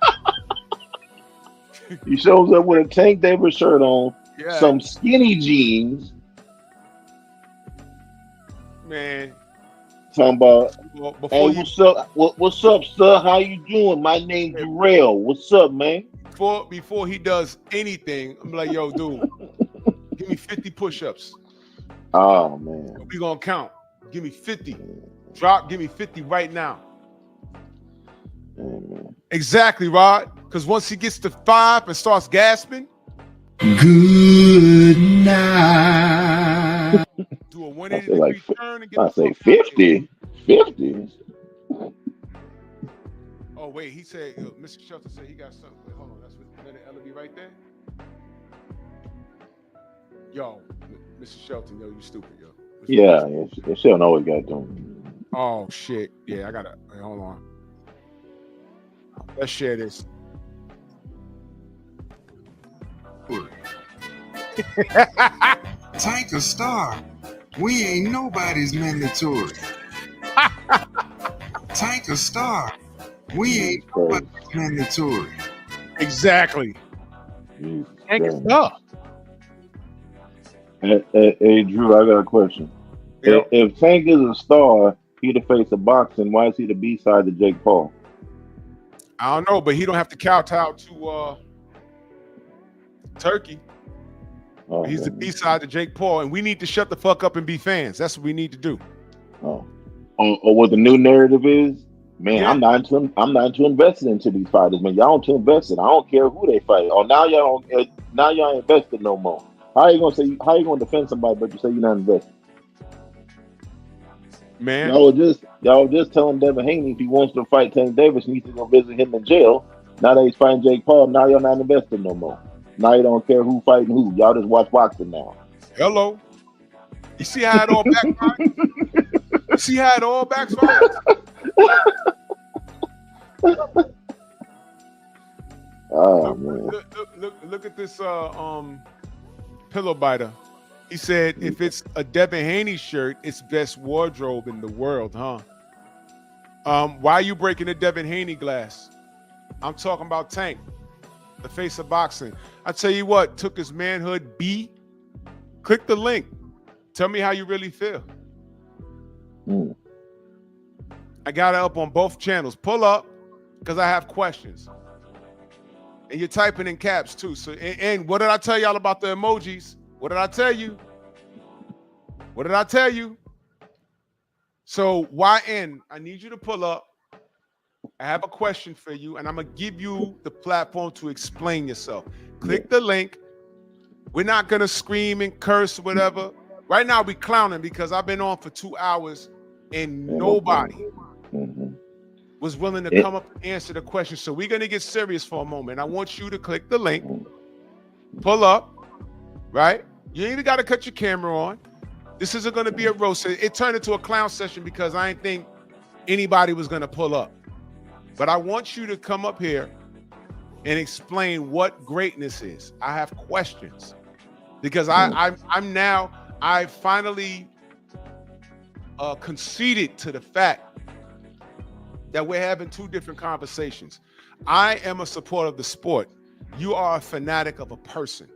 He shows up with a Tank Davis shirt on, Yeah. some skinny jeans, Man. talking about, Well, before "Hey, you what's up? What's up, sir? How you doing? My name's Darrell. What's up, man?" before he does anything, I'm like, yo, dude, give me 50 push-ups. Oh man, We gonna count. Give me 50. Drop, give me 50 right now. man. Exactly, Rod. Because once he gets to 5 and starts gasping, Good night. do a I 180 say like, degree turn and get I the say fuck out of here. 50. Oh, wait, he said, Mr. Shelton said he got something. Wait, hold on, that's with Leonard Ellaby right there? Yo, Mr. Shelton, yo, you stupid, yo. Yeah, she don't know what you got doing. Oh, shit. Yeah, I gotta, wait, hold on. Let's share this. Tank a star. We ain't nobody's mandatory. Tank a star. We ain't nobody's mandatory. Exactly. Jesus Tank is Christ. up. Hey, Drew, I got a question. Yep. If Tank is a star, he the face of boxing. Why is he the B side to Jake Paul? I don't know, but he don't have to kowtow to Turkey. Oh, He's the man. B-side to Jake Paul, and we need to shut the fuck up and be fans. That's what we need to do. Oh. Or what the new narrative is? Man, Yeah. I'm not into investing into these fighters, man. Y'all don't too invested. I don't care who they fight. Oh, now y'all don't. Now y'all ain't invested no more. How you gonna defend somebody, but you say you're not invested? Man, Y'all were just telling Devin Haney if he wants to fight Tank Davis, he needs to go visit him in jail. Now that he's fighting Jake Paul, now y'all not invested no more. Now you don't care who fighting who. Y'all just watch boxing now. hello. You see how it all backfires? You see how it all backfires? Oh man. Look at this pillow biter. He said if it's a Devin Haney shirt, it's best wardrobe in the world, huh? Why are you breaking the Devin Haney glass? I'm talking about Tank, the face of boxing. I tell you what, took his manhood B. Click the link. Tell me how you really feel. Mm. I got it up on both channels. Pull up, because I have questions. And you're typing in caps too. So, and what did I tell y'all about the emojis? What did I tell you? What did I tell you? So YN, I need you to pull up. I have a question for you, and I'm gonna give you the platform to explain yourself. Click the link. We're not gonna scream and curse or whatever. Right now, we clowning because I've been on for 2 hours and nobody was willing to come up and answer the question. So we're gonna get serious for a moment. I want you to click the link, pull up, right? You ain't even gotta cut your camera on. This isn't gonna be a roast. It turned into a clown session because I didn't think anybody was gonna pull up. But I want you to come up here and explain what greatness is. I have questions because I finally conceded to the fact that we're having two different conversations. I am a supporter of the sport. You are a fanatic of a person.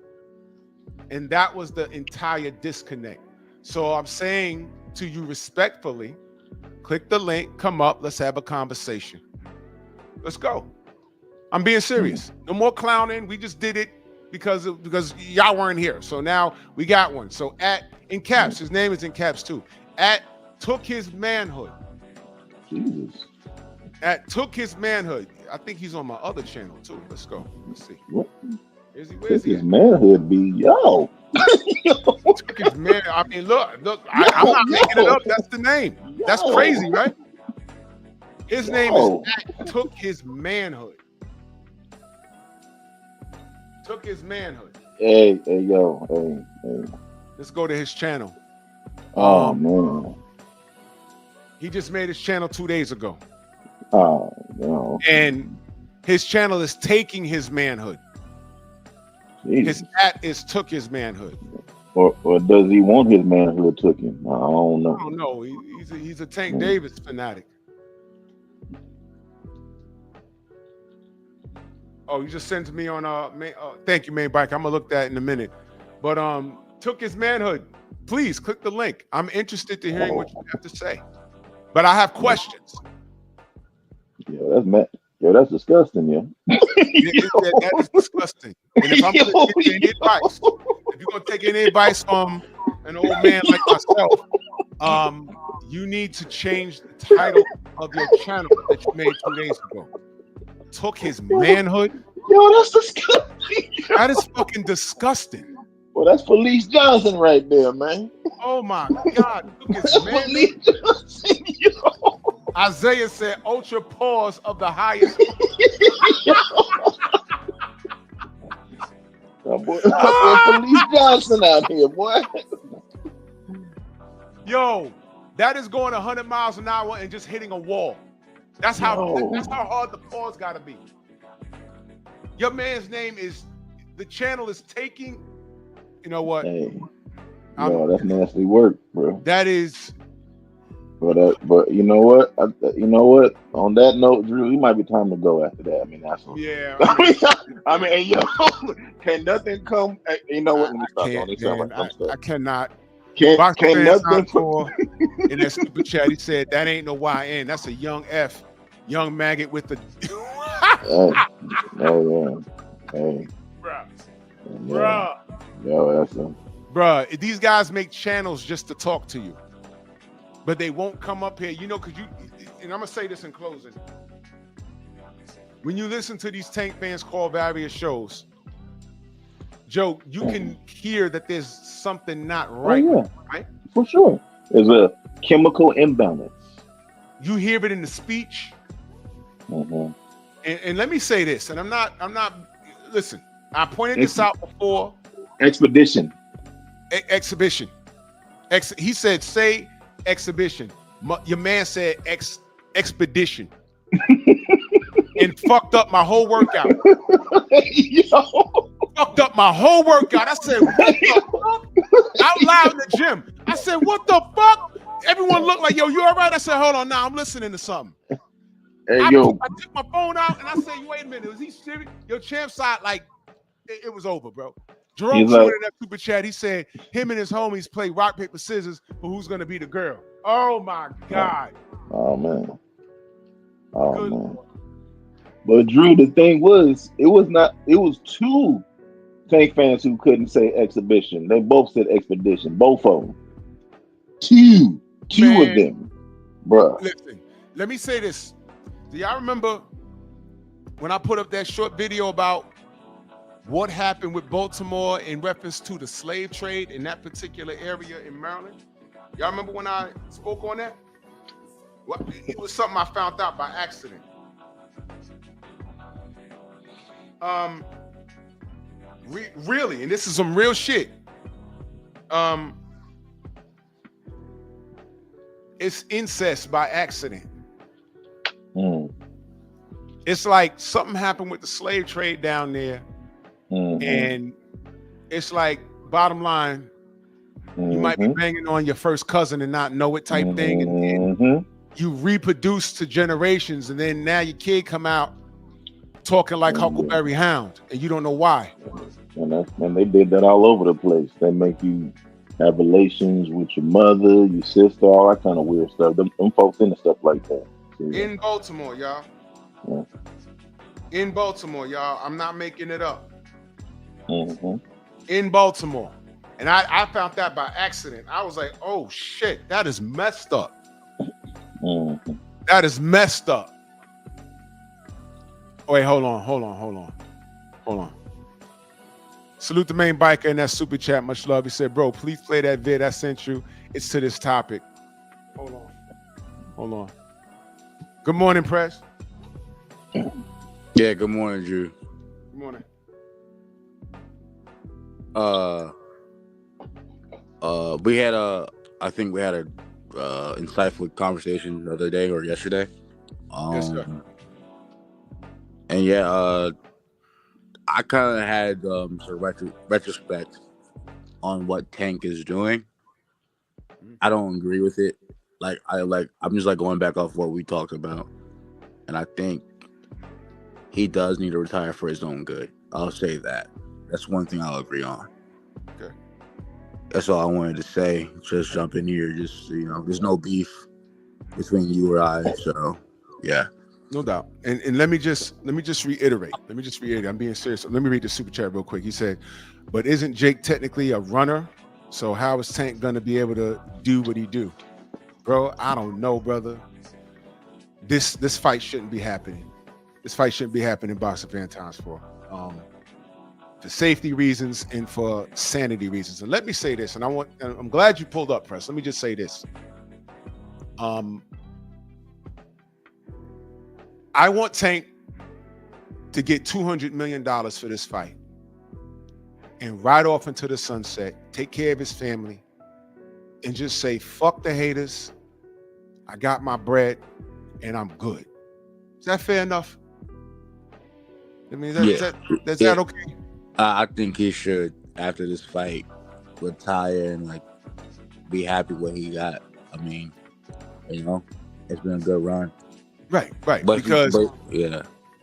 And that was the entire disconnect. So I'm saying to you respectfully, click the link, come up, let's have a conversation. Let's go. I'm being serious. No more clowning. We just did it because y'all weren't here. So now we got one. So in caps, his name is in caps too. Took his manhood. Jesus. Took his manhood. I think he's on my other channel too. Let's go. Let's see. What? Where's Took he his at? manhood be yo. Took his man. I mean, look. I'm not making it up. That's the name. That's crazy, right? His name is Took His Manhood. Took His Manhood. Hey. Let's go to his channel. Oh man. He just made his channel 2 days ago. Oh, no. And his channel is taking his manhood. Jesus. His at is took his manhood. Or does he want his manhood taken? I don't know. I don't know. He's a Tank Davis fanatic. Oh, you just sent to me on thank you, main bike. I'm gonna look that in a minute. But took his manhood. Please click the link. I'm interested to hearing what you have to say. But I have questions. Yeah, that's mad. Yo, that's disgusting, yeah. That is disgusting. And if I'm gonna take any advice, if you're gonna take any advice from an old man like myself, you need to change the title of your channel that you made 2 days ago. Took his manhood. Yo, that's disgusting. That is fucking disgusting. Well, that's Felice Johnson right there, man. Oh my God. Took his manhood. Johnson, yo. Isaiah said ultra pause of the highest. boy Felice Johnson out here, boy. Yo, that is going 100 miles an hour and just hitting a wall. That's how hard the pause gotta be. Your man's name is, the channel is taking, you know what? Hey, yo, that's nasty work, bro. That is. But you know what? On that note, Drew, it might be time to go after that. I mean, that's yeah. I mean, hey, yo, can nothing come? You know what? I cannot. Can nothing nothing in that super chat? He said that ain't no YN. That's a young F, young maggot with the. Hey, bruh. Yo, that's a. Bruh, these guys make channels just to talk to you, but they won't come up here. You know, because you. And I'm gonna say this in closing. When you listen to these Tank fans call various shows, Joe, you can hear that there's something not right. Oh, yeah. Right? For sure. There's a chemical imbalance. You hear it in the speech. Mm-hmm. And let me say this, and I'm not, listen, I pointed this out before. Exhibition. Exhibition. He said, say exhibition. Your man said expedition. And fucked up my whole workout. Yo. Fucked up my whole workout. I said, what the fuck? Out loud in the gym. I said, what the fuck? Everyone looked like, yo, you all right? I said, hold on, now I'm listening to something. Hey, I yo. took my phone out and I said, wait a minute, was he serious? Your champ side, like, it was over, bro. Jerome threw it in that super chat. He said him and his homies play rock, paper, scissors for who's gonna be the girl. Oh my God. Oh man. Oh man. But Drew, the thing was, it was two Tank fans who couldn't say exhibition. They both said expedition, both of them. Two of them, bro. Listen, let me say this. Do y'all remember when I put up that short video about what happened with Baltimore in reference to the slave trade in that particular area in Maryland? Y'all remember when I spoke on that? Well, it was something I found out by accident. Really, and this is some real shit. It's incest by accident. It's like something happened with the slave trade down there, and it's like, bottom line, you might be banging on your first cousin and not know it type thing, and you reproduce to generations, and then now your kid come out talking like Huckleberry Hound, and you don't know why. And they did that all over the place. They make you have relations with your mother, your sister, all that kind of weird stuff. Them folks into stuff like that. So, yeah. In Baltimore, y'all. Yeah. In Baltimore, y'all. I'm not making it up. In Baltimore. And I found that by accident. I was like, oh shit, that is messed up. That is messed up. Oh, wait, hold on. Salute the main biker in that super chat. Much love. He said, bro, please play that vid I sent you. It's to this topic. Hold on. Good morning, Press. Yeah, good morning, Drew. Good morning. I think we had a insightful conversation the other day or yesterday. Yes, sir. And yeah, I kind of had some retrospect on what Tank is doing. I don't agree with it. I'm just going back off what we talked about, and I think he does need to retire for his own good. I'll say that. That's one thing I'll agree on. Okay. That's all I wanted to say. Just jump in here. Just there's no beef between you or I. So yeah. No doubt. And let me just reiterate. I'm being serious. Let me read the super chat real quick. He said, but isn't Jake technically a runner? So how is Tank gonna be able to do what he do? Bro, I don't know, brother. This fight shouldn't be happening. This fight shouldn't be happening Boxer Fan Times for safety reasons and for sanity reasons. And let me say this, and I'm glad you pulled up, Press. Let me just say this. I want Tank to get $200 million for this fight and ride off into the sunset, take care of his family, and just say, fuck the haters. I got my bread and I'm good. Is that fair enough? I mean, is that okay? I think he should, after this fight, retire and be happy what he got. I mean, it's been a good run. Right.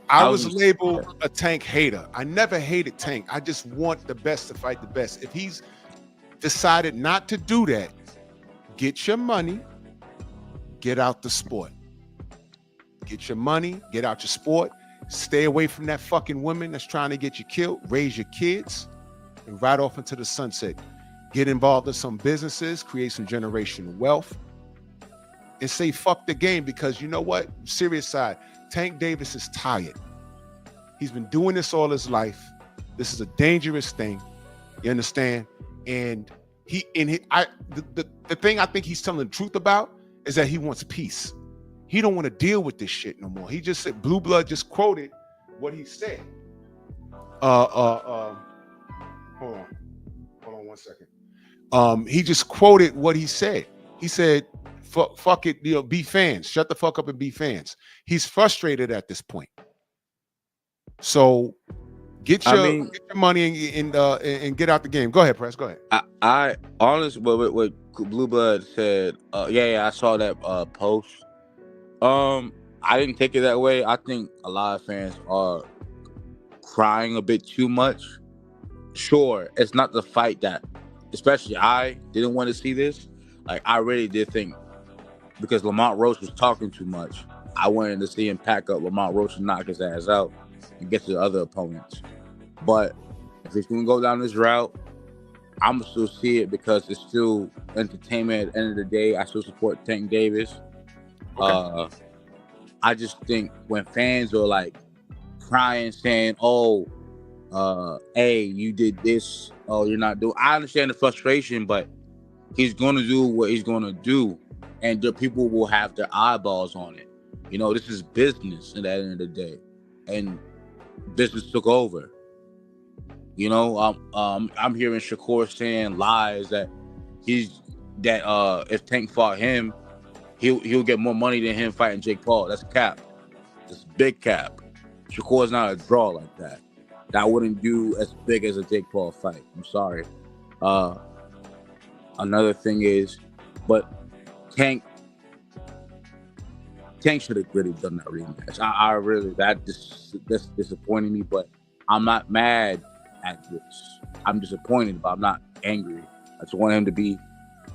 I was labeled a Tank hater. I never hated Tank. I just want the best to fight the best. If he's decided not to do that, get your money, get out the sport. Get your money, get out your sport. Stay away from that fucking woman that's trying to get you killed. Raise your kids and ride off into the sunset. Get involved in some businesses, create some generational wealth, and say fuck the game, because you know what? Serious side, Tank Davis is tired. He's been doing this all his life. This is a dangerous thing. You understand? And the thing I think he's telling the truth about is that he wants peace. He don't want to deal with this shit no more. He just said, Blue Blood just quoted what he said. Hold on 1 second. He just quoted what he said. He said, fuck it, be fans. Shut the fuck up and be fans. He's frustrated at this point. So get your money and get out the game. Go ahead, Press. Go ahead. I honestly, what Blue Blood said, I saw that post. I didn't take it that way. I think a lot of fans are crying a bit too much. Sure, it's not the fight that, especially I didn't want to see this. I really did think, because Lamont Roach was talking too much, I wanted to see him pack up Lamont Roach and knock his ass out and get to the other opponents. But if he's going to go down this route, I'm going to still see it because it's still entertainment. At the end of the day, I still support Tank Davis. Okay. I just think when fans are crying, saying, hey, you did this, you're not doing, I understand the frustration, but he's going to do what he's going to do, and the people will have their eyeballs on it. This is business at the end of the day, and business took over. I'm hearing Shakur saying lies that if Tank fought him, he'll get more money than him fighting Jake Paul. That's cap. That's big cap. Shakur's not a draw like that. That wouldn't do as big as a Jake Paul fight. I'm sorry. Another thing is, but Tank should have really done that rematch. I really, that's disappointing me, but I'm not mad at this. I'm disappointed, but I'm not angry. I just want him to be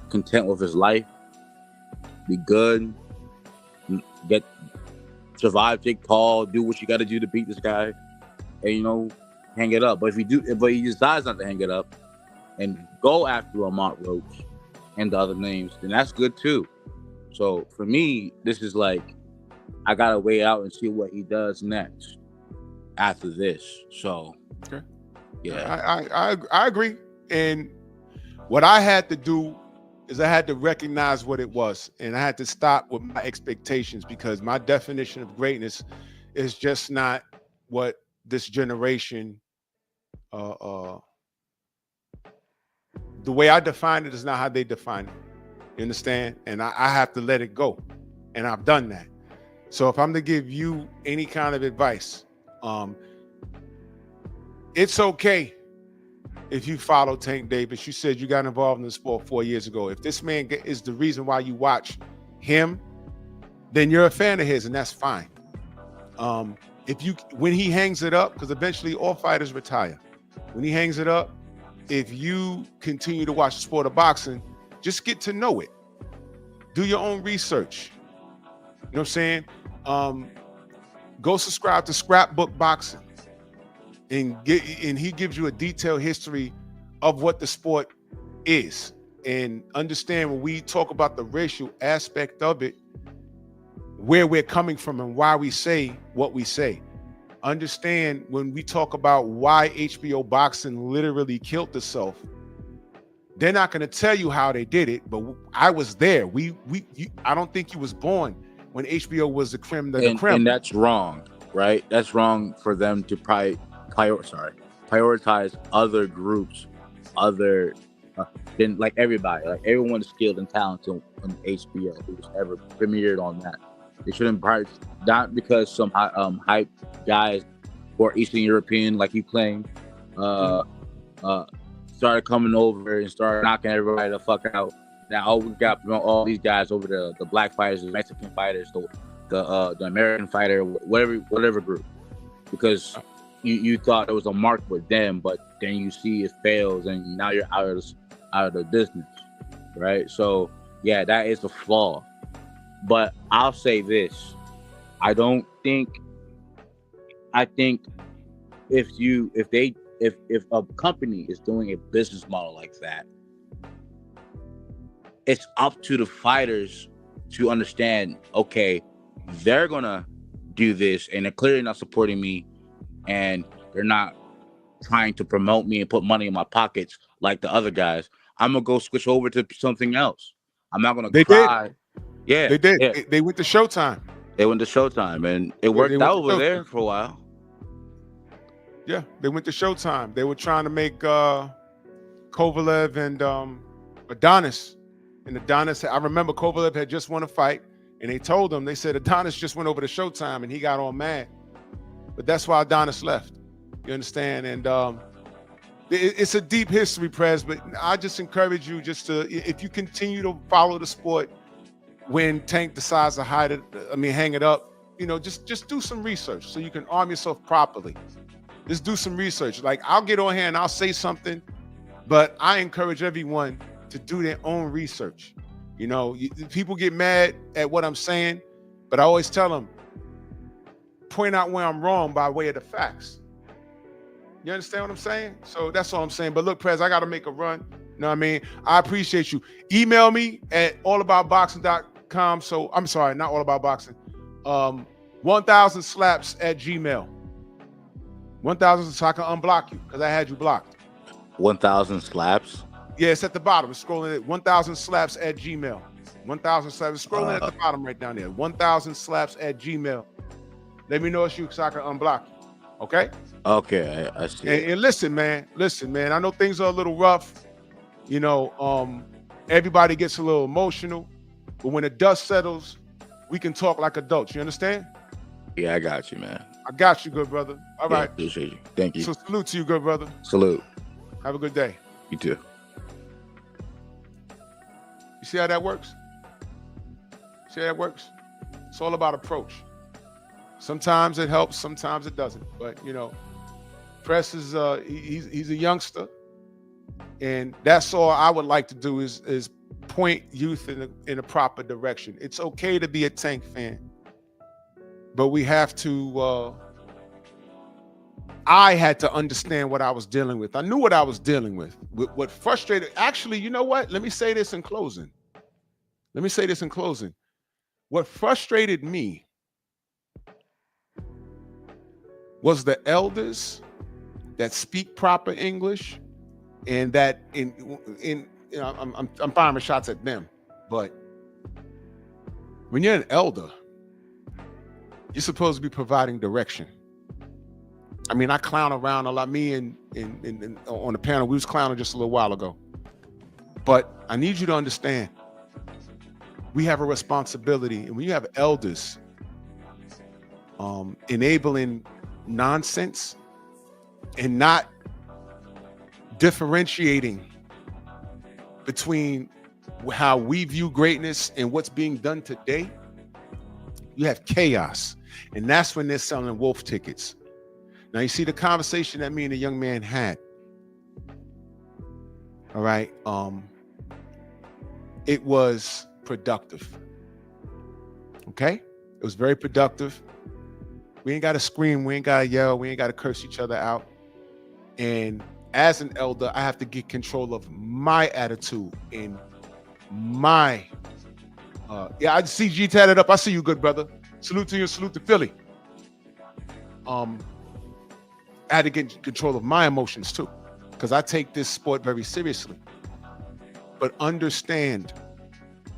content with his life, be good, survive Jake Paul, do what you got to do to beat this guy, and hang it up. But if he decides not to hang it up and go after Lamont Roach and the other names, then that's good too. So for me, this is I gotta wait out and see what he does next after this. So okay. Yeah, I agree. And what I had to do is I had to recognize what it was, and I had to stop with my expectations, because my definition of greatness is just not what this generation, the way I define it is not how they define it. You understand? And I have to let it go. And I've done that. So if I'm to give you any kind of advice, it's okay if you follow Tank Davis. You said you got involved in the sport 4 years ago. If this man is the reason why you watch him, then you're a fan of his, and that's fine. When he hangs it up, because eventually all fighters retire. When he hangs it up, if you continue to watch the sport of boxing, just get to know it. Do your own research. You know what I'm saying? Go subscribe to Scrapbook Boxing, and he gives you a detailed history of what the sport is. And understand when we talk about the racial aspect of it, where we're coming from and why we say what we say. Understand when we talk about why HBO Boxing literally killed itself, they're not going to tell you how they did it, but I was there. I don't think you was born when HBO was the creme de la creme. And that's wrong, right? That's wrong for them to prioritize other groups, than like everybody. Like everyone's skilled and talented on HBO who's ever premiered on that. They shouldn't not because some hype guys who are Eastern European, like you claim, started coming over and started knocking everybody the fuck out. Now we got all these guys over the black fighters, the Mexican fighters, the American fighter, whatever group, because you thought it was a mark with them, but then you see it fails and now you're out of the business, right? So yeah, that is a flaw. But I'll say this: I think if a company is doing a business model like that, it's up to the fighters to understand, okay, they're gonna do this and they're clearly not supporting me and they're not trying to promote me and put money in my pockets like the other guys. I'm gonna go switch over to something else. I'm not gonna cry. Yeah, they did. Yeah. They went to Showtime. They went to Showtime, and it worked out over there for a while. Yeah, they went to Showtime. They were trying to make Kovalev and Adonis. And Adonis, I remember Kovalev had just won a fight, and they told him, they said Adonis just went over to Showtime, and he got all mad. But that's why Adonis left. You understand? And it's a deep history, Prez, but I just encourage you just to, if you continue to follow the sport, when Tank decides to hang it up, just do some research so you can arm yourself properly. Just do some research. Like, I'll get on here and I'll say something, but I encourage everyone to do their own research. People get mad at what I'm saying, but I always tell them, point out where I'm wrong by way of the facts. You understand what I'm saying? So that's all I'm saying. But look, Prez, I got to make a run. You know what I mean? I appreciate you. Email me at allaboutboxing.com. So I'm sorry, not all about boxing. 1000 slaps at Gmail. 1000 so I can unblock you because I had you blocked. 1000 slaps? Yeah, it's at the bottom. It's scrolling at 1000 slaps at Gmail. 1000 slaps. It's scrolling at the bottom right down there. 1000 slaps at Gmail. Let me know it's you so I can unblock you. Okay? Okay, I see. And listen, man. I know things are a little rough. Everybody gets a little emotional, but when the dust settles, we can talk like adults. You understand? Yeah, I got you, man. I got you, good brother. All right. Appreciate you. Thank you. So salute to you, good brother. Salute. Have a good day. You too. You see how that works? It's all about approach. Sometimes it helps, sometimes it doesn't. But Press is he's a youngster, and that's all I would like to do is point youth in a proper direction. It's okay to be a Tank fan, but we have to. I had to understand what I was dealing with. I knew what I was dealing with. What frustrated. Actually, you know what? Let me say this in closing. What frustrated me was the elders that speak proper English, and that I'm firing shots at them, but when you're an elder, you're supposed to be providing direction. I mean, I clown around a lot. Me and on the panel, we was clowning just a little while ago, but I need you to understand, we have a responsibility. And when you have elders enabling nonsense and not differentiating between how we view greatness and what's being done today, you have chaos. And that's when they're selling wolf tickets. Now, you see the conversation that me and the young man had. All right. It was productive. Okay. It was very productive. We ain't got to scream. We ain't got to yell. We ain't got to curse each other out. And as an elder, I have to get control of my attitude and my, yeah, I see G tatted up. I see you, good brother. Salute to you. Salute to Philly. I had to get control of my emotions too, because I take this sport very seriously. But understand,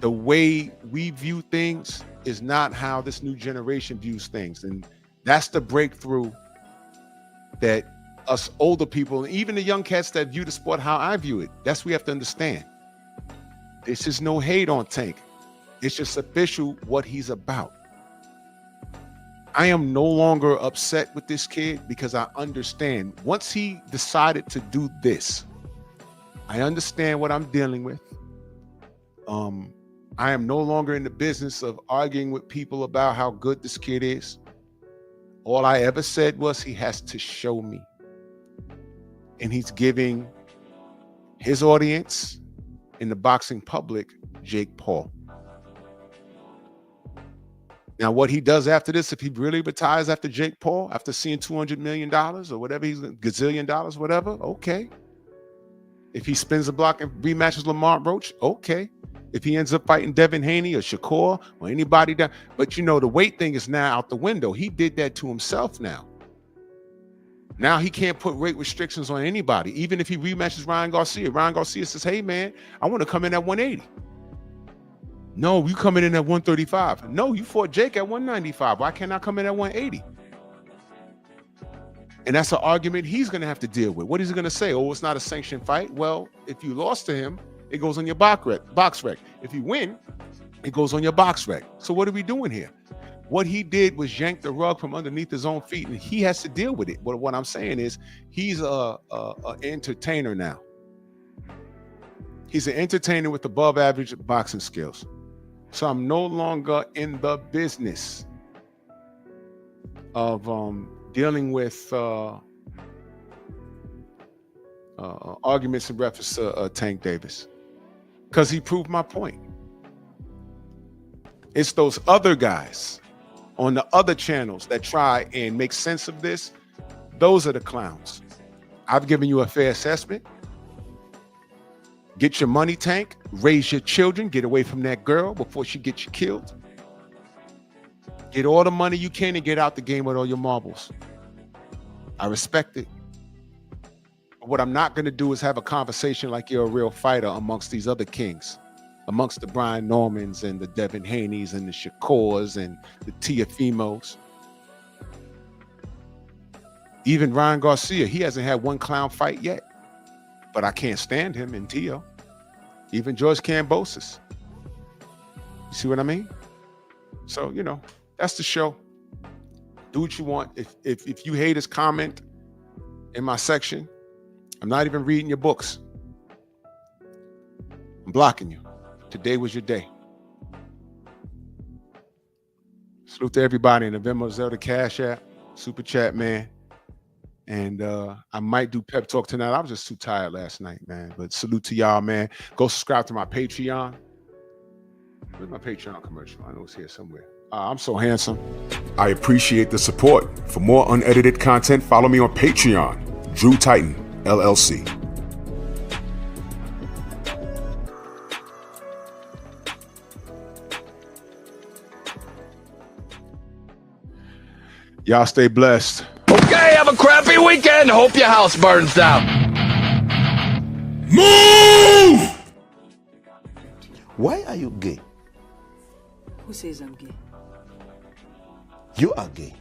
the way we view things is not how this new generation views things. And that's the breakthrough that us older people, and even the young cats that view the sport how I view it, that's what we have to understand. This is no hate on Tank. It's just official what he's about. I am no longer upset with this kid because I understand once he decided to do this, I understand what I'm dealing with. I am no longer in the business of arguing with people about how good this kid is. All I ever said was he has to show me. And he's giving his audience in the boxing public Jake Paul. Now, what he does after this, if he really retires after Jake Paul, after seeing $200 million or whatever, he's gazillion dollars, whatever, okay. If he spins the block and rematches Lamont Roach, okay. If he ends up fighting Devin Haney or Shakur or anybody down, but you know, the weight thing is now out the window. He did that to himself now. Now he can't put weight restrictions on anybody, even if he rematches Ryan Garcia. Ryan Garcia says, hey man, I want to come in at 180. No, you coming in at 135. No, you fought Jake at 195. Why can't I come in at 180? And that's an argument he's going to have to deal with. What is he going to say? Oh, it's not a sanctioned fight. Well, if you lost to him, it goes on your box rec. If you win, it goes on your box rec. So what are we doing here? What he did was yank the rug from underneath his own feet, and he has to deal with it. But what I'm saying is he's a entertainer now. He's an entertainer with above average boxing skills. So I'm no longer in the business of dealing with arguments in reference to Tank Davis, because he proved my point. It's those other guys on the other channels that try and make sense of this. Those are the clowns. I've given you a fair assessment. Get your money, Tank. Raise your children. Get away from that girl before she gets you killed. Get all the money you can and get out the game with all your marbles. I respect it. But what I'm not going to do is have a conversation like you're a real fighter amongst these other kings, amongst the Brian Normans and the Devin Haneys and the Shakurs and the Teofimos. Even Ryan Garcia, he hasn't had one clown fight yet. But I can't stand him in Tio. Even George Kambosos. You see what I mean? So, you know, that's the show. Do what you want. If you haters comment in my section, I'm not even reading your books. I'm blocking you. Today was your day. Salute to everybody in the Venmo, Zelda, Cash App, Super Chat, man. And I might do pep talk tonight. I was just too tired last night, man. But salute to y'all, man. Go subscribe to my Patreon. Where's my Patreon commercial? I know it's here somewhere. I'm so handsome. I appreciate the support. For more unedited content, follow me on Patreon, Drew Titan, LLC. Y'all stay blessed. Okay, have a crappy weekend. Hope your house burns down. Move! Why are you gay? Who says I'm gay? You are gay.